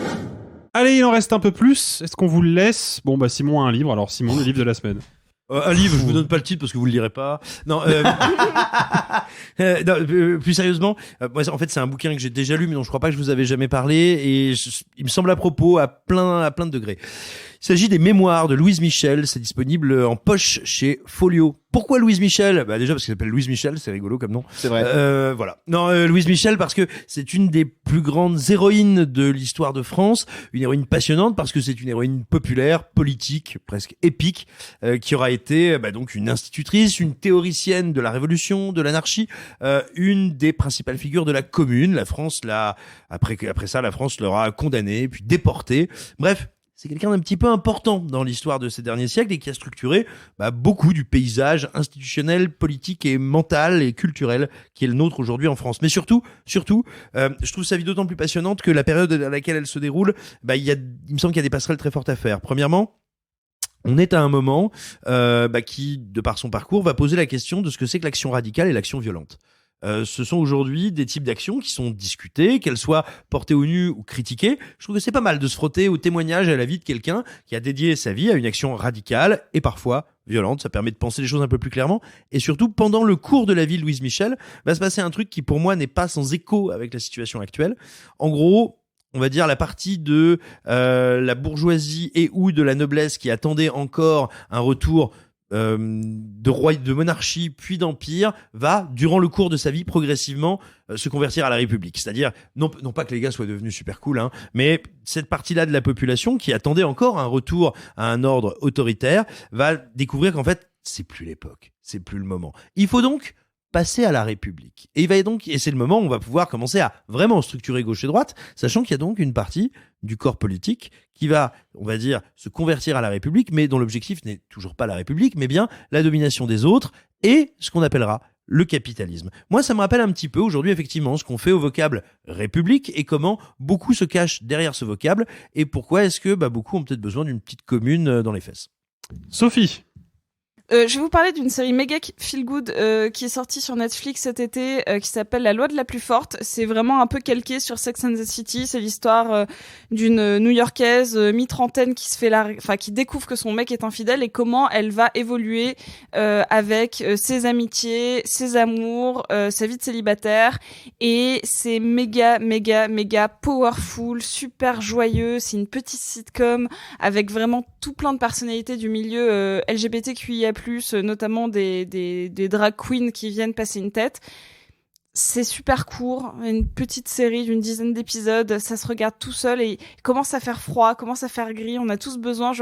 Allez, il en reste un peu plus. Est-ce qu'on vous le laisse ? Bon, Simon a un livre. Alors Simon, le livre de la semaine. Un livre, je vous donne pas le titre parce que vous le lirez pas. Non, plus sérieusement, moi, en fait, c'est un bouquin que j'ai déjà lu, mais dont je crois pas que je vous avais jamais parlé, et il me semble à propos à plein de degrés. Il s'agit des Mémoires de Louise Michel. C'est disponible en poche chez Folio. Pourquoi Louise Michel ? Déjà parce qu'elle s'appelle Louise Michel, c'est rigolo comme nom. C'est vrai. Voilà. Non, Louise Michel parce que c'est une des plus grandes héroïnes de l'histoire de France, une héroïne passionnante parce que c'est une héroïne populaire, politique, presque épique, qui aura été donc une institutrice, une théoricienne de la Révolution, de l'anarchie, une des principales figures de la Commune. La France après ça, la France l'aura condamnée puis déportée. Bref. C'est quelqu'un d'un petit peu important dans l'histoire de ces derniers siècles et qui a structuré beaucoup du paysage institutionnel, politique et mental et culturel qui est le nôtre aujourd'hui en France. Mais surtout, je trouve sa vie d'autant plus passionnante que la période à laquelle elle se déroule, il me semble qu'il y a des passerelles très fortes à faire. Premièrement, on est à un moment qui, de par son parcours, va poser la question de ce que c'est que l'action radicale et l'action violente. Ce sont aujourd'hui des types d'actions qui sont discutées, qu'elles soient portées au nu ou critiquées. Je trouve que c'est pas mal de se frotter au témoignage, à la vie de quelqu'un qui a dédié sa vie à une action radicale et parfois violente. Ça permet de penser les choses un peu plus clairement. Et surtout, pendant le cours de la vie de Louise Michel, va se passer un truc qui pour moi n'est pas sans écho avec la situation actuelle. En gros, on va dire la partie de la bourgeoisie et ou de la noblesse qui attendait encore un retour de monarchie puis d'empire va, durant le cours de sa vie, progressivement se convertir à la République. C'est-à-dire, non pas que les gars soient devenus super cool, hein, mais cette partie-là de la population qui attendait encore un retour à un ordre autoritaire va découvrir qu'en fait, c'est plus l'époque, c'est plus le moment. Il faut donc passer à la République. Et c'est le moment où on va pouvoir commencer à vraiment structurer gauche et droite, sachant qu'il y a donc une partie du corps politique qui va, on va dire, se convertir à la République, mais dont l'objectif n'est toujours pas la République, mais bien la domination des autres et ce qu'on appellera le capitalisme. Moi, ça me rappelle un petit peu aujourd'hui, effectivement, ce qu'on fait au vocable République et comment beaucoup se cachent derrière ce vocable et pourquoi est-ce que beaucoup ont peut-être besoin d'une petite commune dans les fesses. Sophie. Je vais vous parler d'une série méga feel good qui est sortie sur Netflix cet été, qui s'appelle La loi de la plus forte. C'est vraiment un peu calqué sur Sex and the City. C'est l'histoire d'une New-Yorkaise mi-trentaine qui découvre que son mec est infidèle et comment elle va évoluer avec ses amitiés, ses amours, sa vie de célibataire. Et c'est méga powerful, super joyeux. C'est une petite sitcom avec vraiment tout plein de personnalités du milieu LGBTQIA+, notamment des drag queens qui viennent passer une tête. C'est super court, une petite série d'une 10aine d'épisodes, ça se regarde tout seul et commence à faire froid, commence à faire gris. On a tous besoin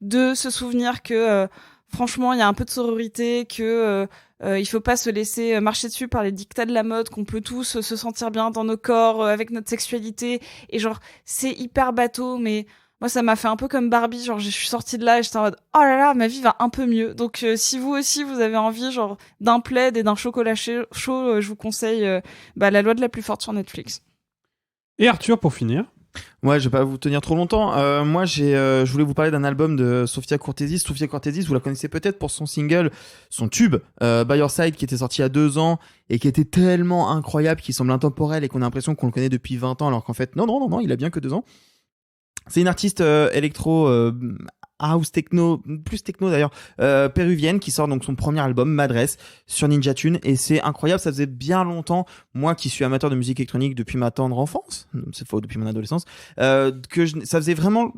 de se souvenir que franchement il y a un peu de sororité, que il faut pas se laisser marcher dessus par les dictats de la mode, qu'on peut tous se sentir bien dans nos corps, avec notre sexualité. Et c'est hyper bateau, mais moi, ça m'a fait un peu comme Barbie, je suis sortie de là et j'étais en mode « Oh là là, ma vie va un peu mieux ». Donc, si vous aussi, vous avez envie d'un plaid et d'un chocolat chaud, je vous conseille La loi de la plus forte sur Netflix. Et Arthur, pour finir. Ouais, je vais pas vous tenir trop longtemps. Moi, je voulais vous parler d'un album de Sofia Kourtesis. Sofia Kourtesis, vous la connaissez peut-être pour son single, son tube, By Your Side, qui était sorti il y a 2 ans et qui était tellement incroyable, qui semble intemporel et qu'on a l'impression qu'on le connaît depuis 20 ans, alors qu'en fait, non, il a bien que 2 ans. C'est une artiste électro house techno, plus techno d'ailleurs, péruvienne, qui sort donc son premier album Madresse sur Ninja Tune, et c'est incroyable. Ça faisait bien longtemps, moi qui suis amateur de musique électronique depuis ma tendre enfance, c'est faux, depuis mon adolescence, ça faisait vraiment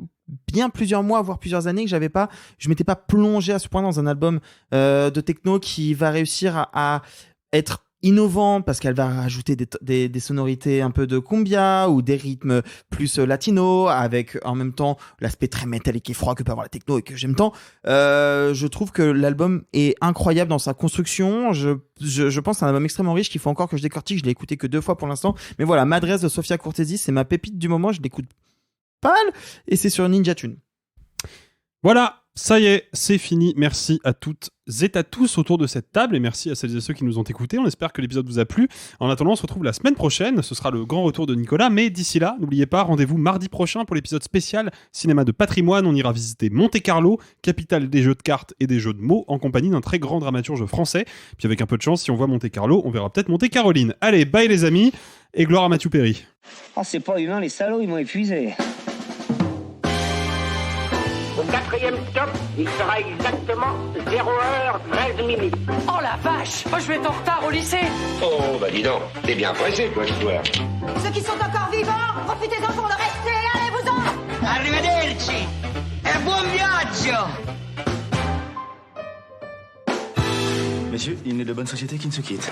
bien plusieurs mois, voire plusieurs années que je m'étais pas plongé à ce point dans un album de techno qui va réussir à être innovant, parce qu'elle va rajouter des sonorités un peu de cumbia ou des rythmes plus latino, avec en même temps l'aspect très métallique et froid que peut avoir la techno et que j'aime tant. Je trouve que l'album est incroyable dans sa construction. Je pense que c'est un album extrêmement riche qu'il faut encore que je décortique. Je l'ai écouté que 2 fois pour l'instant, mais voilà, Madresse de Sofia Kourtesis, c'est ma pépite du moment. Je l'écoute pas mal et c'est sur Ninja Tune. Voilà, ça y est, c'est fini. Merci à toutes et à tous autour de cette table et merci à celles et ceux qui nous ont écoutés. On espère que l'épisode vous a plu. En attendant, on se retrouve la semaine prochaine. Ce sera le grand retour de Nicolas. Mais d'ici là, n'oubliez pas, rendez-vous mardi prochain pour l'épisode spécial Cinéma de Patrimoine. On ira visiter Monte-Carlo, capitale des jeux de cartes et des jeux de mots, en compagnie d'un très grand dramaturge français. Puis avec un peu de chance, si on voit Monte-Carlo, on verra peut-être Monte-Caroline. Allez, bye les amis et gloire à Mathieu Perry. Oh, c'est pas humain, les salauds, ils m'ont épuisé. Au 4e stop, il sera exactement 0h13. Oh la vache! Moi je vais être en retard au lycée! Oh, bah dis donc, t'es bien pressé, toi, ce soir. Ceux qui sont encore vivants, profitez-en pour le rester, allez-vous-en! Arrivederci! E buon viaggio! Messieurs, il n'est de bonne société qui ne se quitte.